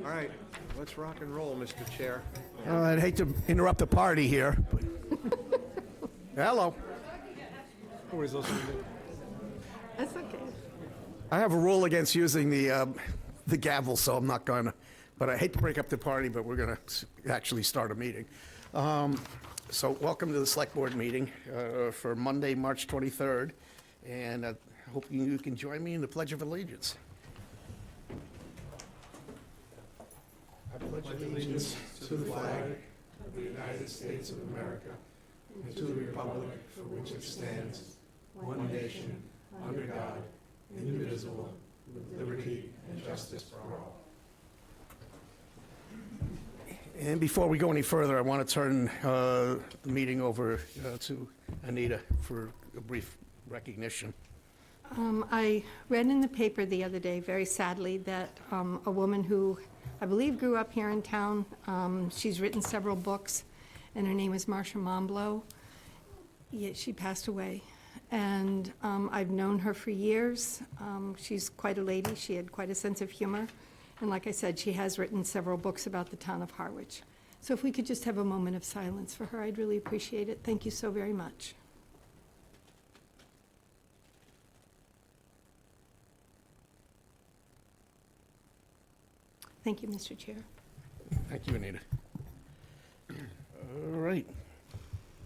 All right, let's rock and roll, Mr. Chair. I'd hate to interrupt the party here, but... Hello. Nobody's listening to it. That's okay. I have a rule against using the gavel, so I'm not going to. But I hate to break up the party, but we're going to actually start a meeting. So welcome to the Select Board meeting for Monday, March 23rd. And I hope you can join me in the Pledge of Allegiance. I pledge allegiance to the flag of the United States of America and to the republic for which it stands, one nation, under God, indivisible, with liberty and justice for all. And before we go any further, I want to turn the meeting over to Anita for a brief recognition. I read in the paper the other day, very sadly, that a woman who I believe grew up here in town, she's written several books, and her name is Marcia Momblow. Yeah, she passed away. And I've known her for years. She's quite a lady. She had quite a sense of humor. And like I said, she has written several books about the town of Harwich. So if we could just have a moment of silence for her, I'd really appreciate it. Thank you so very much. Thank you, Mr. Chair. Thank you, Anita. All right.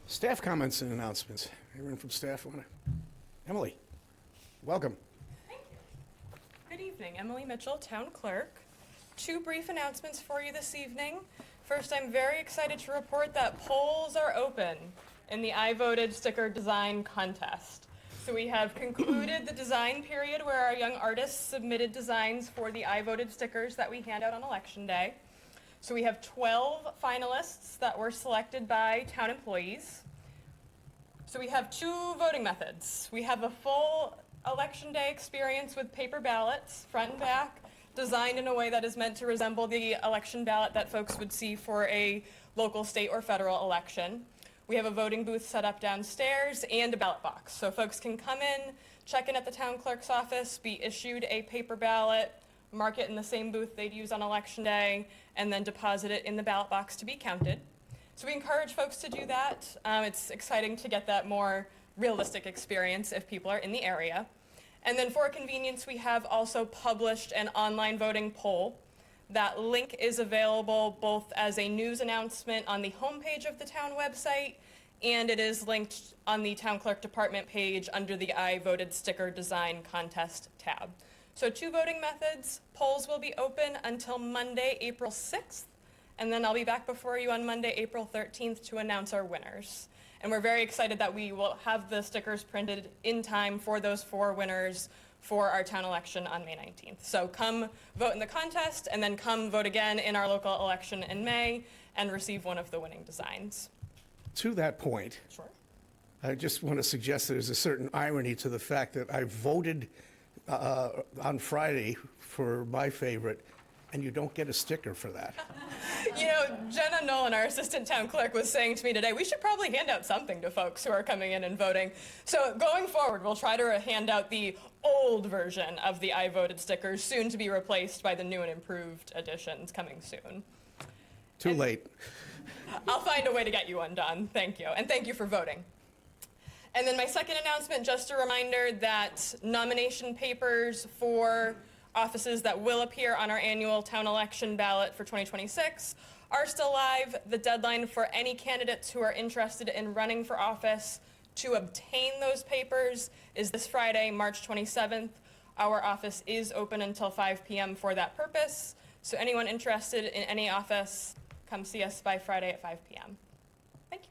Staff comments and announcements. Anyone from staff want to? Emily, welcome. Thank you. Good evening, Emily Mitchell, Town Clerk. Two brief announcements for you this evening. First, I'm very excited to report that polls are open in the I Voted sticker design contest. So we have concluded the design period where our young artists submitted designs for the I Voted stickers that we hand out on Election Day. So we have 12 finalists that were selected by town employees. So we have two voting methods. We have a full Election Day experience with paper ballots, front and back, designed in a way that is meant to resemble the election ballot that folks would see for a local, state, or federal election. We have a voting booth set up downstairs and a ballot box. So folks can come in, check in at the town clerk's office, be issued a paper ballot, mark it in the same booth they'd use on Election Day, and then deposit it in the ballot box to be counted. So we encourage folks to do that. It's exciting to get that more realistic experience if people are in the area. And then for convenience, we have also published an online voting poll. That link is available both as a news announcement on the homepage of the town website, and it is linked on the town clerk department page under the I Voted sticker design contest tab. So two voting methods. Polls will be open until Monday, April 6th, and then I'll be back before you on Monday, April 13th to announce our winners. And we're very excited that we will have the stickers printed in time for those 4 winners for our town election on May 19th. So come vote in the contest, and then come vote again in our local election in May and receive one of the winning designs. To that point, Sure. I just want to suggest there's a certain irony to the fact that I voted on Friday for my favorite, and you don't get a sticker for that. You know, Jenna Nolan, our assistant town clerk, was saying to me today, we should probably hand out something to folks who are coming in and voting. So going forward, we'll try to hand out the old version of the I Voted stickers, soon to be replaced by the new and improved editions coming soon. Too late. I'll find a way to get you one done. Thank you. And thank you for voting. And then my second announcement, just a reminder that nomination papers for offices that will appear on our annual town election ballot for 2026 are still live. The deadline for any candidates who are interested in running for office to obtain those papers is this Friday, March 27th. Our office is open until 5 p.m. for that purpose. So anyone interested in any office, come see us by Friday at 5 p.m. Thank you.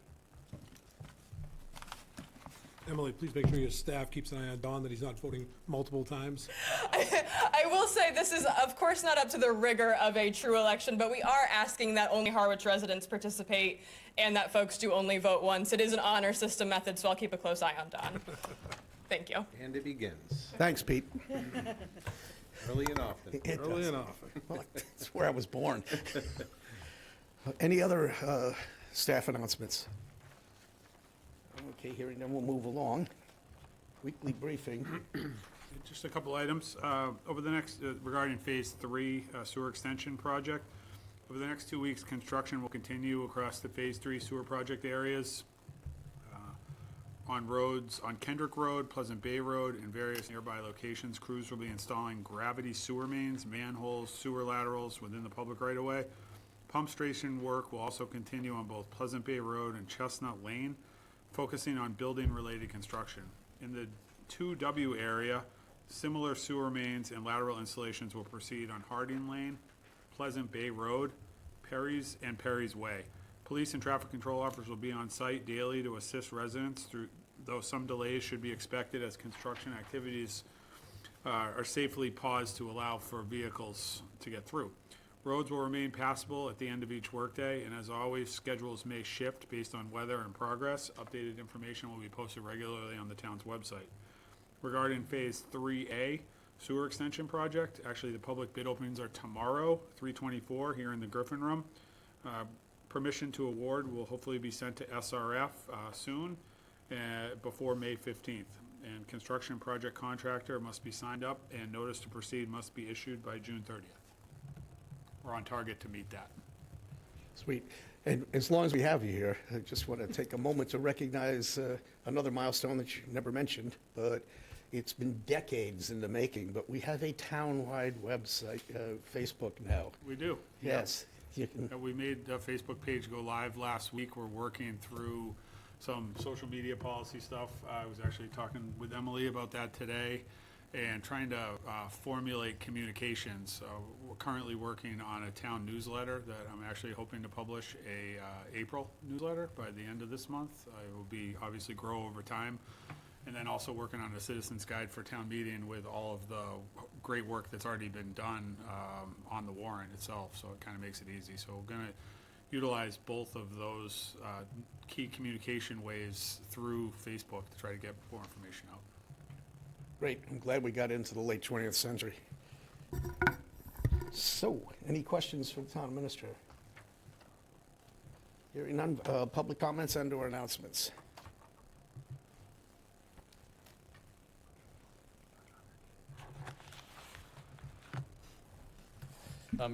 Emily, please make sure your staff keeps an eye on Don, that he's not voting multiple times. I will say this is, of course, not up to the rigor of a true election, but we are asking that only Harwich residents participate and that folks do only vote once. It is an honor system method, so I'll keep a close eye on Don. Thank you. And it begins. Thanks, Pete. Early and often. Early and often. Well, that's where I was born. Any other staff announcements? Okay, hearing none, we'll move along. Weekly briefing. Just a couple items. Over the next, regarding Phase 3 sewer extension project, over the next 2 weeks, construction will continue across the Phase 3 sewer project areas. On roads, on Kendrick Road, Pleasant Bay Road, and various nearby locations, crews will be installing gravity sewer mains, manholes, sewer laterals within the public right-of-way. Pump station work will also continue on both Pleasant Bay Road and Chestnut Lane, focusing on building-related construction. In the 2W area, similar sewer mains and lateral installations will proceed on Harding Lane, Pleasant Bay Road, Perry's, and Perry's Way. Police and traffic control officers will be on site daily to assist residents though some delays should be expected as construction activities are safely paused to allow for vehicles to get through. Roads will remain passable at the end of each workday, and as always, schedules may shift based on weather and progress. Updated information will be posted regularly on the town's website. Regarding Phase 3A sewer extension project, actually the public bid openings are tomorrow, 3/24, here in the Griffin Room. Permission to award will hopefully be sent to SRF soon, before May 15th. And construction project contractor must be signed up, and notice to proceed must be issued by June 30th. We're on target to meet that. Sweet. And as long as we have you here, I just want to take a moment to recognize another milestone that you never mentioned, but it's been decades in the making, but we have a town-wide website, Facebook now. We do. yeah. Yes. You can, We made the Facebook page go live last week. We're working through some social media policy stuff. I was actually talking with Emily about that today and trying to formulate communications. We're currently working on a town newsletter that I'm actually hoping to publish a April newsletter by the end of this month. It will be obviously grow over time. And then also working on a citizen's guide for town meeting with all of the great work that's already been done on the warrant itself, so it kind of makes it easy. So we're going to utilize both of those key communication ways through Facebook to try to get more information out. great. I'm glad we got into the late 20th century. So, any questions for the town administrator? Hearing none, public comments and/or announcements.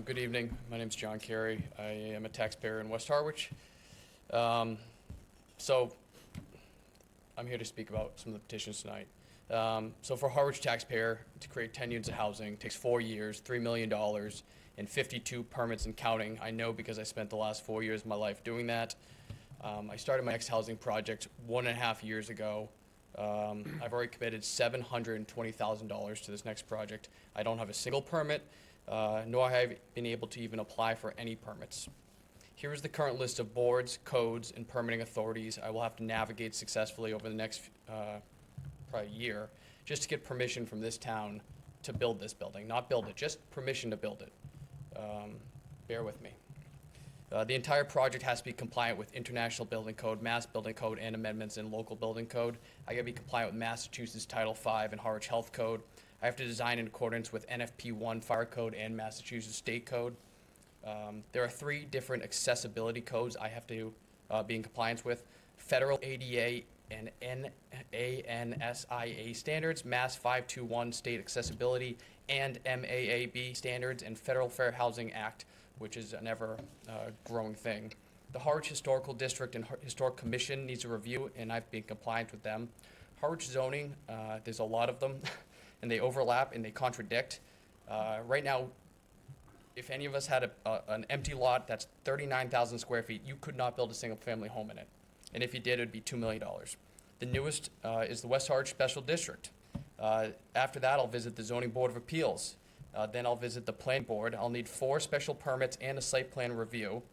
Good evening. My name's John Carey. I am a taxpayer in West Harwich. So I'm here to speak about some of the petitions tonight. So for a Harwich taxpayer to create 10 units of housing takes 4 years, $3 million, and 52 permits and counting. I know because I spent the last 4 years of my life doing that. I started my next housing project 1.5 years ago. I've already committed $720,000 to this next project. I don't have a single permit. Nor have I been able to even apply for any permits. Here is the current list of boards, codes, and permitting authorities I will have to navigate successfully over the next probably year just to get permission from this town to build this building. Not build it, just permission to build it. Bear with me. The entire project has to be compliant with International Building Code, Mass Building Code, and amendments in local building code. I gotta be compliant with Massachusetts Title V and Harwich Health Code. I have to design in accordance with NFP1 Fire Code and Massachusetts State Code. There are 3 different accessibility codes I have to be in compliance with: Federal ADA and NANSIA standards, Mass 521 State Accessibility, and MAAB standards, and Federal Fair Housing Act, which is an ever-growing thing. The Harwich Historical District and Historic Commission needs a review, and I've been compliant with them. Harwich zoning, there's a lot of them. And they overlap and they contradict. Right now, if any of us had an empty lot that's 39,000 square feet, you could not build a single-family home in it. And if you did, it'd be $2 million. The newest is the West Harwich Special District. After that, I'll visit the Zoning Board of Appeals. Then I'll visit the Planning Board. I'll need 4 special permits and a site plan review.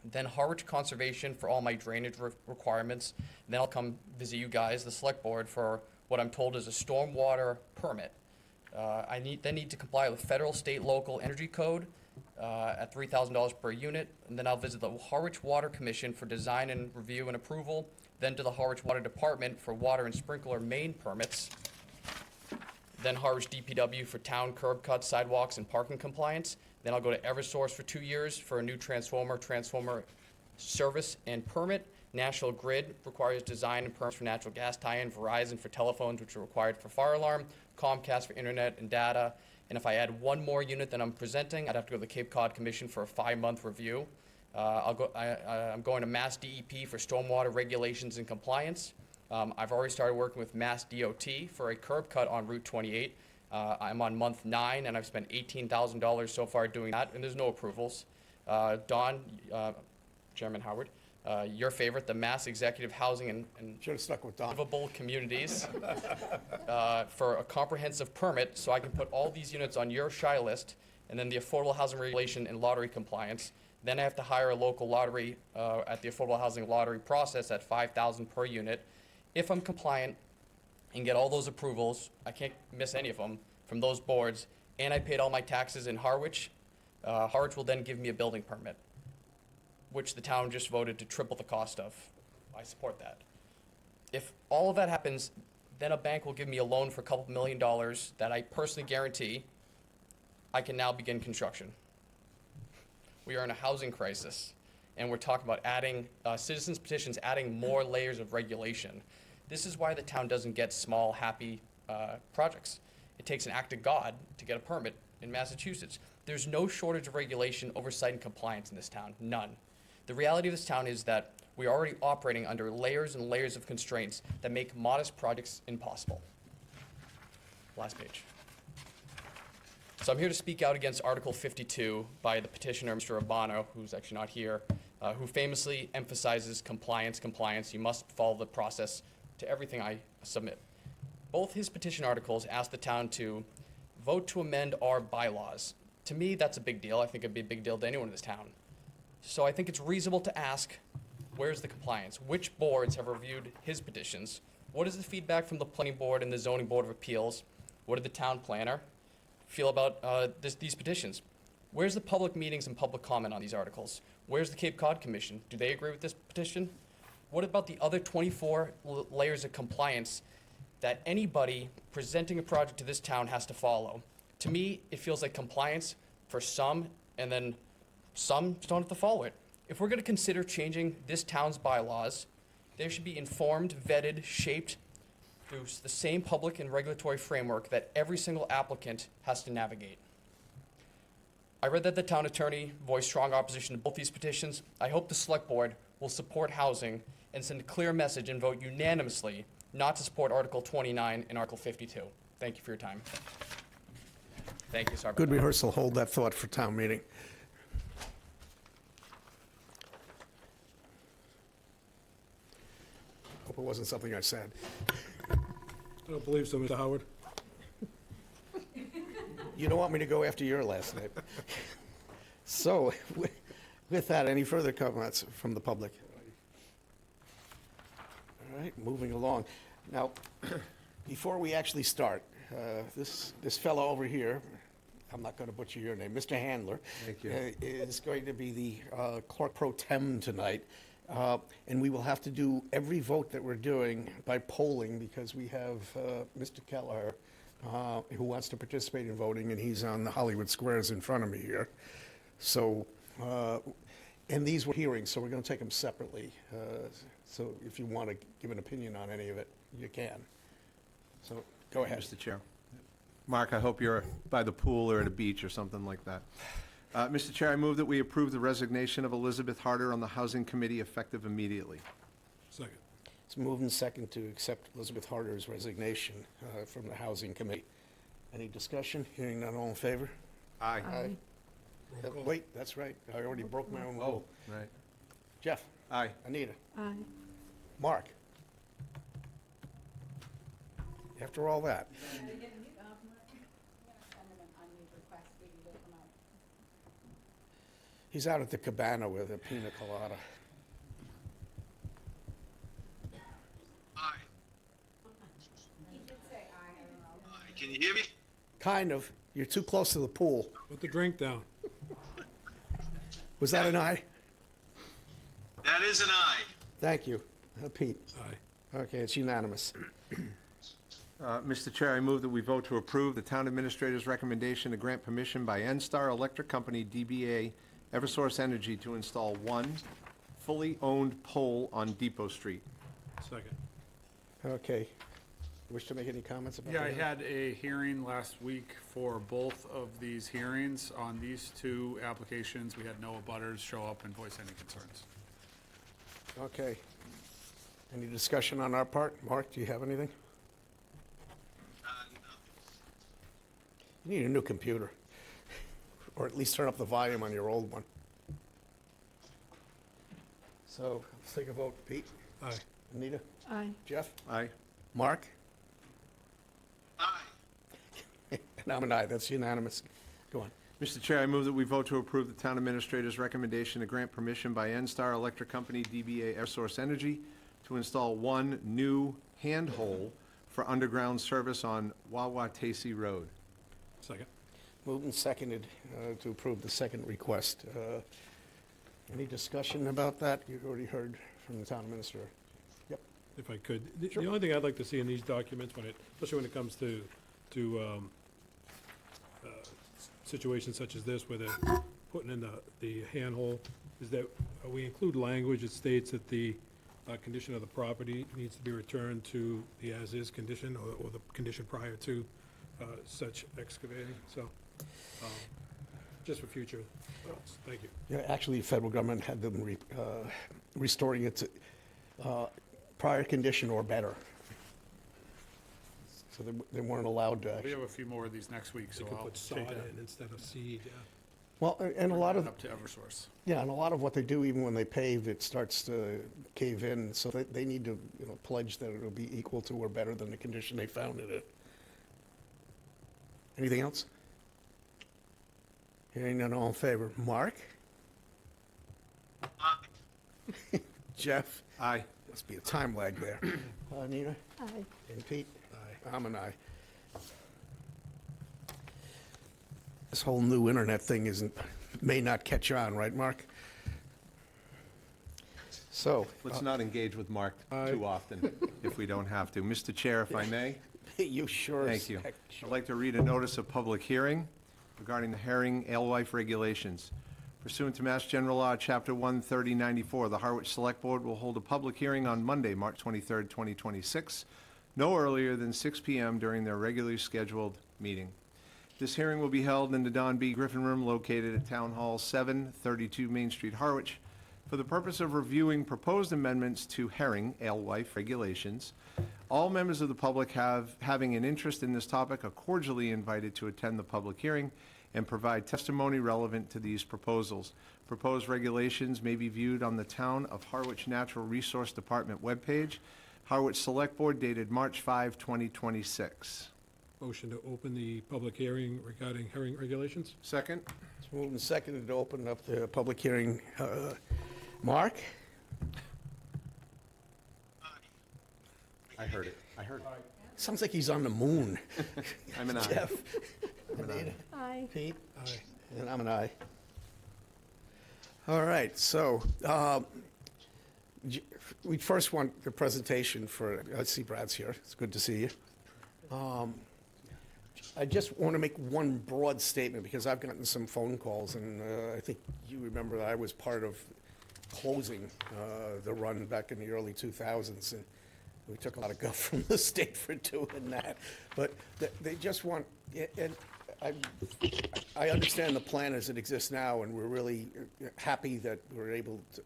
Then Harwich Conservation for all my drainage requirements. Then I'll come visit you guys, the Select Board, for what I'm told is a stormwater permit. I need to comply with federal, state, local energy code at $3,000 per unit. And then I'll visit the Harwich Water Commission for design and review and approval. Then to the Harwich Water Department for water and sprinkler main permits. Then Harwich DPW for town curb cuts, sidewalks, and parking compliance. Then I'll go to Eversource for 2 years for a new transformer service and permit. National Grid requires design and permits for natural gas tie-in. Verizon for telephones, which are required for fire alarm. Comcast for internet and data. And if I add one more unit than I'm presenting, I'd have to go to the Cape Cod Commission for a 5-month review. I'm going to Mass DEP for stormwater regulations and compliance. I've already started working with Mass DOT for a curb cut on Route 28. I'm on month 9, and I've spent $18,000 so far doing that, and there's no approvals. Don, Chairman Howard, your favorite, the Mass Executive Housing and Should have stuck with Don. Livable Communities, for a comprehensive permit, so I can put all these units on your SHI list, and then the Affordable Housing Regulation and lottery compliance. Then I have to hire a local lottery at the Affordable Housing Lottery process at $5,000 per unit. If I'm compliant and get all those approvals, I can't miss any of them from those boards, and I paid all my taxes in Harwich, Harwich will then give me a building permit, which the town just voted to triple the cost of. I support that. If all of that happens, then a bank will give me a loan for a couple $1 million that I personally guarantee I can now begin construction. We are in a housing crisis, and we're talking about adding, citizens petitions, adding more layers of regulation. This is why the town doesn't get small, happy projects. It takes an act of God to get a permit in Massachusetts. There's no shortage of regulation, oversight, and compliance in this town, none. The reality of this town is that we are already operating under layers and layers of constraints that make modest projects impossible. Last page. So I'm here to speak out against Article 52 by the petitioner, Mr. Urbano, who's actually not here, who famously emphasizes compliance, compliance. You must follow the process to everything I submit. Both his petition articles ask the town to vote to amend our bylaws. To me, that's a big deal. I think it'd be a big deal to anyone in this town. So I think it's reasonable to ask, where's the compliance? Which boards have reviewed his petitions? What is the feedback from the planning board and the zoning board of appeals? What did the town planner feel about these petitions? Where's the public meetings and public comment on these articles? Where's the Cape Cod Commission? Do they agree with this petition? What about the other 24 layers of compliance that anybody presenting a project to this town has to follow? To me, it feels like compliance for some, and then some just don't have to follow it. If we're going to consider changing this town's bylaws, they should be informed, vetted, shaped through the same public and regulatory framework that every single applicant has to navigate. I read that the town attorney voiced strong opposition to both these petitions. I hope the select board will support housing and send a clear message and vote unanimously not to support Article 29 and Article 52. Thank you for your time. Thank you, sorry about Good that. rehearsal. Hold that thought for town meeting. Hope it wasn't something I said. I don't believe so, Mr. Howard. You don't want me to go after your last name. So, with that, any further comments from the public? All right, moving along. Now, before we actually start, this fellow over here, I'm not going to butcher your name, Mr. Handler. Thank you. Is going to be the clerk pro tem tonight. And we will have to do every vote that we're doing by polling because we have Mr. Kelleher who wants to participate in voting, and he's on the Hollywood Squares in front of me here. So, and these were hearings, so we're going to take them separately. So if you want to give an opinion on any of it, you can. So go ahead. Mr. Chair. Mark, I hope you're by the pool or at a beach or something like that. Mr. Chair, I move that we approve the resignation of Elizabeth Harder on the Housing Committee effective immediately. Second. It's moved and second to accept Elizabeth Harder's resignation from the Housing Committee. Any discussion? Hearing none, all in favor? Aye. Wait, that's right. I already broke my own Oh, rule. right. Jeff? Aye. Anita? Aye. Mark? After all that? He's out at the cabana with a pina colada. Hi. Can you hear me? Kind of. You're too close to the pool. Put the drink down. Was that an aye? That is an aye. Thank you. Pete? Aye. Okay, it's unanimous. Mr. Chair, I move that we vote to approve the town administrator's recommendation to grant permission by NSTAR Electric Company, DBA, Eversource Energy to install one fully owned pole on Depot Street. Second. Okay. wish to make any comments about Yeah, that? I had a hearing last week for both of these hearings. On these two applications, we had no abutters show up and voice any concerns. Okay. Any discussion on our part? Mark, do you have anything? No. You need a new computer, or at least turn up the volume on your old one. So, let's take a vote. Pete? Aye. Anita? Aye. Jeff? Aye. Mark? Aye. And I'm an aye. That's unanimous. Go on. Mr. Chair, I move that we vote to approve the town administrator's recommendation to grant permission by NSTAR Electric Company, DBA Eversource Energy, to install one new handhole for underground service on Wawatasi Road. Second. Moved and seconded to approve the second request. Any discussion about that? You've already heard from the town administrator. Yep. If I could. The only thing I'd like to see in these documents, especially when it comes to situations such as this, where they're putting in the handhole, is that we include language that states that the condition of the property needs to be returned to the as-is condition or the condition prior to such excavating. So, just for future thoughts. Thank you. Yeah, actually, the federal government had them restoring it to prior condition or better. So they weren't allowed to We actually. have a few more of these next week, They so could I'll put sod take that in instead of seed, yeah. Well, and a lot of, up to Eversource. yeah, and a lot of what they do, even when they pave, it starts to cave in. So they need to, pledge that it'll be equal to or better than the condition they found it in. Anything else? Hearing none, all in favor. Mark? Aye. Jeff? Aye. Must be a time lag there. Anita? Aye. And Pete? Aye. I'm an aye. This whole new internet thing may not catch on, right, Mark? So, Let's not engage with Mark too often if we don't have to. Mr. Chair, if I may? you sure as Thank you. heck I'd like to read a notice of public hearing regarding the herring alewife regulations. Pursuant to Mass General Law, Chapter 13094, the Harwich Select Board will hold a public hearing on Monday, March 23rd, 2026, no earlier than 6 p.m. during their regularly scheduled meeting. This hearing will be held in the Don B. Griffin Room located at Town Hall 732 Main Street, Harwich, for the purpose of reviewing proposed amendments to herring alewife regulations. All members of the public having an interest in this topic are cordially invited to attend the public hearing and provide testimony relevant to these proposals. Proposed regulations may be viewed on the Town of Harwich Natural Resource Department webpage. Harwich Select Board dated March 5, 2026. Motion to open the public hearing regarding herring regulations? Second? It's moved and seconded to open up the public hearing. Mark? I heard it. I heard it. Sounds like he's on the moon. I'm an aye. Jeff? Anita? Aye. Pete? Aye. And I'm an aye. All right, so we first want the presentation for, I see Brad's here. It's good to see you. I just want to make one broad statement because I've gotten some phone calls, and I think you remember that I was part of closing the run back in the early 2000s, and we took a lot of guff from the state for doing that. But they just want, and I understand the plan as it exists now, and we're really happy that we're able to,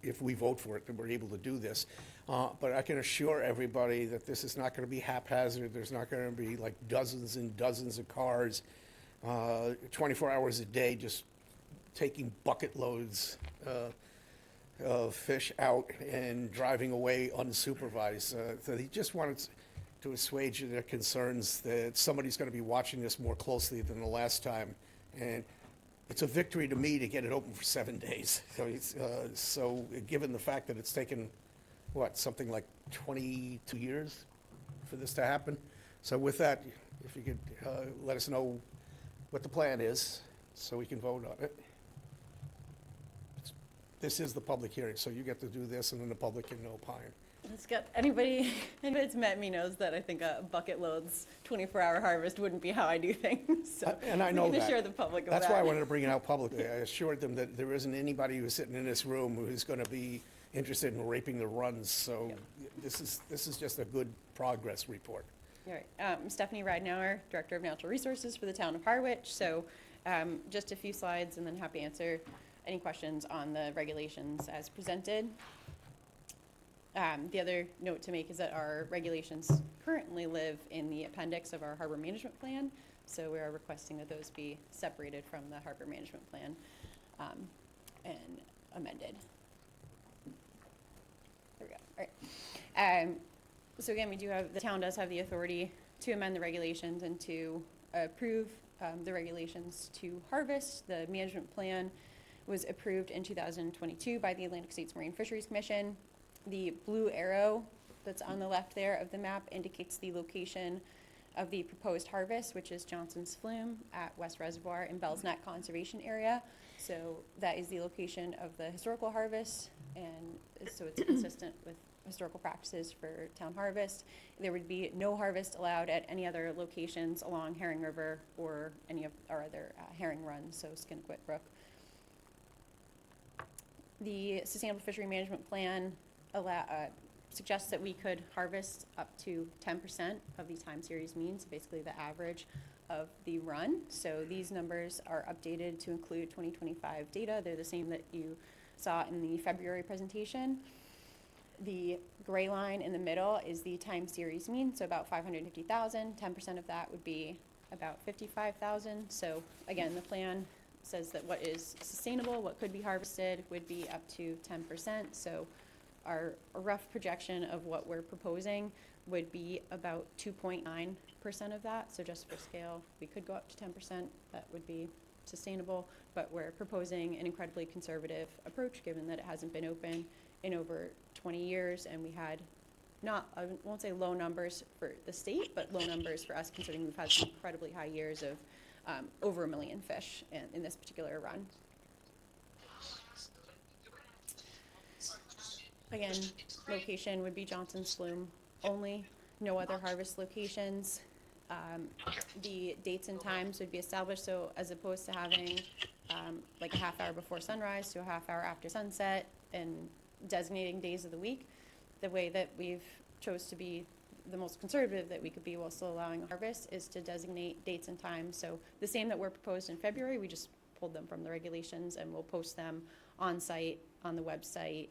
if we vote for it, that we're able to do this. But I can assure everybody that this is not going to be haphazard. There's not going to be like dozens and dozens of cars, 24 hours a day, just taking bucket loads of fish out and driving away unsupervised. So they just wanted to assuage their concerns that somebody's going to be watching this more closely than the last time. And it's a victory to me to get it open for 7 days. So given the fact that it's taken, something like 22 years for this to happen. So with that, if you could let us know what the plan is so we can vote on it. This is the public hearing, so you get to do this and then the public can opine. It's got, anybody that's met me knows that I think a bucket loads 24-hour harvest wouldn't be how I do things. So And I know we can that. assure the public of That's that. why I wanted to bring it out publicly. I assured them that there isn't anybody who's sitting in this room who's going to be interested in raping the runs, so this is just a good progress report. All right, I'm Stephanie Ridenauer, Director of Natural Resources for the town of Harwich. So just a few slides and then happy to answer any questions on the regulations as presented. The other note to make is that our regulations currently live in the appendix of our harbor management plan. So we are requesting that those be separated from the harbor management plan and amended. There we go. All right. So again, the town does have the authority to amend the regulations and to approve the regulations to harvest. The management plan was approved in 2022 by the Atlantic States Marine Fisheries Commission. The blue arrow that's on the left there of the map indicates the location of the proposed harvest, which is Johnson's Flume at West Reservoir in Bell's Neck Conservation Area. So that is the location of the historical harvest, and so it's consistent with historical practices for town harvest. There would be no harvest allowed at any other locations along Herring River or any of our other herring runs, so Skinnequit Brook. The Sustainable Fishery Management Plan suggests that we could harvest up to 10% of the time series mean, so basically the average of the run. So these numbers are updated to include 2025 data. They're the same that you saw in the February presentation. The gray line in the middle is the time series mean, so about 550,000. 10% of that would be about 55,000. So again, the plan says that what is sustainable, what could be harvested, would be up to 10%. So our rough projection of what we're proposing would be about 2.9% of that. So just for scale, we could go up to 10%. That would be sustainable, but we're proposing an incredibly conservative approach given that it hasn't been open in over 20 years, and we had I won't say low numbers for the state, but low numbers for us considering we've had some incredibly high years of over 1 million fish in this particular run. Again, location would be Johnson's Flume only, no other harvest locations. The dates and times would be established, so as opposed to having like a half hour before sunrise to a half hour after sunset and designating days of the week, the way that we've chose to be the most conservative that we could be while still allowing a harvest is to designate dates and times. So the same that were proposed in February, we just pulled them from the regulations and we'll post them on site, on the website,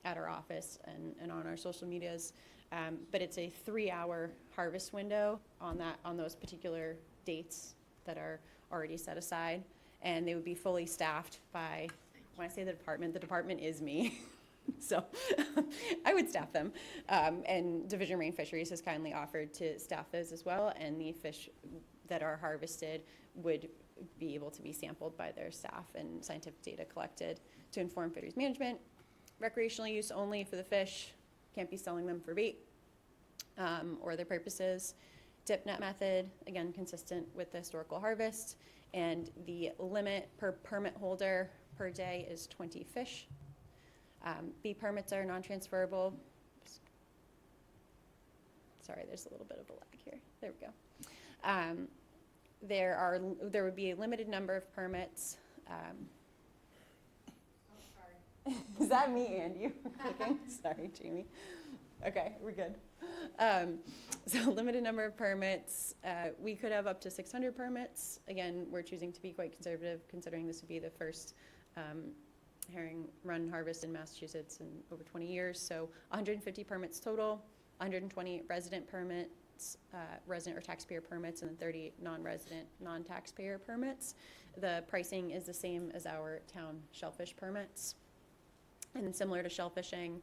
at our office and on our social medias. But it's a 3-hour harvest window on those particular dates that are already set aside. And they would be fully staffed by, when I say the department is me. So I would staff them. And Division of Marine Fisheries has kindly offered to staff those as well. And the fish that are harvested would be able to be sampled by their staff and scientific data collected to inform fisheries management. Recreational use only for the fish, can't be selling them for bait or other purposes. Dip net method, again, consistent with the historical harvest. And the limit per permit holder per day is 20 fish. B permits are non-transferable. Sorry, there's a little bit of a lag here. There we go. There would be a limited number of permits. Is that me and you clicking? Sorry, Jamie. Okay, we're good. So limited number of permits. We could have up to 600 permits. Again, we're choosing to be quite conservative considering this would be the first herring run harvest in Massachusetts in over 20 years. So 150 permits total, 120 resident permits, resident or taxpayer permits, and then 30 non-resident, non-taxpayer permits. The pricing is the same as our town shellfish permits. And similar to shellfishing,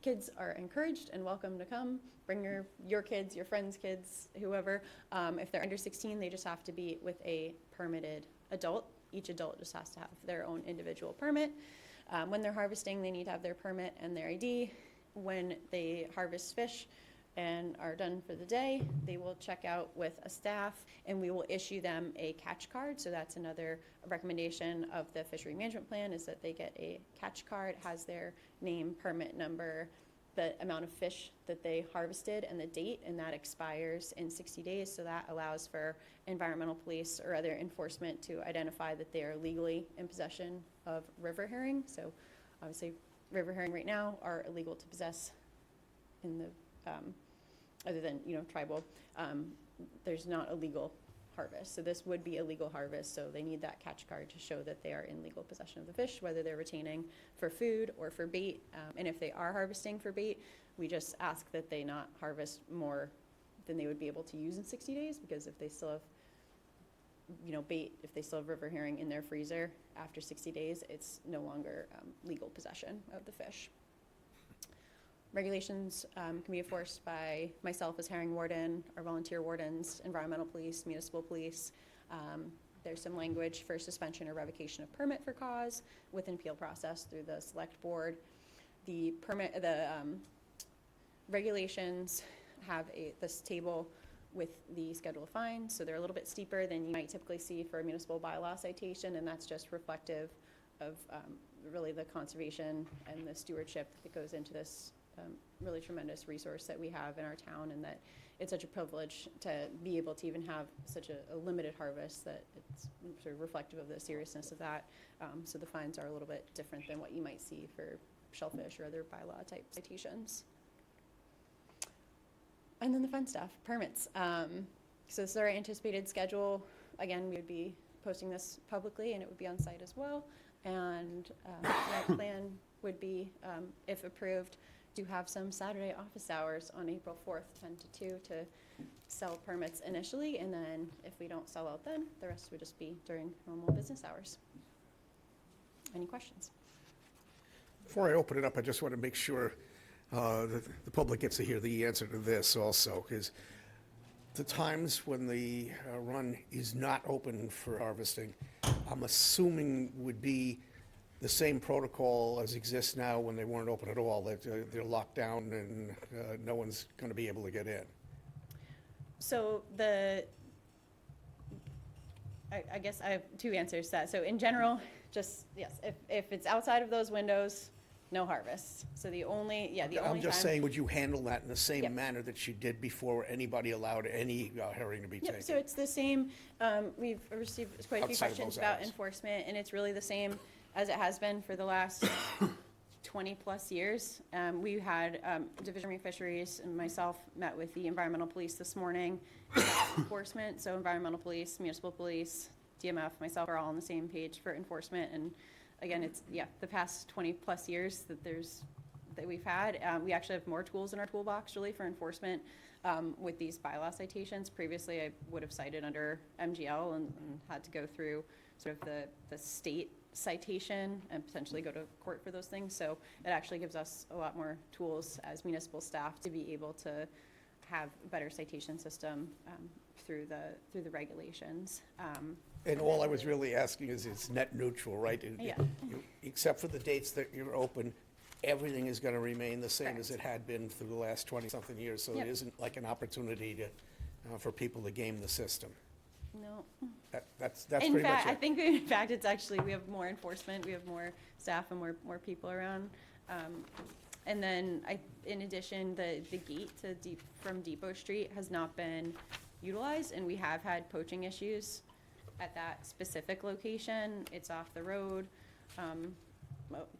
kids are encouraged and welcome to come. Bring your kids, your friends' kids, whoever. If they're under 16, they just have to be with a permitted adult. Each adult just has to have their own individual permit. When they're harvesting, they need to have their permit and their ID. When they harvest fish and are done for the day, they will check out with a staff and we will issue them a catch card. So that's another recommendation of the fishery management plan is that they get a catch card. It has their name, permit number, the amount of fish that they harvested and the date, and that expires in 60 days. So that allows for environmental police or other enforcement to identify that they are legally in possession of river herring. So obviously river herring right now are illegal to possess in the, other than, tribal. There's not a legal harvest. So this would be a legal harvest, so they need that catch card to show that they are in legal possession of the fish, whether they're retaining for food or for bait. And if they are harvesting for bait, we just ask that they not harvest more than they would be able to use in 60 days, because if they still have, bait, if they still have river herring in their freezer after 60 days, it's no longer legal possession of the fish. Regulations can be enforced by myself as herring warden, our volunteer wardens, environmental police, municipal police. There's some language for suspension or revocation of permit for cause with an appeal process through the select board. The regulations have this table with the schedule of fines, so they're a little bit steeper than you might typically see for a municipal bylaw citation, and that's just reflective of really the conservation and the stewardship that goes into this really tremendous resource that we have in our town, and that it's such a privilege to be able to even have such a limited harvest, that it's sort of reflective of the seriousness of that. So the fines are a little bit different than what you might see for shellfish or other bylaw type citations. And then the fun stuff, permits. So this is our anticipated schedule. Again, we would be posting this publicly, and it would be on site as well. And my plan would be, if approved, to have some Saturday office hours on April 4th, 10 to 2, to sell permits initially, and then if we don't sell out then, the rest would just be during normal business hours. Any questions? Before I open it up, I just want to make sure that the public gets to hear the answer to this also, because the times when the run is not open for harvesting, I'm assuming would be the same protocol as exists now when they weren't open at all, that they're locked down and no one's going to be able to get in. So I guess I have two answers to that. So in general, just, yes, if it's outside of those windows, no harvest. So the only I'm just time- saying, would you handle that in the same Yep. manner that you did before anybody allowed any herring to be taken? Yep, so it's the same, we've received quite a few Outside of questions those about hours. enforcement, and it's really the same as it has been for the last 20-plus years. We had Division of Marine Fisheries and myself met with the environmental police this morning about enforcement. So environmental police, municipal police, DMF, myself are all on the same page for enforcement. And again, it's, the past 20-plus years that we've had. We actually have more tools in our toolbox really for enforcement with these bylaw citations. Previously, I would have cited under MGL and had to go through sort of the state citation and potentially go to court for those things. So it actually gives us a lot more tools as municipal staff to be able to have a better citation system through the regulations. And all I was really asking is it's net neutral, right? Yeah. Except for the dates that you're open, everything is going to remain the same as it Correct. had been for the last 20-something years. So Yep. it isn't like an opportunity to, for people to game the system. No. That's In pretty fact, much I it. think in fact it's actually, we have more enforcement, we have more staff and more people around. And then in addition, the gate from Depot Street has not been utilized, and we have had poaching issues at that specific location. It's off the road.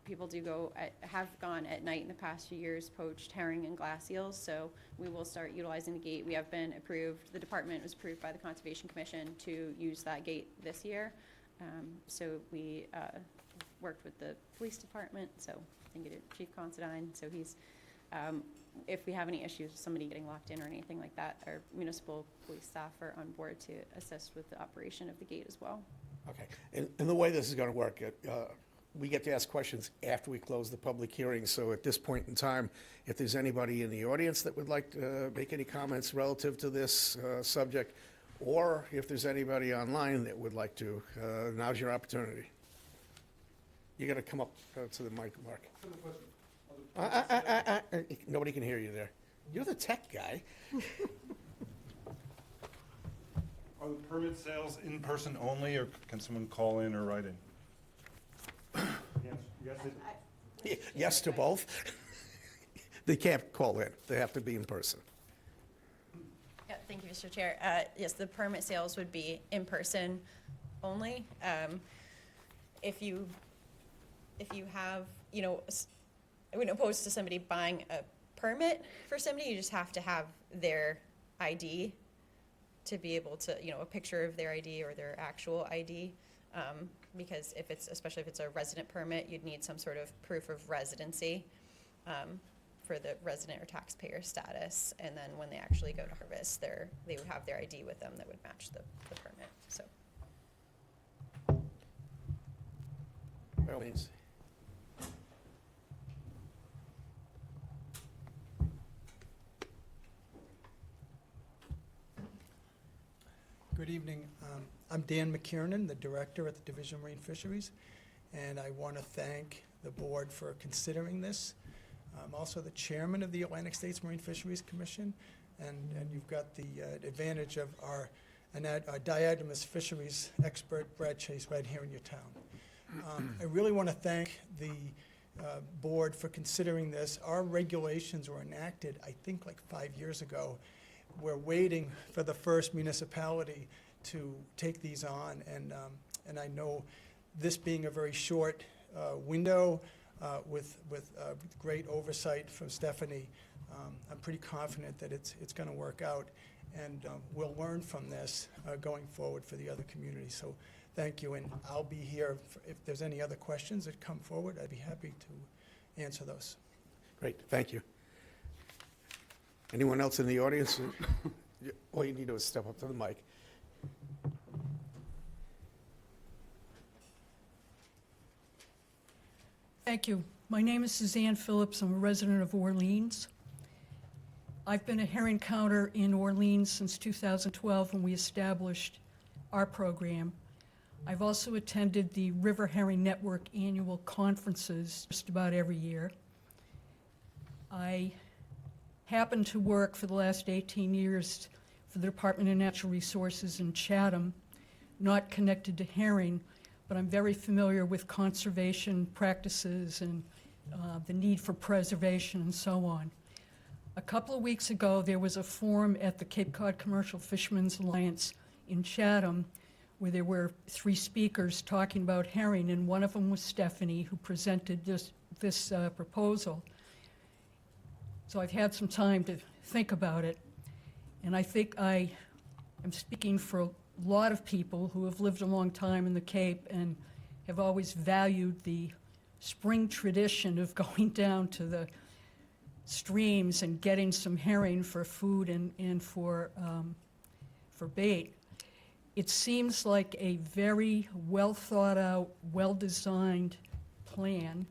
People have gone at night in the past few years, poached herring and glass eels, so we will start utilizing the gate. We have been approved, the department was approved by the Conservation Commission to use that gate this year. So we worked with the police department, so I think it is Chief Considine, so he's, if we have any issues with somebody getting locked in or anything like that, our municipal police staff are on board to assist with the operation of the gate as well. Okay. And the way this is going to work, we get to ask questions after we close the public hearing. So at this point in time, if there's anybody in the audience that would like to make any comments relative to this subject, or if there's anybody online that would like to, now's your opportunity. You got to come up to the mic, Mark. Nobody can hear you there. You're the tech guy. Are the permit sales in person only, or can someone call in or write in? Yes, Yes to both. They can't call in. They have to be in person. Yeah, thank you, Mr. Chair. Yes, the permit sales would be in person only. If you have, I wouldn't oppose to somebody buying a permit for somebody. You just have to have their ID to be able to, a picture of their ID or their actual ID. Because especially if it's a resident permit, you'd need some sort of proof of residency for the resident or taxpayer status. And then when they actually go to harvest, they would have their ID with them that would match the permit, so. By all means. Good evening. I'm Dan McKiernan, the Director at the Division of Marine Fisheries, and I want to thank the board for considering this. I'm also the Chairman of the Atlantic States Marine Fisheries Commission, and you've got the advantage of our diademous fisheries expert, Brad Chase, right here in your town. I really want to thank the board for considering this. Our regulations were enacted, I think, like 5 years ago. We're waiting for the first municipality to take these on, and I know this being a very short window with great oversight from Stephanie, I'm pretty confident that it's going to work out, and we'll learn from this going forward for the other communities. So thank you, and I'll be here if there's any other questions that come forward. I'd be happy to answer those. Great, thank you. Anyone else in the audience? All you need to do is step up to the mic. Thank you. My name is Suzanne Phillips. I'm a resident of Orleans. I've been a herring counter in Orleans since 2012 when we established our program. I've also attended the River Herring Network annual conferences just about every year. I happened to work for the last 18 years for the Department of Natural Resources in Chatham, not connected to herring, but I'm very familiar with conservation practices and the need for preservation and so on. A couple of weeks ago, there was a forum at the Cape Cod Commercial Fishermen's Alliance in Chatham where there were 3 speakers talking about herring, and one of them was Stephanie, who presented this proposal. So I've had some time to think about it, and I think I am speaking for a lot of people who have lived a long time in the Cape and have always valued the spring tradition of going down to the streams and getting some herring for food and for bait. It seems like a very well thought out, well designed plan.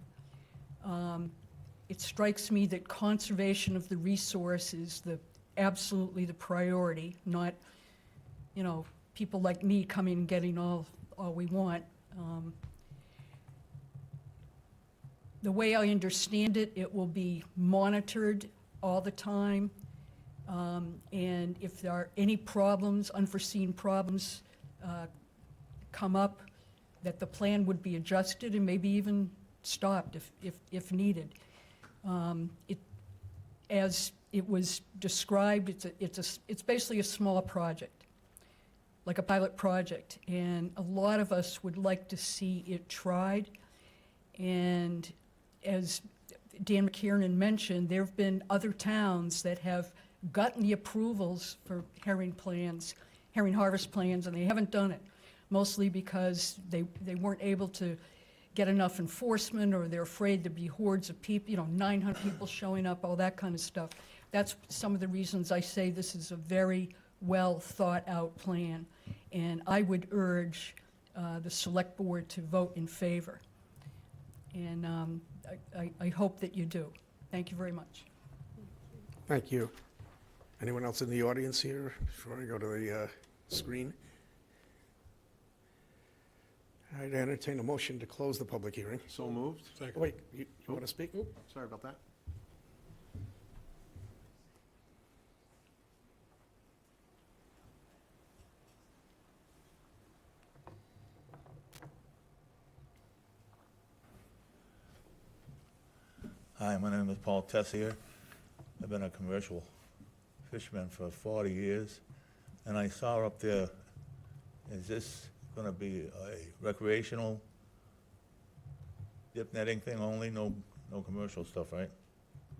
It strikes me that conservation of the resource is absolutely the priority, not, people like me coming and getting all we want. The way I understand it, it will be monitored all the time. And if there are any problems, unforeseen problems come up, that the plan would be adjusted and maybe even stopped if needed. As it was described, it's basically a small project, like a pilot project, and a lot of us would like to see it tried. And as Dan McKiernan mentioned, there have been other towns that have gotten the approvals for herring harvest plans, and they haven't done it, mostly because they weren't able to get enough enforcement, or they're afraid there'd be hordes of people, 900 people showing up, all that kind of stuff. That's some of the reasons I say this is a very well thought out plan, and I would urge the Select Board to vote in favor. And I hope that you do. Thank you very much. Thank you. Anyone else in the audience here before I go to the screen? I'd entertain a motion to close the public hearing. So moved. Second. Oh, wait, you want to speak? Sorry about that. Hi, my name is Paul Tessier. I've been a commercial fisherman for 40 years, and I saw up there, is this going to be a recreational dip netting thing only, no No commercial stuff, right?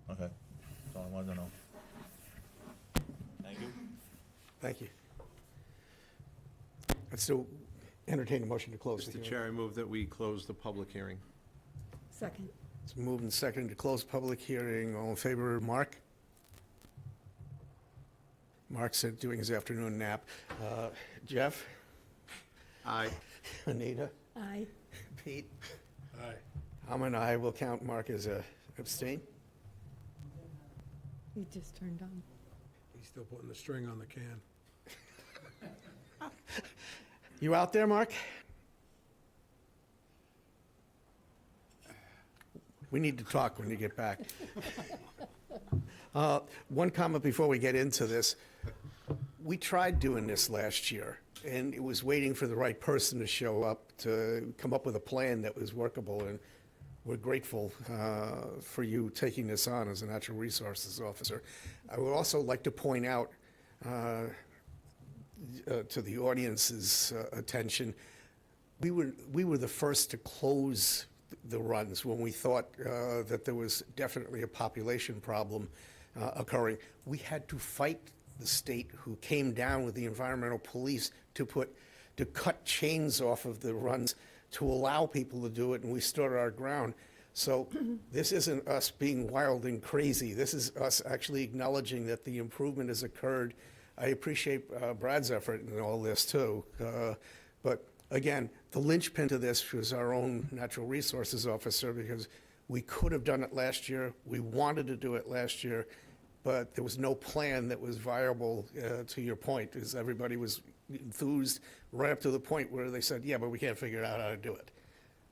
Okay, that's all I wanted to know. Thank you. Thank you. I'd still entertain a motion to close the Mr. hearing. Chair, I move that we close the public hearing. Second. It's moved and seconded to close public hearing. All in favor, Mark? Mark's doing his afternoon nap. Jeff? Aye. Anita? Aye. Pete? Aye. I'm an aye. We'll count Mark as a abstain. You just turned on. He's still putting the string on the can. You out there, Mark? We need to talk when you get back. One comment before we get into this. We tried doing this last year, and it was waiting for the right person to show up to come up with a plan that was workable, and we're grateful for you taking this on as a natural resources officer. I would also like to point out to the audience's attention, we were the first to close the runs when we thought that there was definitely a population problem occurring. We had to fight the state, who came down with the environmental police to cut chains off of the runs to allow people to do it, and we stood our ground. So this isn't us being wild and crazy. This is us actually acknowledging that the improvement has occurred. I appreciate Brad's effort in all this too. But again, the linchpin to this was our own natural resources officer, because we could have done it last year. We wanted to do it last year, but there was no plan that was viable, to your point, is everybody was enthused right up to the point where they said, yeah, but we can't figure out how to do it.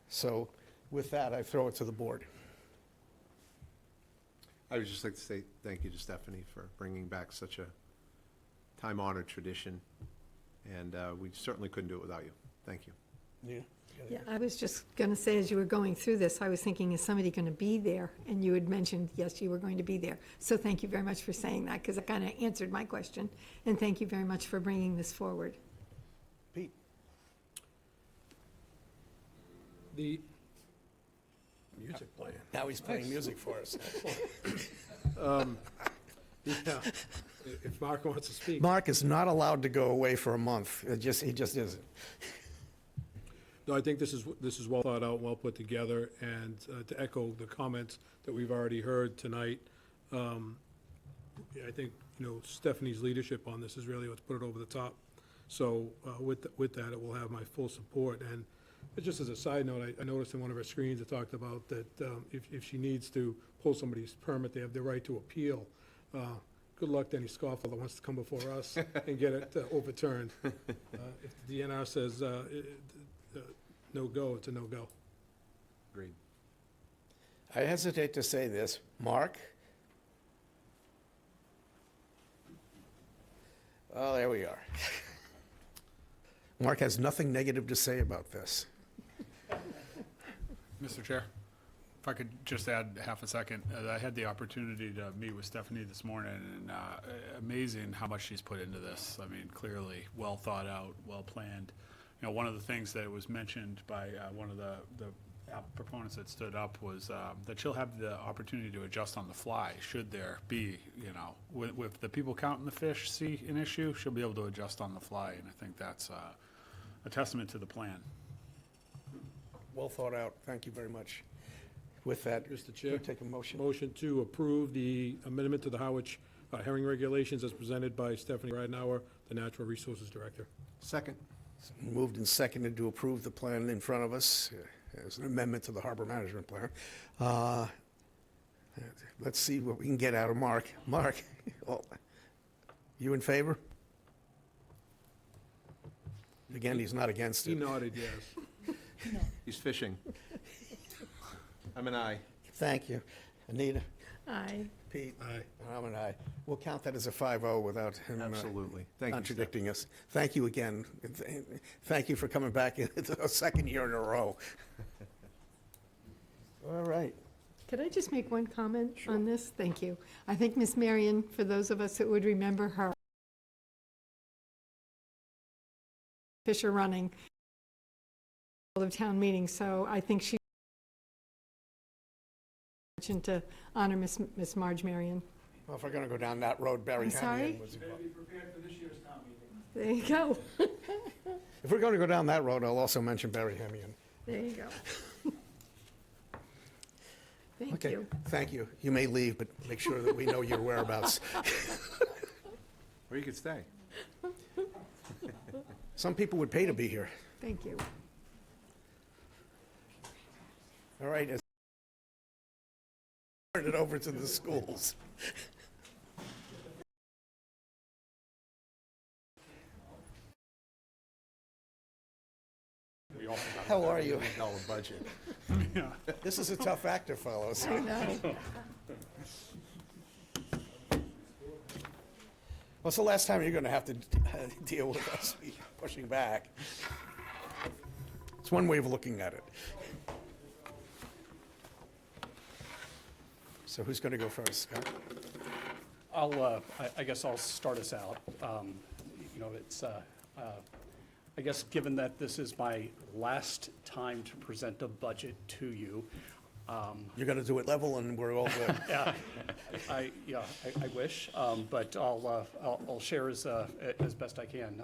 So with that, I throw it to the board. I would just like to say thank you to Stephanie for bringing back such a time-honored tradition, and we certainly couldn't do it without you. Thank you. Yeah. Yeah, I was just going to say, as you were going through this, I was thinking, is somebody going to be there? And you had mentioned, yes, you were going to be there. So thank you very much for saying that, because it kind of answered my question. And thank you very much for bringing this forward. Pete? The music playing. Now he's playing music for us. Yeah, if Mark wants to speak. Mark is not allowed to go away for a month. He just isn't. No, I think this is well thought out, well put together, and to echo the comments that we've already heard tonight, I think, Stephanie's leadership on this is really what's put it over the top. So with that, it will have my full support. And just as a side note, I noticed in one of her screens, it talked about that if she needs to pull somebody's permit, they have the right to appeal. Good luck to any scoffer that wants to come before us and get it overturned. If the DNR says no-go, it's a no-go. Agreed. I hesitate to say this. Mark? Oh, there we are. Mark has nothing negative to say about this. Mr. Chair, if I could just add half a second. I had the opportunity to meet with Stephanie this morning, and amazing how much she's put into this. I mean, clearly well thought out, well planned. One of the things that was mentioned by one of the proponents that stood up was that she'll have the opportunity to adjust on the fly should there be, with the people counting the fish see an issue, she'll be able to adjust on the fly, and I think that's a testament to the plan. Well thought out. Thank you very much. With that, Mr. Chair, we'll take a motion. Motion to approve the amendment to the Harwich herring regulations as presented by Stephanie Ridenhour, the Natural Resources Director. Second. Moved and seconded to approve the plan in front of us as an amendment to the harbor management plan. Let's see what we can get out of Mark. Mark, you in favor? Again, he's not against He it. nodded yes. He's fishing. I'm an aye. Thank you. Anita? Aye. Pete? Aye. I'm an aye. We'll count that as a 5-0 without him Absolutely. Thank you, contradicting us. Thank you again. Thank you for coming back a second year in a row. All right. Could I just make one comment on this? Thank you. I think Miss Marion, for those of us that would remember her, Fisher running of town meeting, so I think she To honor Miss Marge Marion. Well, if we're going to go down that road, Barry I'm sorry? Hamian was... Better be prepared for this year's town meeting. There you go. If we're going to go down that road, I'll also mention Barry Hamian. There you go. Thank Okay, you. thank you. You may leave, but make sure that we know your whereabouts. Or you could stay. Some people would pay to be here. Thank you. All right, let's turn it over to the schools. How are you? $1 budget. This is a tough actor, fellows. I know. What's the last time you're going to have to deal with us pushing back? It's one way of looking at it. So who's going to go first, Scott? I guess I'll start us out. It's, I guess, given that this is my last time to present a budget to you. You're going to do it level and we're all good. Yeah, I wish, but I'll share as best I can.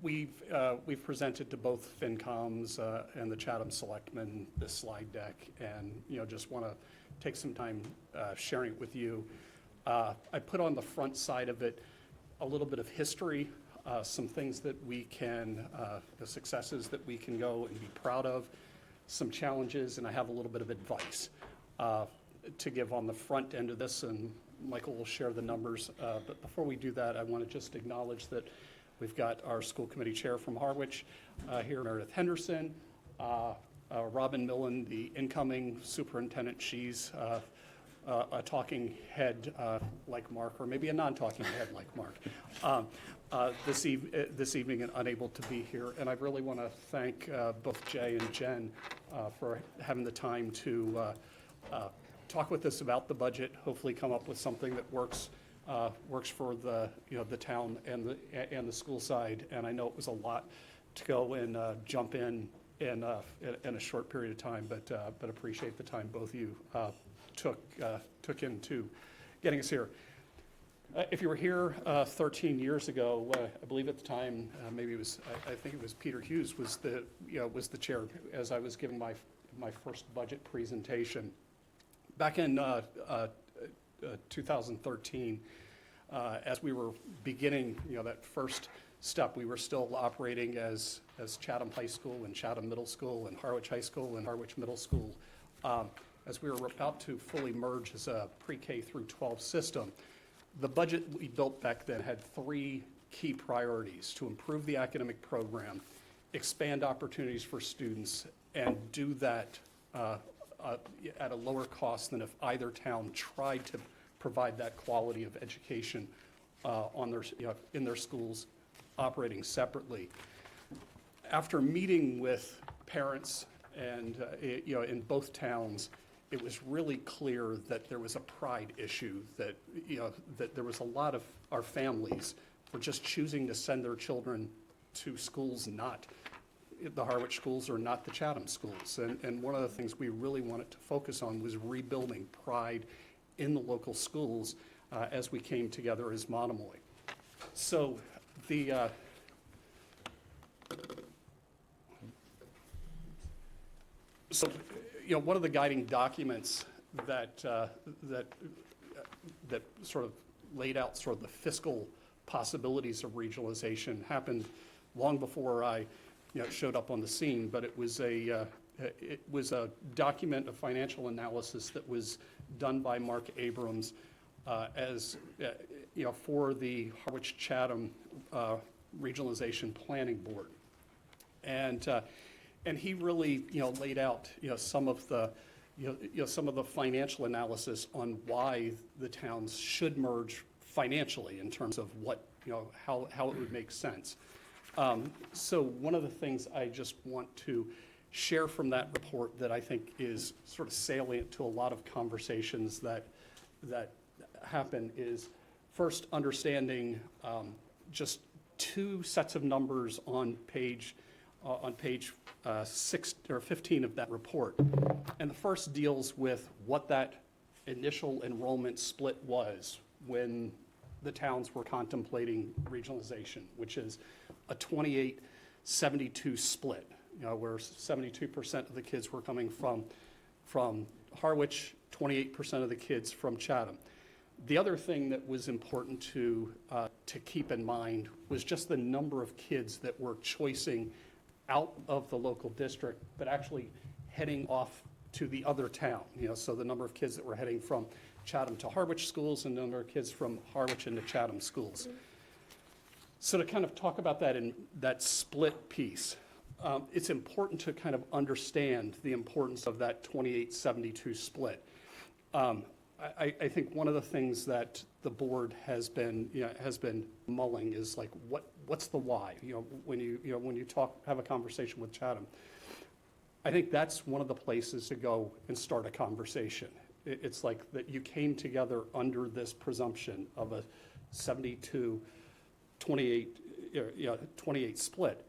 We've presented to both FinComs and the Chatham Selectmen this slide deck, and just want to take some time sharing it with you. I put on the front side of it a little bit of history, some things that we can, the successes that we can go and be proud of, some challenges, and I have a little bit of advice to give on the front end of this, and Michael will share the numbers. But before we do that, I want to just acknowledge that we've got our school committee chair from Harwich here, Meredith Henderson, Robin Millen, the incoming superintendent. She's a talking head like Mark, or maybe a non-talking head like Mark, this evening and unable to be here. And I really want to thank both Jay and Jen for having the time to talk with us about the budget, hopefully come up with something that works for the the town and the school side. And I know it was a lot to go and jump in a short period of time, but appreciate the time both of you took into getting us here. If you were here 13 years ago, I believe at the time, maybe it was, I think it was Peter Hughes was the chair as I was giving my first budget presentation. Back in 2013, as we were beginning, that first step, we were still operating as Chatham High School and Chatham Middle School and Harwich High School and Harwich Middle School. As we were about to fully merge as a pre-K through 12 system, the budget we built back then had three key priorities: to improve the academic program, expand opportunities for students, and do that at a lower cost than if either town tried to provide that quality of education in their schools operating separately. After meeting with parents and in both towns, it was really clear that there was a pride issue, that that there was a lot of our families were just choosing to send their children to schools, not the Harwich schools or not the Chatham schools. And one of the things we really wanted to focus on was rebuilding pride in the local schools as we came together as Monomoy. So one of the guiding documents that sort of laid out sort of the fiscal possibilities of regionalization happened long before I showed up on the scene, but it was a document of financial analysis that was done by Mark Abrams for the Harwich Chatham Regionalization Planning Board, and he really laid out some of the financial analysis on why the towns should merge financially in terms of what how it would make sense. So one of the things I just want to share from that report that I think is sort of salient to a lot of conversations that happen is first understanding just two sets of numbers on page on page 6 or 15 of that report. And the first deals with what that initial enrollment split was when the towns were contemplating regionalization, which is a 28-72 split, where 72% of the kids were coming from Harwich, 28% of the kids from Chatham. The other thing that was important to keep in mind was just the number of kids that were choicing out of the local district, but actually heading off to the other town. So the number of kids that were heading from Chatham to Harwich schools and the number of kids from Harwich into Chatham schools. So to kind of talk about that in that split piece, it's important to kind of understand the importance of that 28-72 split. I think one of the things that the board has been mulling is like, what's the why? When you have a conversation with Chatham, I think that's one of the places to go and start a conversation. It's like that you came together under this presumption of a 72-28 split,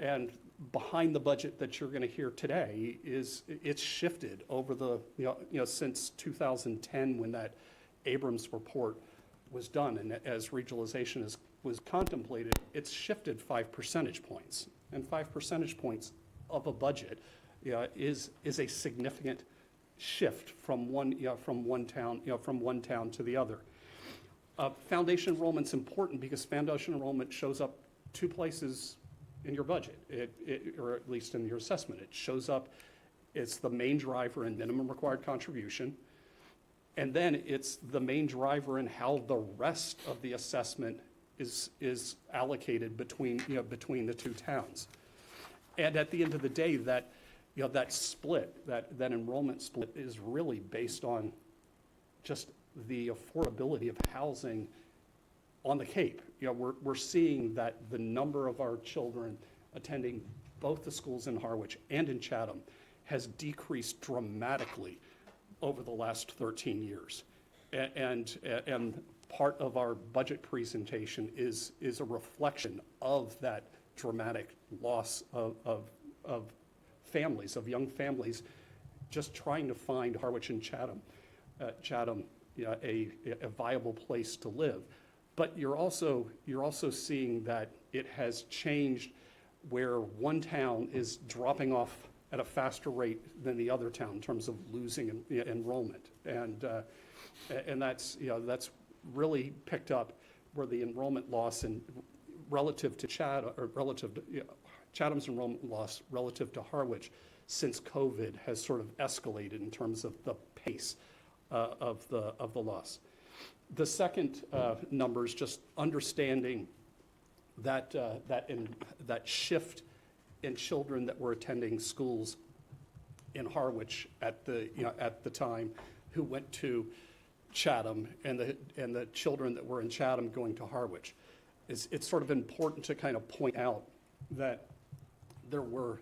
and behind the budget that you're going to hear today is it's shifted over the since 2010 when that Abrams report was done, and as regionalization was contemplated, it's shifted 5 percentage points, and 5 percentage points of a budget is a significant shift from one town to the other. Foundation enrollment's important because foundation enrollment shows up 2 places in your budget, or at least in your assessment. It shows up, it's the main driver in minimum required contribution, and then it's the main driver in how the rest of the assessment is allocated between the 2 towns. And at the end of the day, that split, that enrollment split is really based on just the affordability of housing on the Cape. We're seeing that the number of our children attending both the schools in Harwich and in Chatham has decreased dramatically over the last 13 years. And part of our budget presentation is a reflection of that dramatic loss of families, of young families, just trying to find Harwich and Chatham a viable place to live. But you're also seeing that it has changed where one town is dropping off at a faster rate than the other town in terms of losing enrollment, and that's really picked up where the enrollment loss and relative to Chatham's enrollment loss relative to Harwich since COVID has sort of escalated in terms of the pace of the loss. The second number is just understanding that shift in children that were attending schools in Harwich at the time who went to Chatham, and the children that were in Chatham going to Harwich. It's sort of important to kind of point out that there were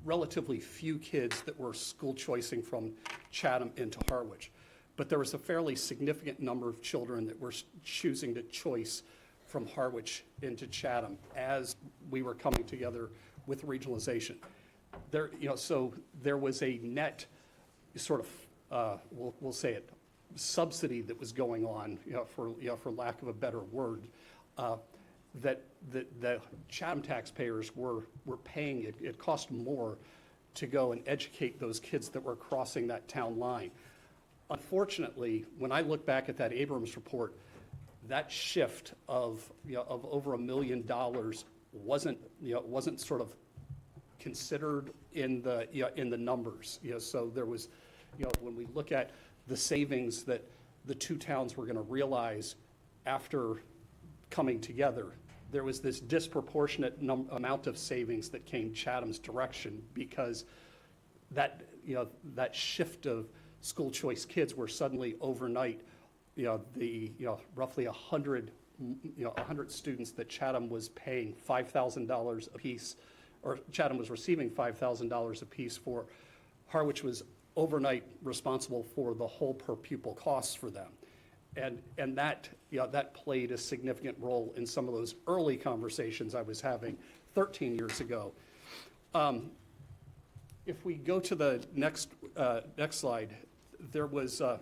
relatively few kids that were school choicing from Chatham into Harwich. But there was a fairly significant number of children that were choosing to choice from Harwich into Chatham as we were coming together with regionalization. So there was a net sort of, we'll say it, subsidy that was going on, for lack of a better word, that the Chatham taxpayers were paying. It cost more to go and educate those kids that were crossing that town line. Unfortunately, when I look back at that Abrams report, that shift of over $1 million wasn't sort of considered in the numbers. So there was, when we look at the savings that the 2 towns were going to realize after coming together, there was this disproportionate amount of savings that came Chatham's direction because that shift of school choice kids were suddenly overnight, roughly 100 students that Chatham was paying $5,000 apiece, or Chatham was receiving $5,000 apiece for. Harwich was overnight responsible for the whole per pupil costs for them. And that played a significant role in some of those early conversations I was having 13 years ago. If we go to the next slide, there was a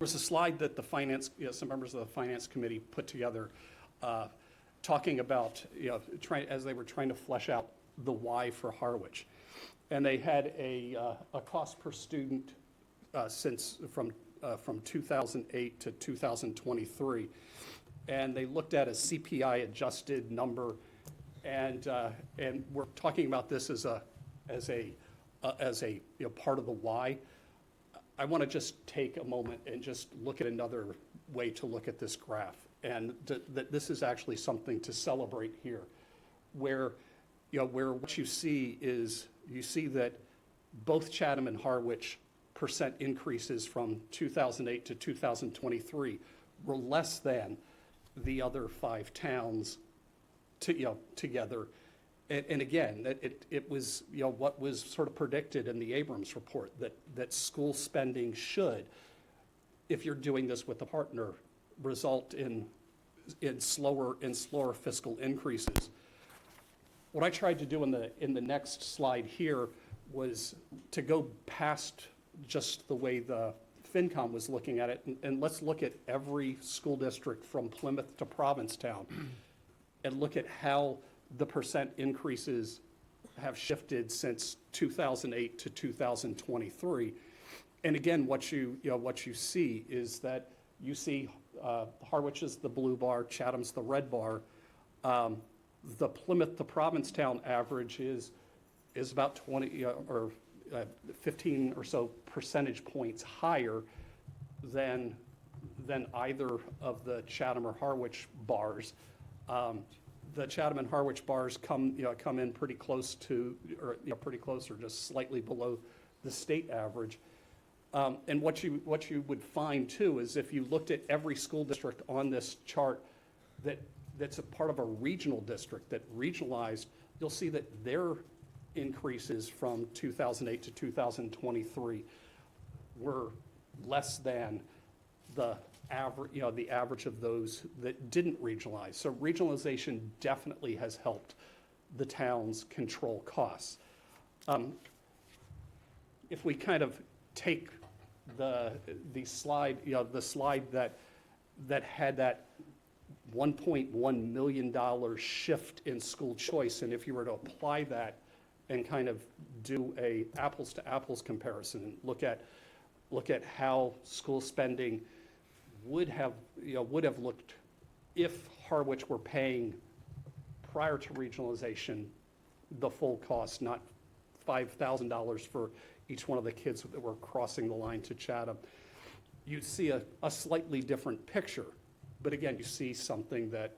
slide that the finance, some members of the finance committee put together, talking about, as they were trying to flesh out the why for Harwich. And they had a cost per student from 2008 to 2023. And they looked at a CPI adjusted number, and we're talking about this as a part of the why. I want to just take a moment and just look at another way to look at this graph, and that this is actually something to celebrate here, where what you see is, you see that both Chatham and Harwich percent increases from 2008 to 2023 were less than the other 5 towns together. And again, it was, what was sort of predicted in the Abrams report, that school spending should, if you're doing this with a partner, result in slower fiscal increases. What I tried to do in the next slide here was to go past just the way the FinCom was looking at it, and let's look at every school district from Plymouth to Provincetown and look at how the percent increases have shifted since 2008 to 2023. And again, what you see is that you see Harwich is the blue bar, Chatham's the red bar. The Plymouth to Provincetown average is about 20 or 15 or so percentage points higher than either of the Chatham or Harwich bars. The Chatham and Harwich bars come in pretty close to, or pretty close or just slightly below the state average. And what you would find too is, if you looked at every school district on this chart that's a part of a regional district that regionalized, you'll see that their increases from 2008 to 2023 were less than the average of those that didn't regionalize. So regionalization definitely has helped the towns control costs. If we kind of take the slide, the slide that had that $1.1 million shift in school choice, and if you were to apply that and kind of do a apples to apples comparison, and look at how school spending would have looked if Harwich were paying, prior to regionalization, the full cost, not $5,000 for each one of the kids that were crossing the line to Chatham, you'd see a slightly different picture. But again, you see something that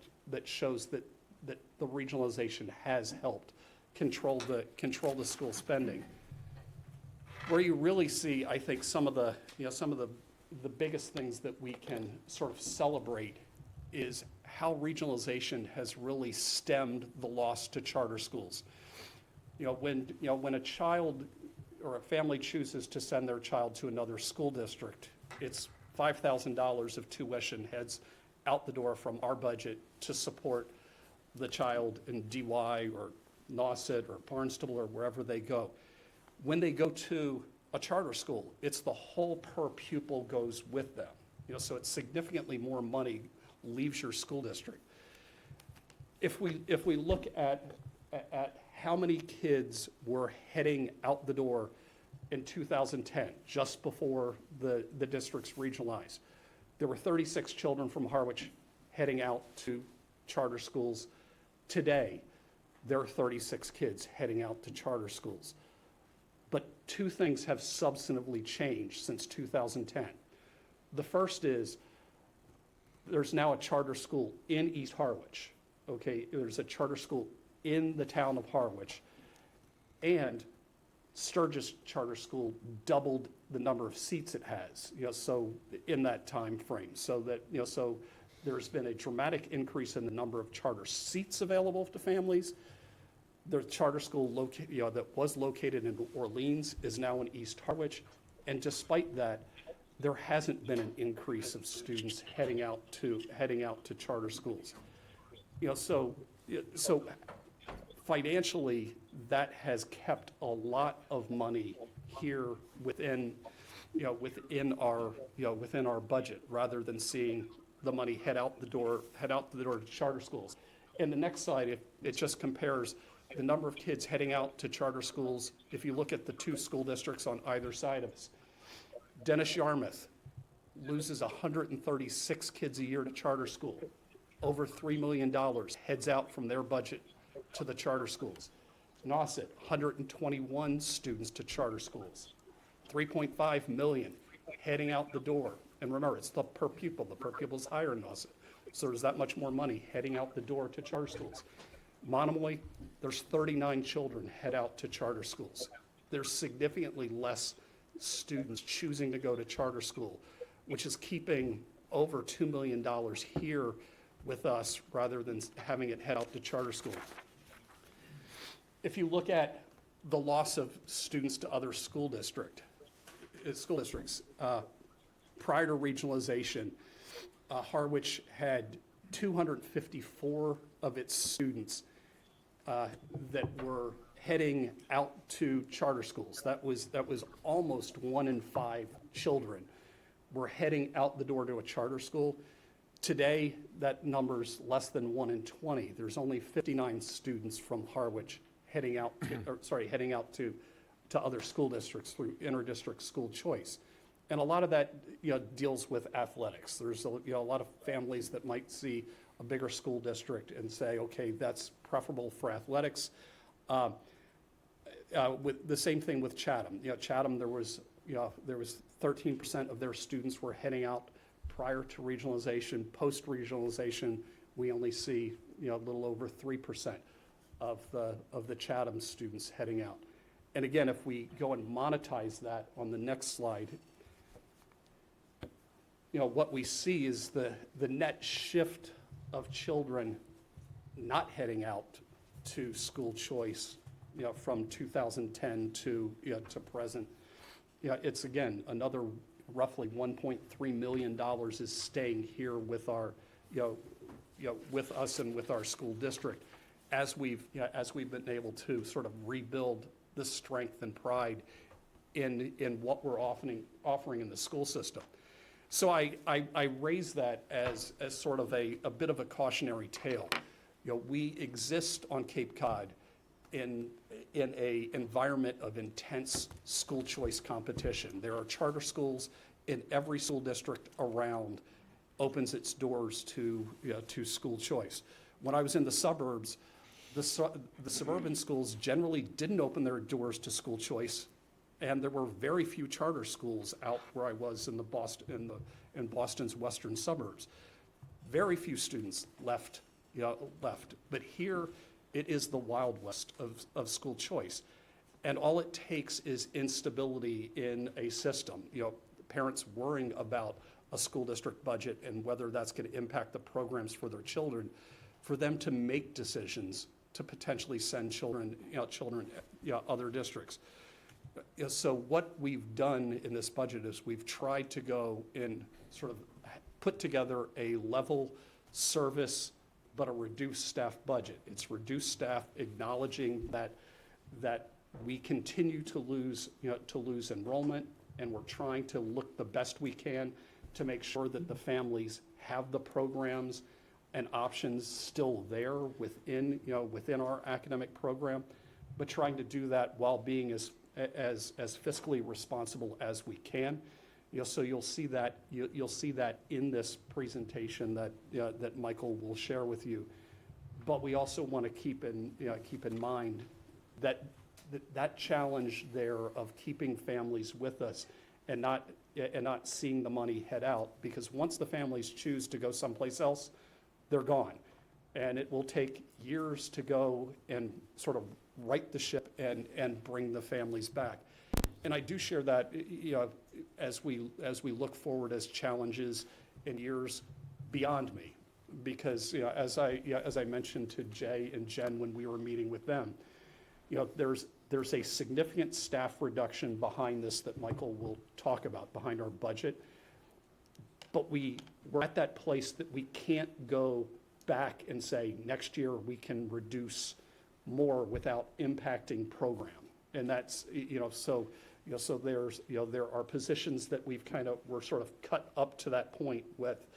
shows that the regionalization has helped control the school spending. Where you really see, I think, some of the biggest things that we can sort of celebrate is how regionalization has really stemmed the loss to charter schools. When a child or a family chooses to send their child to another school district, it's $5,000 of tuition heads out the door from our budget to support the child in DY or Nauset or Barnstable or wherever they go. When they go to a charter school, it's the whole per pupil goes with them. So it's significantly more money leaves your school district. If we look at how many kids were heading out the door in 2010, just before the districts regionalized, there were 36 children from Harwich heading out to charter schools. Today, there are 36 kids heading out to charter schools. But two things have substantively changed since 2010. The first is there's now a charter school in East Harwich. Okay, there's a charter school in the town of Harwich, and Sturgis Charter School doubled the number of seats it has, so in that time frame, so that, so there's been a dramatic increase in the number of charter seats available to families. The charter school that was located in Orleans is now in East Harwich, and despite that, there hasn't been an increase of students heading out to charter schools. So financially, that has kept a lot of money here within, within our budget, rather than seeing the money head out the door to charter schools. And the next slide, it just compares the number of kids heading out to charter schools. If you look at the two school districts on either side of us, Dennis Yarmouth loses 136 kids a year to charter school. Over $3 million heads out from their budget to the charter schools. Nauset, 121 students to charter schools. 3.5 million heading out the door. And remember, it's the per pupil. The per pupil is higher in Nauset. So there's that much more money heading out the door to charter schools. Monomoy, there's 39 children head out to charter schools. There's significantly less students choosing to go to charter school, which is keeping over $2 million here with us rather than having it head out to charter school. If you look at the loss of students to other school districts, prior to regionalization, Harwich had 254 of its students that were heading out to charter schools. That was almost 1 in 5 children were heading out the door to a charter school. Today, that number's less than 1 in 20. There's only 59 students from Harwich heading out to other school districts through inter-district school choice. And a lot of that, deals with athletics. There's a lot of families that might see a bigger school district and say, okay, that's preferable for athletics. With the same thing with Chatham. Chatham, there was 13% of their students were heading out prior to regionalization. Post regionalization, we only see a little over 3% of the Chatham students heading out. And again, if we go and monetize that on the next slide, what we see is the net shift of children not heading out to school choice, from 2010 to present. It's again, another roughly $1.3 million is staying here with our, with us and with our school district as we've been able to sort of rebuild the strength and pride in what we're offering in the school system. So I raise that as sort of a bit of a cautionary tale. We exist on Cape Cod in a environment of intense school choice competition. There are charter schools in every school district around opens its doors to school choice. When I was in the suburbs, the suburban schools generally didn't open their doors to school choice, and there were very few charter schools out where I was in Boston's western suburbs. Very few students left. But here it is the Wild West of school choice. And all it takes is instability in a system. Parents worrying about a school district budget and whether that's going to impact the programs for their children, for them to make decisions to potentially send children other districts. So what we've done in this budget is we've tried to go and sort of put together a level service but a reduced staff budget. It's reduced staff, acknowledging that we continue to lose enrollment, and we're trying to look the best we can to make sure that the families have the programs and options still there within our academic program, but trying to do that while being as fiscally responsible as we can. So you'll see that in this presentation that Michael will share with you. But we also want to keep in mind that challenge there of keeping families with us and not seeing the money head out, because once the families choose to go someplace else, they're gone. And it will take years to go and sort of right the ship and bring the families back. And I do share that, as we look forward as challenges in years beyond me, because as I mentioned to Jay and Jen when we were meeting with them, there's a significant staff reduction behind this that Michael will talk about behind our budget. But we're at that place that we can't go back and say next year we can reduce more without impacting program. And that's, so there's, there are positions that we're sort of cut up to that point with,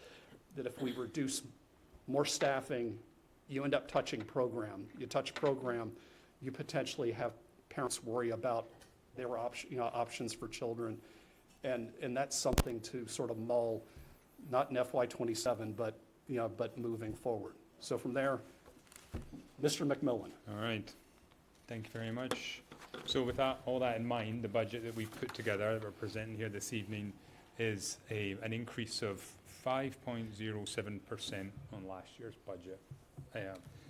that if we reduce more staffing, you end up touching program. You touch program, you potentially have parents worry about their options for children. And that's something to sort of mull, not in FY '27, but, but moving forward. So from there, Mr. McMillan. All right, thank you very much. So with that, all that in mind, the budget that we've put together, that we're presenting here this evening, is an increase of 5.07% on last year's budget.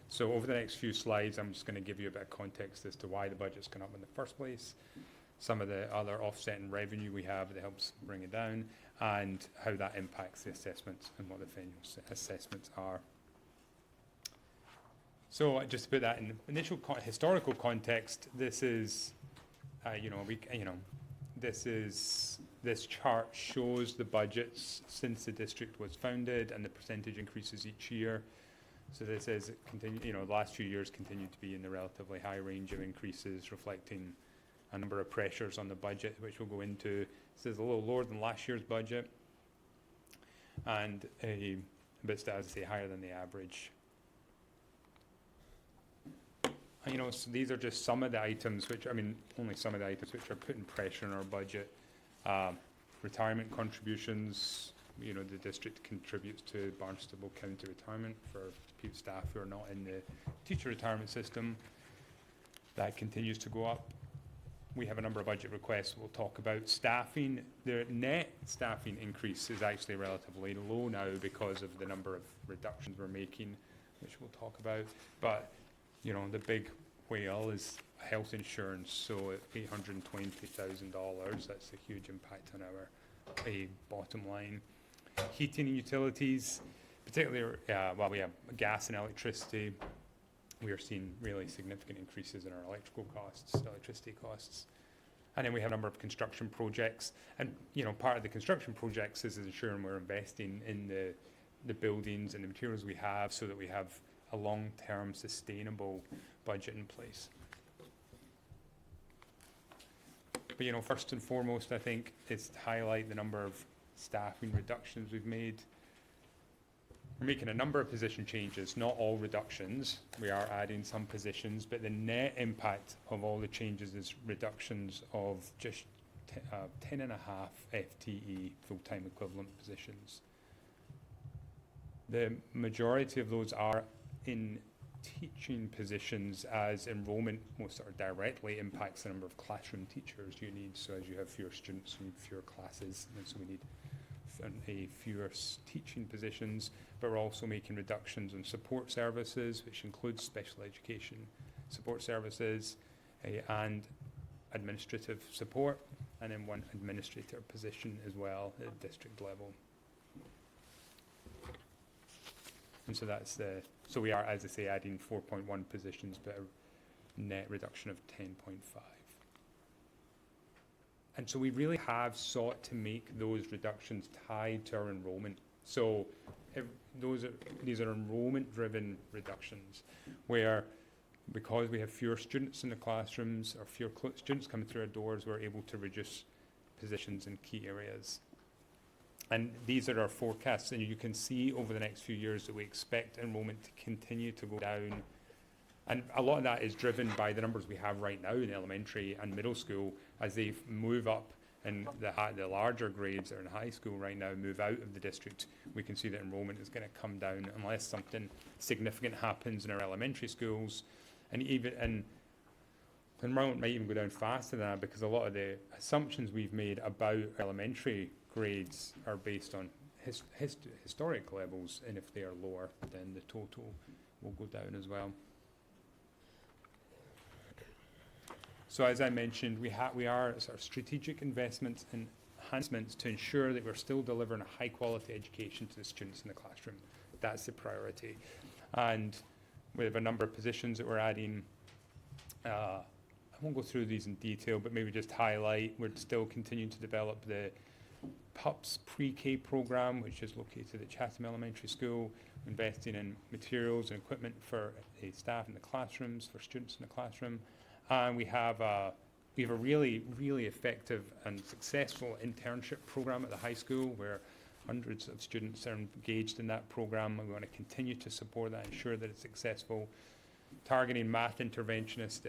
So over the next few slides, I'm just going to give you a bit of context as to why the budget's gone up in the first place, some of the other offsetting revenue we have that helps bring it down, and how that impacts the assessments and what the final assessments are. So just to put that in initial historical context, this is, this chart shows the budgets since the district was founded and the percentage increases each year. So this is the last few years continued to be in the relatively high range of increases, reflecting a number of pressures on the budget, which we'll go into. This is a little lower than last year's budget, and a bit, as I say, higher than the average. So these are just some of the items only some of the items which are putting pressure on our budget. Retirement contributions, the district contributes to Barnstable County Retirement for staff who are not in the teacher retirement system. That continues to go up. We have a number of budget requests we'll talk about. Staffing, the net staffing increase is actually relatively low now because of the number of reductions we're making, which we'll talk about. But the big whale is health insurance, so at $820,000, that's a huge impact on our bottom line. Heating and utilities, particularly while we have gas and electricity, we are seeing really significant increases in our electricity costs. And then we have a number of construction projects. And, part of the construction projects is ensuring we're investing in the buildings and the materials we have so that we have a long-term sustainable budget in place. But first and foremost, I think, is to highlight the number of staffing reductions we've made. We're making a number of position changes, not all reductions. We are adding some positions, but the net impact of all the changes is reductions of just 10.5 FTE full-time equivalent positions. The majority of those are in teaching positions, as enrollment most sort of directly impacts the number of classroom teachers you need. So as you have fewer students, you need fewer classes, and so we need fewer teaching positions. But we're also making reductions in support services, which includes special education support services and administrative support, and then one administrator position as well at district level. And so so we are, as I say, adding 4.1 positions, but a net reduction of 10.5. And so we really have sought to make those reductions tied to our enrollment. So these are enrollment-driven reductions, where because we have fewer students in the classrooms or fewer students coming through our doors, we're able to reduce positions in key areas. And these are our forecasts, and you can see over the next few years that we expect enrollment to continue to go down. And a lot of that is driven by the numbers we have right now in elementary and middle school. As they move up and the larger grades that are in high school right now move out of the district, we can see that enrollment is going to come down unless something significant happens in our elementary schools. And enrollment might even go down faster than that, because a lot of the assumptions we've made about elementary grades are based on historic levels, and if they are lower, then the total will go down as well. So as I mentioned, we are sort of strategic investments and enhancements to ensure that we're still delivering a high quality education to the students in the classroom. That's the priority. And we have a number of positions that we're adding. I won't go through these in detail, but maybe just highlight, we're still continuing to develop the PUPS pre-K program, which is located at Chatham Elementary School, investing in materials and equipment for staff in the classrooms, for students in the classroom. And we have a really, really effective and successful internship program at the high school where hundreds of students are engaged in that program, and we want to continue to support that, ensure that it's successful. Targeting math interventionists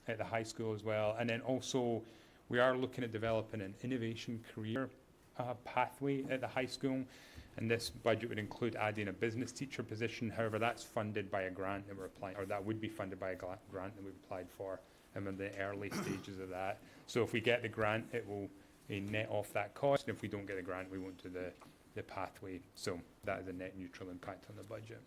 at the high school as well. And then also, we are looking at developing an innovation career pathway at the high school. And this budget would include adding a business teacher position. However, that's funded by a grant that we're applying, or that would be funded by a grant that we've applied for. I'm in the early stages of that. So if we get the grant, it will net off that cost. And if we don't get the grant, we won't do the pathway. So that is a net neutral impact on the budget.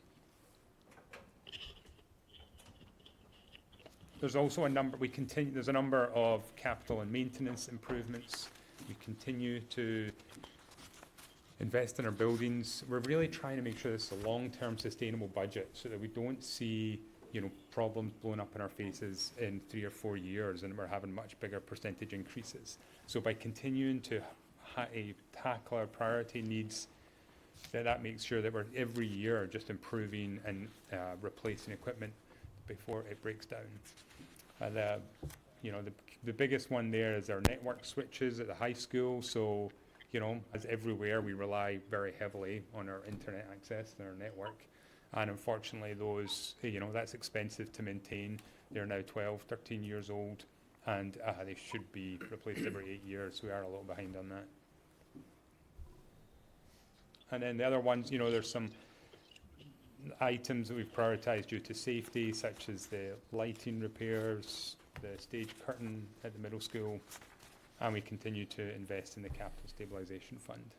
There's also a number, there's a number of capital and maintenance improvements. We continue to invest in our buildings. We're really trying to make sure this is a long-term sustainable budget so that we don't see, problems blowing up in our faces in 3 or 4 years and we're having much bigger percentage increases. So by continuing to tackle our priority needs, that makes sure that we're every year just improving and replacing equipment before it breaks down. The biggest one there is our network switches at the high school. So, as everywhere, we rely very heavily on our internet access and our network. And unfortunately, those, that's expensive to maintain. They're now 12, 13 years old, and they should be replaced every 8 years. So we are a little behind on that. And then the other ones, there's some items that we've prioritized due to safety, such as the lighting repairs, the stage curtain at the middle school, and we continue to invest in the capital stabilization fund.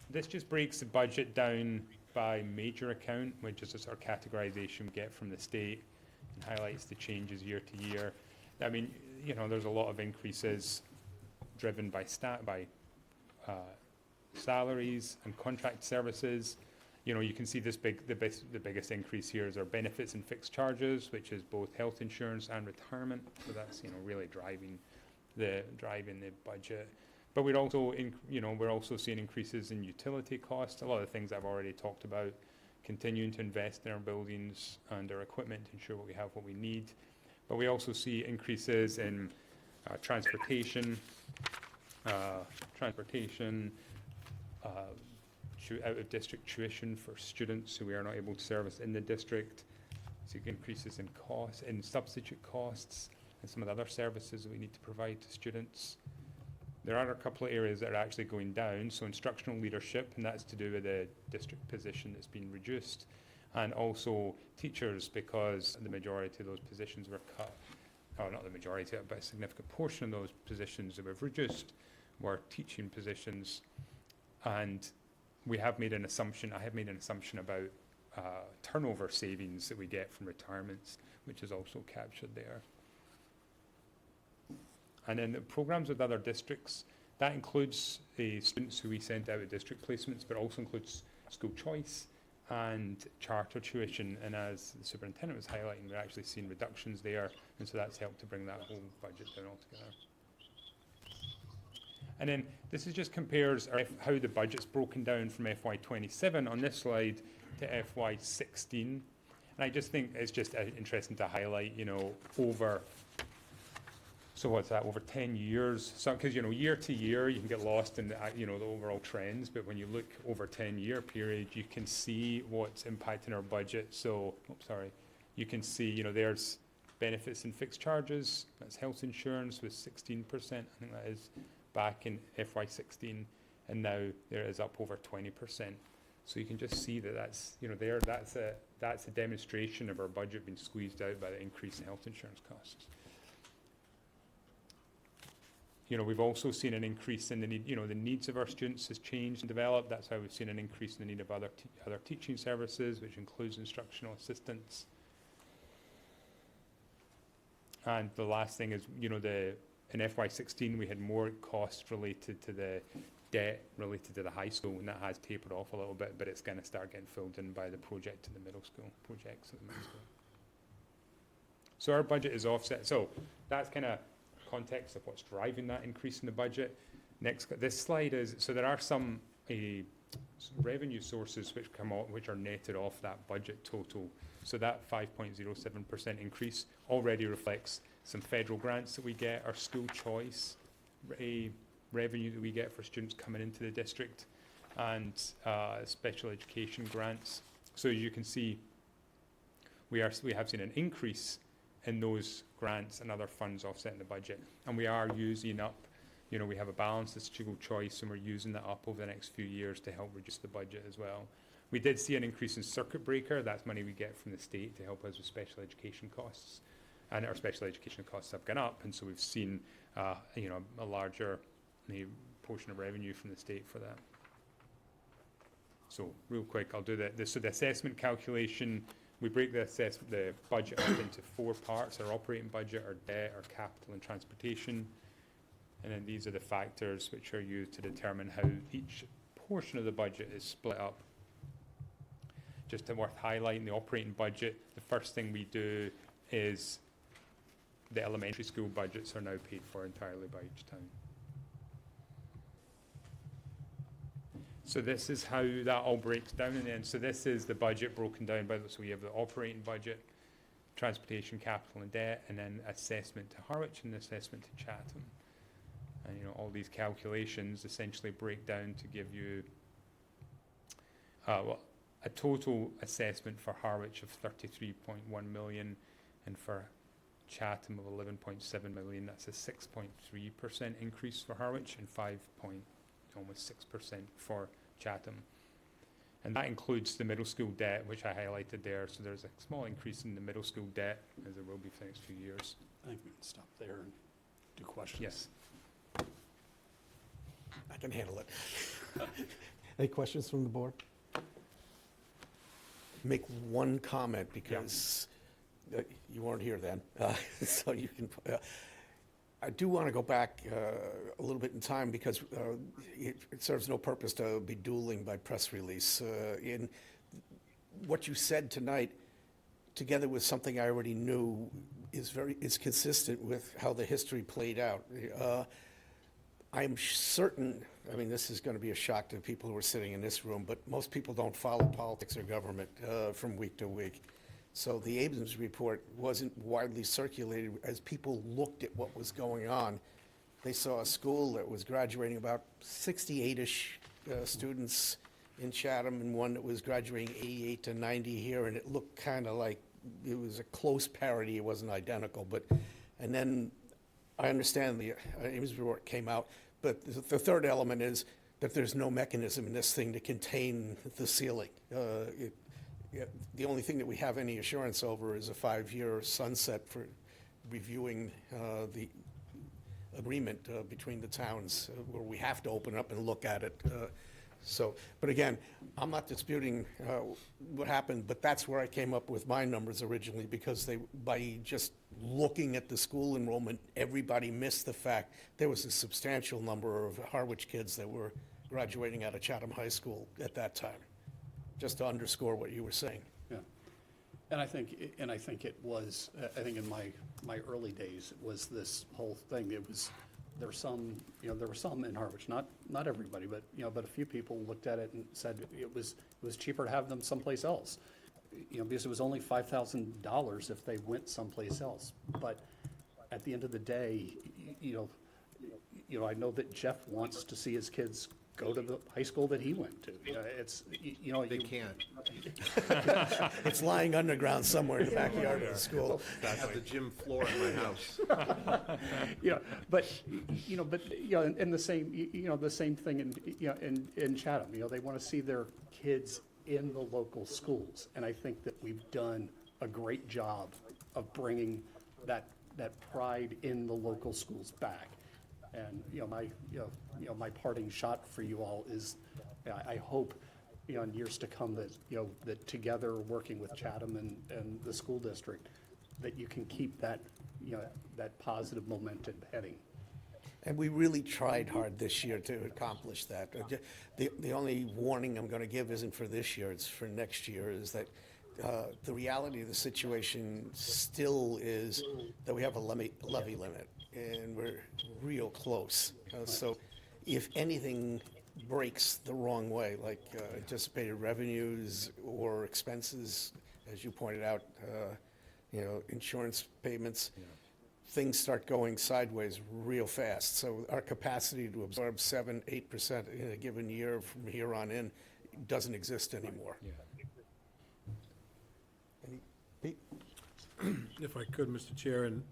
This just breaks the budget down by major account, which is just our categorization we get from the state, and highlights the changes year to year. I mean, there's a lot of increases driven by salaries and contract services. You can see the biggest increase here is our benefits and fixed charges, which is both health insurance and retirement. So that's really driving the budget. But we're also seeing increases in utility costs. A lot of the things I've already talked about. Continuing to invest in our buildings and our equipment to ensure we have what we need. But we also see increases in transportation. Out-of-district tuition for students who we are not able to service in the district. So increases in costs, in substitute costs, and some of the other services that we need to provide to students. There are a couple of areas that are actually going down. So instructional leadership, and that's to do with the district position that's been reduced, and also teachers, because the majority of those positions were cut. Oh, not the majority, but a significant portion of those positions that we've reduced were teaching positions. And I have made an assumption about turnover savings that we get from retirements, which is also captured there. And then the programs with other districts, that includes students who we sent out at district placements, but also includes school choice and charter tuition. And as the superintendent was highlighting, we're actually seeing reductions there, and so that's helped to bring that whole budget down altogether. And then this just compares how the budget's broken down from FY27 on this slide to FY16. And I just think it's just interesting to highlight, over 10 years. So, because, year to year, you can get lost in the overall trends. But when you look over 10-year period, you can see what's impacting our budget. So, you can see, there's benefits and fixed charges. That's health insurance with 16%. I think that is back in FY16, and now there is up over 20%. So you can just see that's a demonstration of our budget being squeezed out by the increase in health insurance costs. We've also seen an increase in the need. The needs of our students has changed and developed. That's why we've seen an increase in the need of other teaching services, which includes instructional assistants. And the last thing is, in FY16, we had more costs related to the debt related to the high school, and that has tapered off a little bit, but it's going to start getting filled in by the projects at the middle school. So our budget is offset. So that's kind of context of what's driving that increase in the budget. This slide is, so there are some revenue sources which come out, which are netted off that budget total. So that 5.07% increase already reflects some federal grants that we get, our school choice revenue that we get for students coming into the district, and special education grants. So as you can see, we have seen an increase in those grants and other funds offsetting the budget, and we are using up, we have a balanced school choice, and we're using that up over the next few years to help reduce the budget as well. We did see an increase in circuit breaker. That's money we get from the state to help us with special education costs, and our special education costs have gone up, and so we've seen a larger portion of revenue from the state for that. So real quick, I'll do that. So the assessment calculation, we break the budget up into 4 parts: our operating budget, our debt, our capital, and transportation. And then these are the factors which are used to determine how each portion of the budget is split up. Just worth highlighting the operating budget, the first thing we do is the elementary school budgets are now paid for entirely by each town. So this is how that all breaks down in the end. So this is the budget broken down by, so we have the operating budget, transportation, capital and debt, and then assessment to Harwich and assessment to Chatham. And all these calculations essentially break down to give you a total assessment for Harwich of 33.1 million, and for Chatham of 11.7 million. That's a 6.3% increase for Harwich and almost 6% for Chatham. And that includes the middle school debt, which I highlighted there. So there's a small increase in the middle school debt, as there will be for the next few years. I think we can stop there and do questions. Yes. I can handle it. Any questions from the board? Make one comment because you weren't here then, so you can. I do want to go back a little bit in time because it serves no purpose to be dueling by press release. In what you said tonight, together with something I already knew, is consistent with how the history played out. I'm certain, I mean, this is going to be a shock to people who are sitting in this room, but most people don't follow politics or government from week to week. So the Abrams report wasn't widely circulated. As people looked at what was going on, they saw a school that was graduating about 68-ish students in Chatham, and one that was graduating 88 to 90 here, and it looked kind of like it was a close parity. It wasn't identical, and then I understand the Abrams report came out, but the third element is that there's no mechanism in this thing to contain the ceiling. The only thing that we have any assurance over is a 5-year sunset for reviewing the agreement between the towns, where we have to open up and look at it. But again, I'm not disputing what happened, but that's where I came up with my numbers originally, because by just looking at the school enrollment, everybody missed the fact there was a substantial number of Harwich kids that were graduating out of Chatham High School at that time, just to underscore what you were saying. Yeah, and I think it was, I think in my early days, it was this whole thing. There were some in Harwich, not everybody, but a few people looked at it and said it was cheaper to have them someplace else, because it was only $5,000 if they went someplace else. But at the end of the day, I know that Jeff wants to see his kids go to the high school that he went to. They can't. It's lying underground somewhere in the backyard of the school. I have the gym floor at my house. And the same thing in Chatham. They want to see their kids in the local schools, and I think that we've done a great job of bringing that pride in the local schools back. And my parting shot for you all is, I hope in years to come that together, working with Chatham and the school district, that you can keep that positive momentum heading. And we really tried hard this year to accomplish that. The only warning I'm going to give isn't for this year, it's for next year, is that the reality of the situation still is that we have a levy limit, and we're real close. So if anything breaks the wrong way, like anticipated revenues or expenses, as you pointed out, insurance payments, things start going sideways real fast. So our capacity to absorb 7-8% in a given year from here on in doesn't exist anymore. Pete? If I could, Mr. Chair, in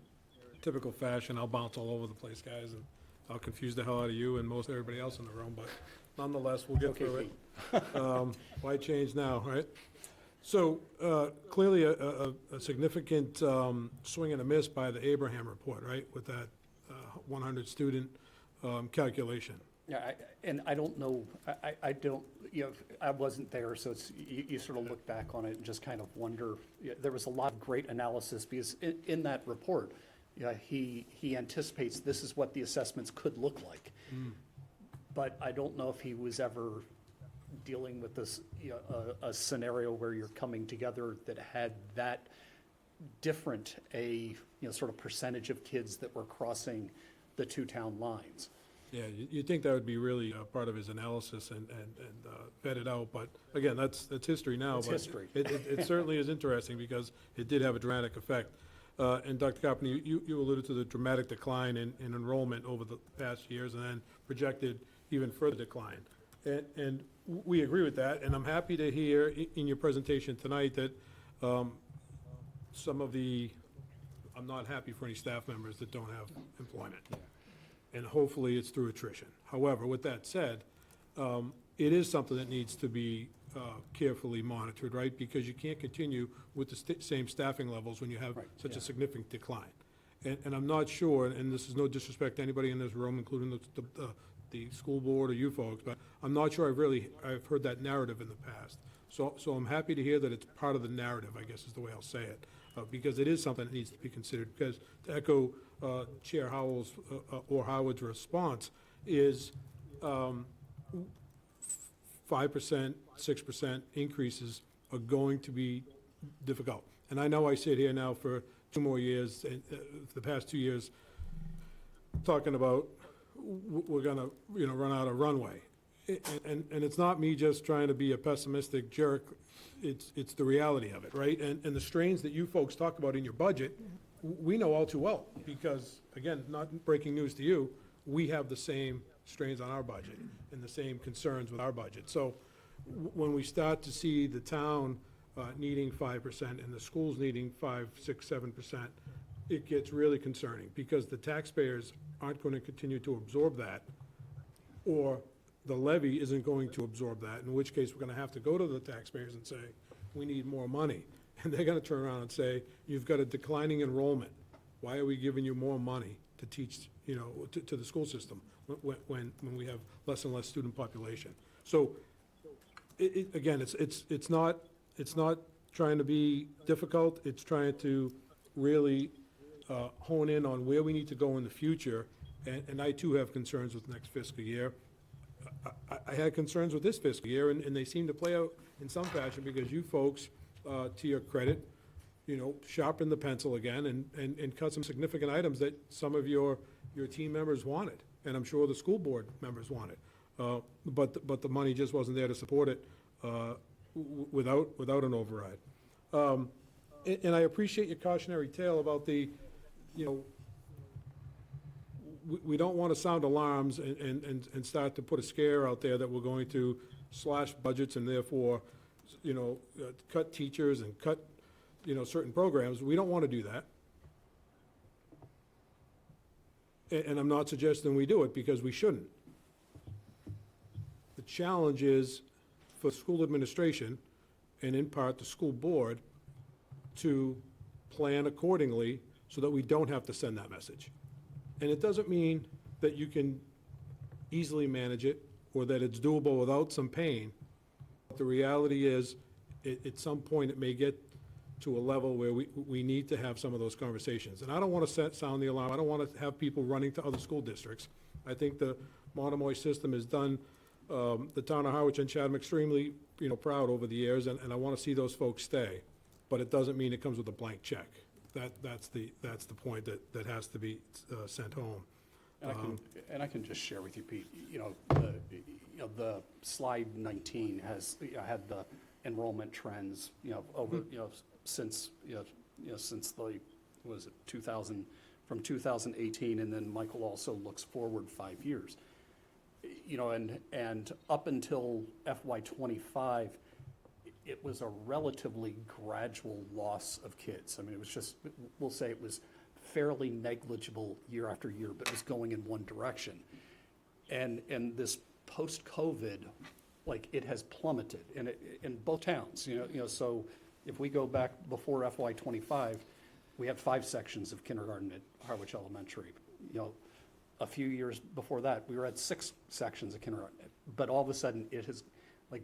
typical fashion, I'll bounce all over the place, guys, and I'll confuse the hell out of you and most everybody else in the room, but nonetheless, we'll get through it. Why change now, right? So, clearly a significant swing and a miss by the Abraham report, right, with that 100 student calculation. Yeah, and I don't know, I don't, I wasn't there, so it's, you sort of look back on it and just kind of wonder, there was a lot of great analysis, because in that report, he anticipates this is what the assessments could look like. But I don't know if he was ever dealing with this, a scenario where you're coming together that had that different sort of percentage of kids that were crossing the two town lines. Yeah, you'd think that would be really part of his analysis and vetted out, but again, that's history now. It's but history. It certainly is interesting because it did have a dramatic effect. And Dr. Carpenter, you alluded to the dramatic decline in enrollment over the past years and then projected even further decline. And we agree with that, and I'm happy to hear in your presentation tonight that some of I'm not happy for any staff members that don't have employment. And hopefully it's through attrition. However, with that said, it is something that needs to be carefully monitored, right? Because you can't continue with the same staffing levels when you have such a significant decline. And I'm not sure, and this is no disrespect to anybody in this room, including the school board or you folks, but I'm not sure I've heard that narrative in the past. So I'm happy to hear that it's part of the narrative, I guess is the way I'll say it, because it is something that needs to be considered. Because to echo Chair Howell's or Howard's response is 5%, 6% increases are going to be difficult. And I know I sit here now for 2 more years, the past 2 years, talking about we're gonna, run out of runway. And it's not me just trying to be a pessimistic jerk, it's the reality of it, right? And the strains that you folks talk about in your budget, we know all too well, because, again, not breaking news to you, we have the same strains on our budget and the same concerns with our budget. So when we start to see the town needing 5% and the schools needing 5, 6, 7%, it gets really concerning, because the taxpayers aren't going to continue to absorb that, or the levy isn't going to absorb that, in which case we're going to have to go to the taxpayers and say, we need more money. And they're going to turn around and say, you've got a declining enrollment. Why are we giving you more money to teach, to the school system when we have less and less student population? So, again, it's not trying to be difficult. It's trying to really hone in on where we need to go in the future. And I too have concerns with next fiscal year. I had concerns with this fiscal year, and they seem to play out in some fashion, because you folks, to your credit, sharpened the pencil again and cut some significant items that some of your team members wanted, and I'm sure the school board members wanted. But the money just wasn't there to support it without an override. And I appreciate your cautionary tale about we don't want to sound alarms and start to put a scare out there that we're going to slash budgets and therefore, cut teachers and cut, certain programs. We don't want to do that. And I'm not suggesting we do it, because we shouldn't. The challenge is for school administration, and in part the school board, to plan accordingly so that we don't have to send that message. And it doesn't mean that you can easily manage it or that it's doable without some pain. But the reality is, at some point, it may get to a level where we need to have some of those conversations. And I don't want to sound the alarm. I don't want to have people running to other school districts. I think the Monomoy system has done the town of Harwich and Chatham extremely, proud over the years, and I want to see those folks stay. but it doesn't mean it comes with a blank check. That's the point that has to be sent home. And I can just share with you, Pete, the slide 19 has, had the enrollment trends, over, since, since the, what is it, 2000, from 2018, and then Michael also looks forward 5 years. And up until FY '25, it was a relatively gradual loss of kids. I mean, it was just, we'll say it was fairly negligible year after year, but it was going in one direction. And this post-COVID, like, it has plummeted in both towns, so if we go back before FY '25, we had 5 sections of kindergarten at Harwich Elementary. A few years before that, we were at 6 sections of kindergarten. But all of a sudden, it has, like,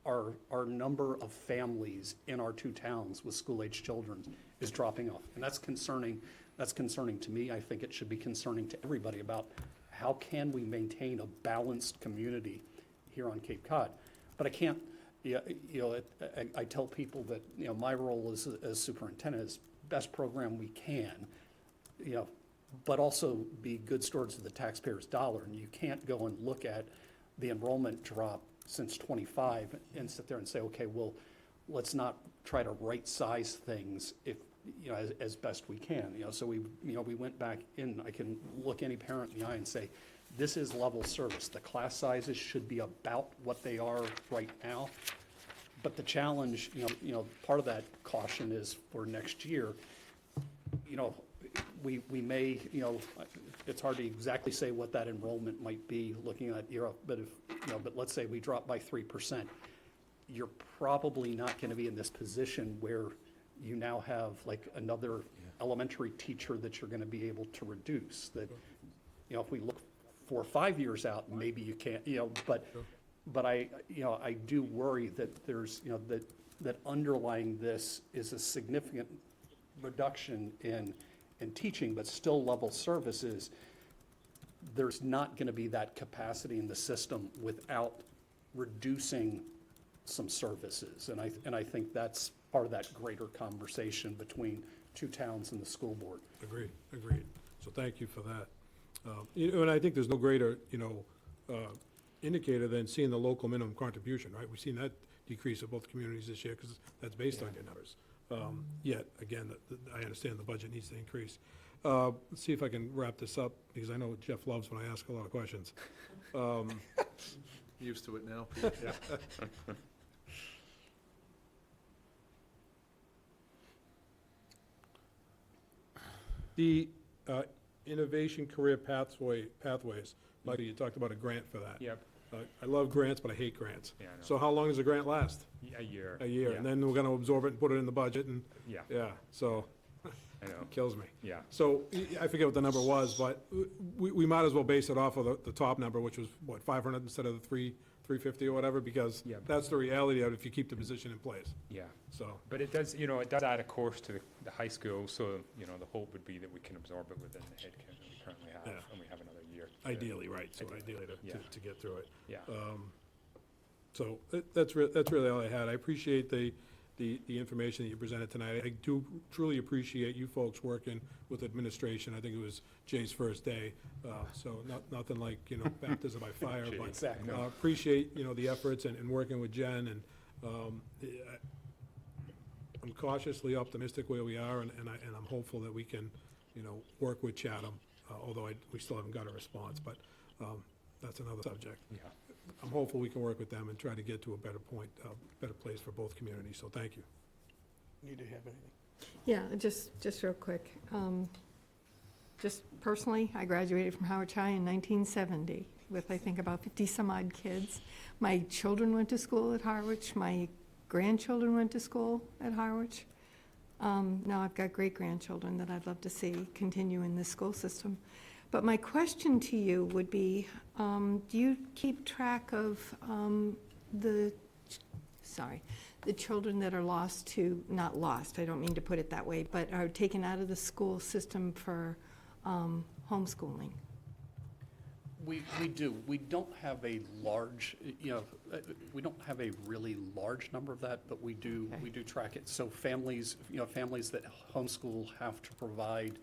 our number of families in our 2 towns with school-age children is dropping off. And that's concerning to me. I think it should be concerning to everybody about how can we maintain a balanced community here on Cape Cod. But I can't, I tell people that, my role as superintendent is best program we can, but also be good stewards of the taxpayer's dollar. And you can't go and look at the enrollment drop since '25 and sit there and say, okay, well, let's not try to right-size things if, as best we can. So we went back in. I can look any parent in the eye and say, this is level service. The class sizes should be about what they are right now. But the challenge, part of that caution is for next year, we may, it's hard to exactly say what that enrollment might be looking at but but let's say we drop by 3%, you're probably not going to be in this position where you now have like another elementary teacher that you're going to be able to reduce. That, if we look 4 or 5 years out, maybe you can't, but I do worry that there's, that underlying this is a significant reduction in teaching, but still level services. There's not going to be that capacity in the system without reducing some services. And I think that's part of that greater conversation between 2 towns and the school board. Agreed. So thank you for that. And I think there's no greater, indicator than seeing the local minimum contribution, right? We've seen that decrease of both communities this year because that's based on your numbers. Yet, again, I understand the budget needs to increase. Let's see if I can wrap this up, because I know Jeff loves when I ask a lot of questions. Used to it now. The innovation career pathways, like you talked about a grant for that. Yep. I love grants, but I hate grants. Yeah, I know. So how long does a grant last? A year. A year, Yeah. and then we're gonna absorb it and put it in the budget, and, Yeah, so, I know. kills me. Yeah. So, I forget what the number was, but we might as well base it off of the top number, which was, what, 500 instead of the 350 or whatever, because Yeah. that's the reality of it if you keep the position in place, Yeah. so. But it does, it does add a course to the high school, so, the hope would be that we can absorb it within the headcount that we currently have, Yeah. and we have another year. Ideally, right, so Ideally, ideally yeah. to get through it. Yeah. So that's really all I had. I appreciate the information that you presented tonight. I do truly appreciate you folks working with administration. I think it was Jay's first day, so nothing like, baptism by fire. But Exactly. appreciate, the efforts and working with Jen, and I'm cautiously optimistic where we are, and I'm hopeful that we can, work with Chatham, although we still haven't got a response, but that's another subject. Yeah. I'm hopeful we can work with them and try to get to a better point, better place for both communities, so thank you. Need to have anything? Yeah, just real quick. Just personally, I graduated from Harwich High in 1970 with, I think, about 50-some-odd kids. My children went to school at Harwich. My grandchildren went to school at Harwich. Now I've got great-grandchildren that I'd love to see continue in this school system. But my question to you would be, do you keep track of the children that are not lost, I don't mean to put it that way, but are taken out of the school system for homeschooling? We do. We don't have a large, we don't have a really large number of that, but we do track it. So families, families that homeschool have to provide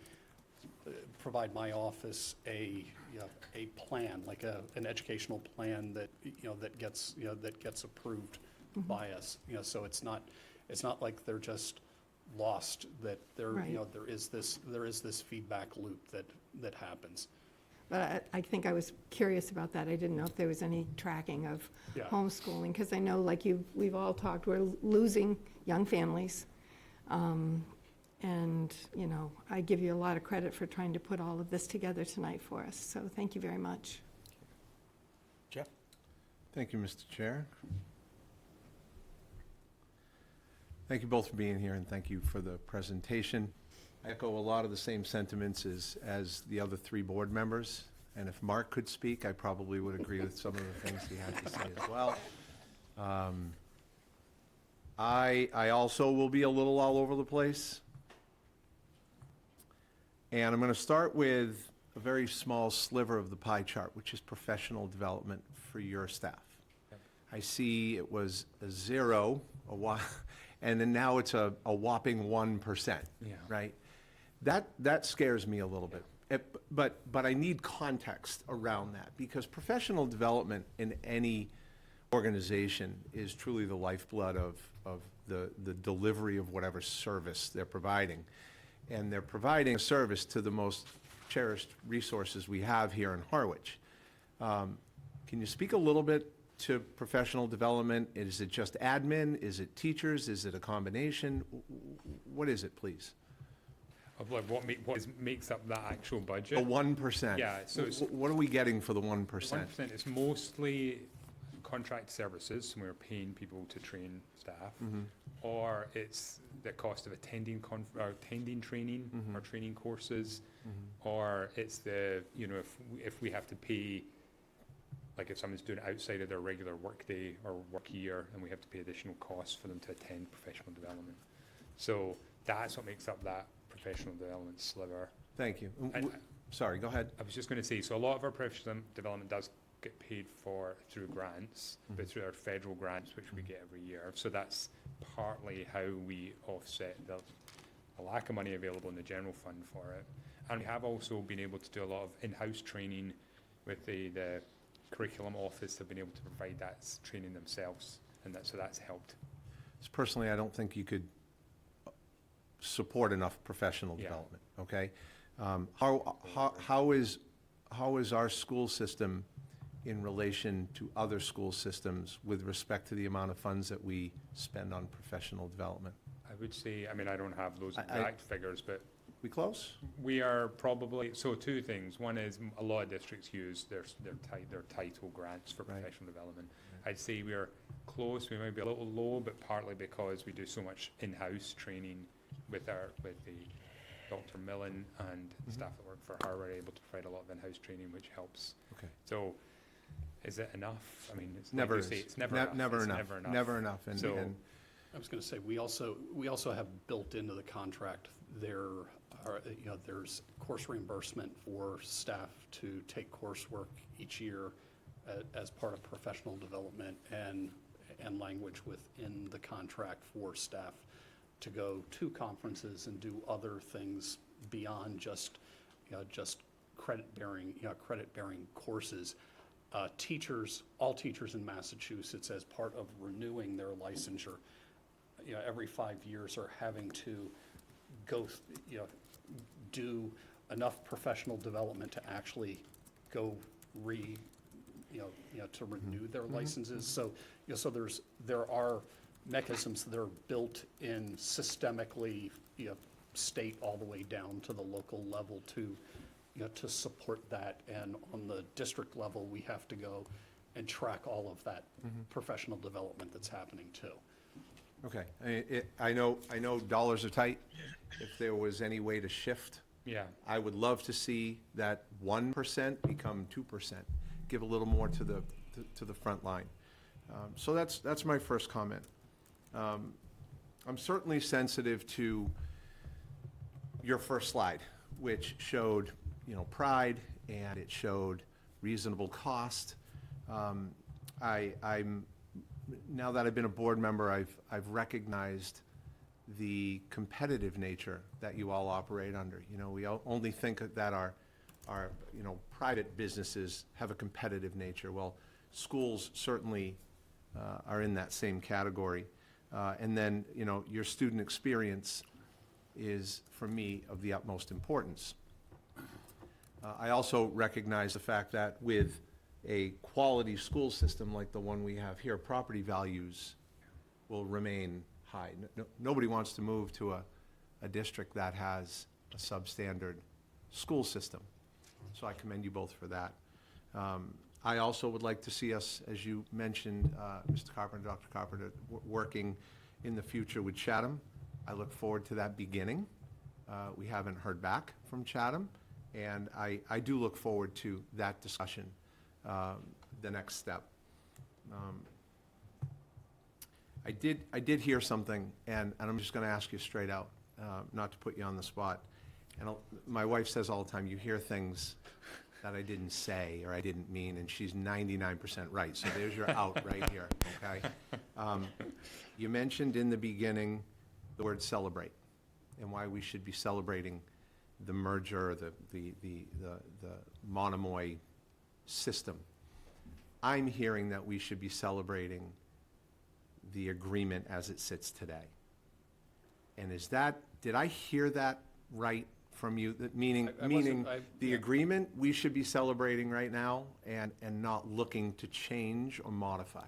my office a plan, like an educational plan that, that gets approved by us. So it's not like they're just lost, that there, Right. there is this feedback loop that happens. But I think I was curious about that. I didn't know if there was any tracking of Yeah. homeschooling, because I know, like we've all talked, we're losing young families. And, I give you a lot of credit for trying to put all of this together tonight for us, so thank you very much. Jeff? Thank you, Mr. Chair. Thank you both for being here, and thank you for the presentation. I echo a lot of the same sentiments as the other three board members, and if Mark could speak, I probably would agree with some of the things he had to say as well. I also will be a little all over the place. And I'm going to start with a very small sliver of the pie chart, which is professional development for your staff. I see it was a 0 a while, and then now it's a whopping 1%, Yeah. right? That scares me a little bit. But I need context around that, because professional development in any organization is truly the lifeblood of the delivery of whatever service they're providing. And they're providing a service to the most cherished resources we have here in Harwich. Can you speak a little bit to professional development? Is it just admin? Is it teachers? Is it a combination? What is it, please? Of like what makes up that actual budget? The 1%. Yeah, so it's, What are we getting for the 1%? 1% is mostly contract services, and we're paying people to train staff, or it's the cost of attending training or training courses, or it's the, if we have to pay, like if someone's doing it outside of their regular work day or work year, and we have to pay additional costs for them to attend professional development. So that's what makes up that professional development sliver. Thank you. And Sorry, go ahead. I was just going to say, so a lot of our professional development does get paid for through grants, but through our federal grants, which we get every year. So that's partly how we offset the lack of money available in the general fund for it. And we have also been able to do a lot of in-house training with the curriculum office, have been able to provide that training themselves, and so that's helped. Personally, I don't think you could support enough professional Yeah. development, okay? How is our school system in relation to other school systems with respect to the amount of funds that we spend on professional development? I would say, I mean, I don't have those I- exact figures, but We close? we are probably, so two things. One is a lot of districts use their title grants for Right. professional development. I'd say we're close, we might be a little low, but partly because we do so much in-house training with the Dr. Millen and staff that work for her, we're able to provide a lot of in-house training, which helps. Okay. So, is it enough? I mean, it's Never like you say, is. it's never enough. Never It's enough. never enough. Never enough. And- So- and- I was going to say, we also have built into the contract, there's course reimbursement for staff to take coursework each year as part of professional development, and language within the contract for staff to go to conferences and do other things beyond just credit-bearing courses. All teachers in Massachusetts, as part of renewing their licensure, every 5 years are having to go, do enough professional development to actually go to renew their licenses. So, so there are mechanisms that are built in systemically, state all the way down to the local level to, to support that. And on the district level, we have to go and track all of that professional development that's happening too. Okay, I know dollars are tight. If there was any way to shift, Yeah. I would love to see that 1% become 2%. Give a little more to the front line. So that's my first comment. I'm certainly sensitive to your first slide, which showed, pride, and it showed reasonable cost. I'm, now that I've been a board member, I've recognized the competitive nature that you all operate under. You know, we only think that our private businesses have a competitive nature. Well, schools certainly are in that same category. And then, your student experience is, for me, of the utmost importance. I also recognize the fact that with a quality school system like the one we have here, property values will remain high. Nobody wants to move to a district that has a substandard school system. So I commend you both for that. I also would like to see us, as you mentioned, Mr. Carpenter, Dr. Carpenter, working in the future with Chatham. I look forward to that beginning. We haven't heard back from Chatham, and I do look forward to that discussion, the next step. I did hear something, and I'm just going to ask you straight out, not to put you on the spot. And my wife says all the time, you hear things that I didn't say or I didn't mean, and she's 99% right. So there's your out right here, okay? You mentioned in the beginning the word celebrate and why we should be celebrating the merger, the Monomoy system. I'm hearing that we should be celebrating the agreement as it sits today. And did I hear that right from you? That meaning the agreement we should be celebrating right now and not looking to change or modify?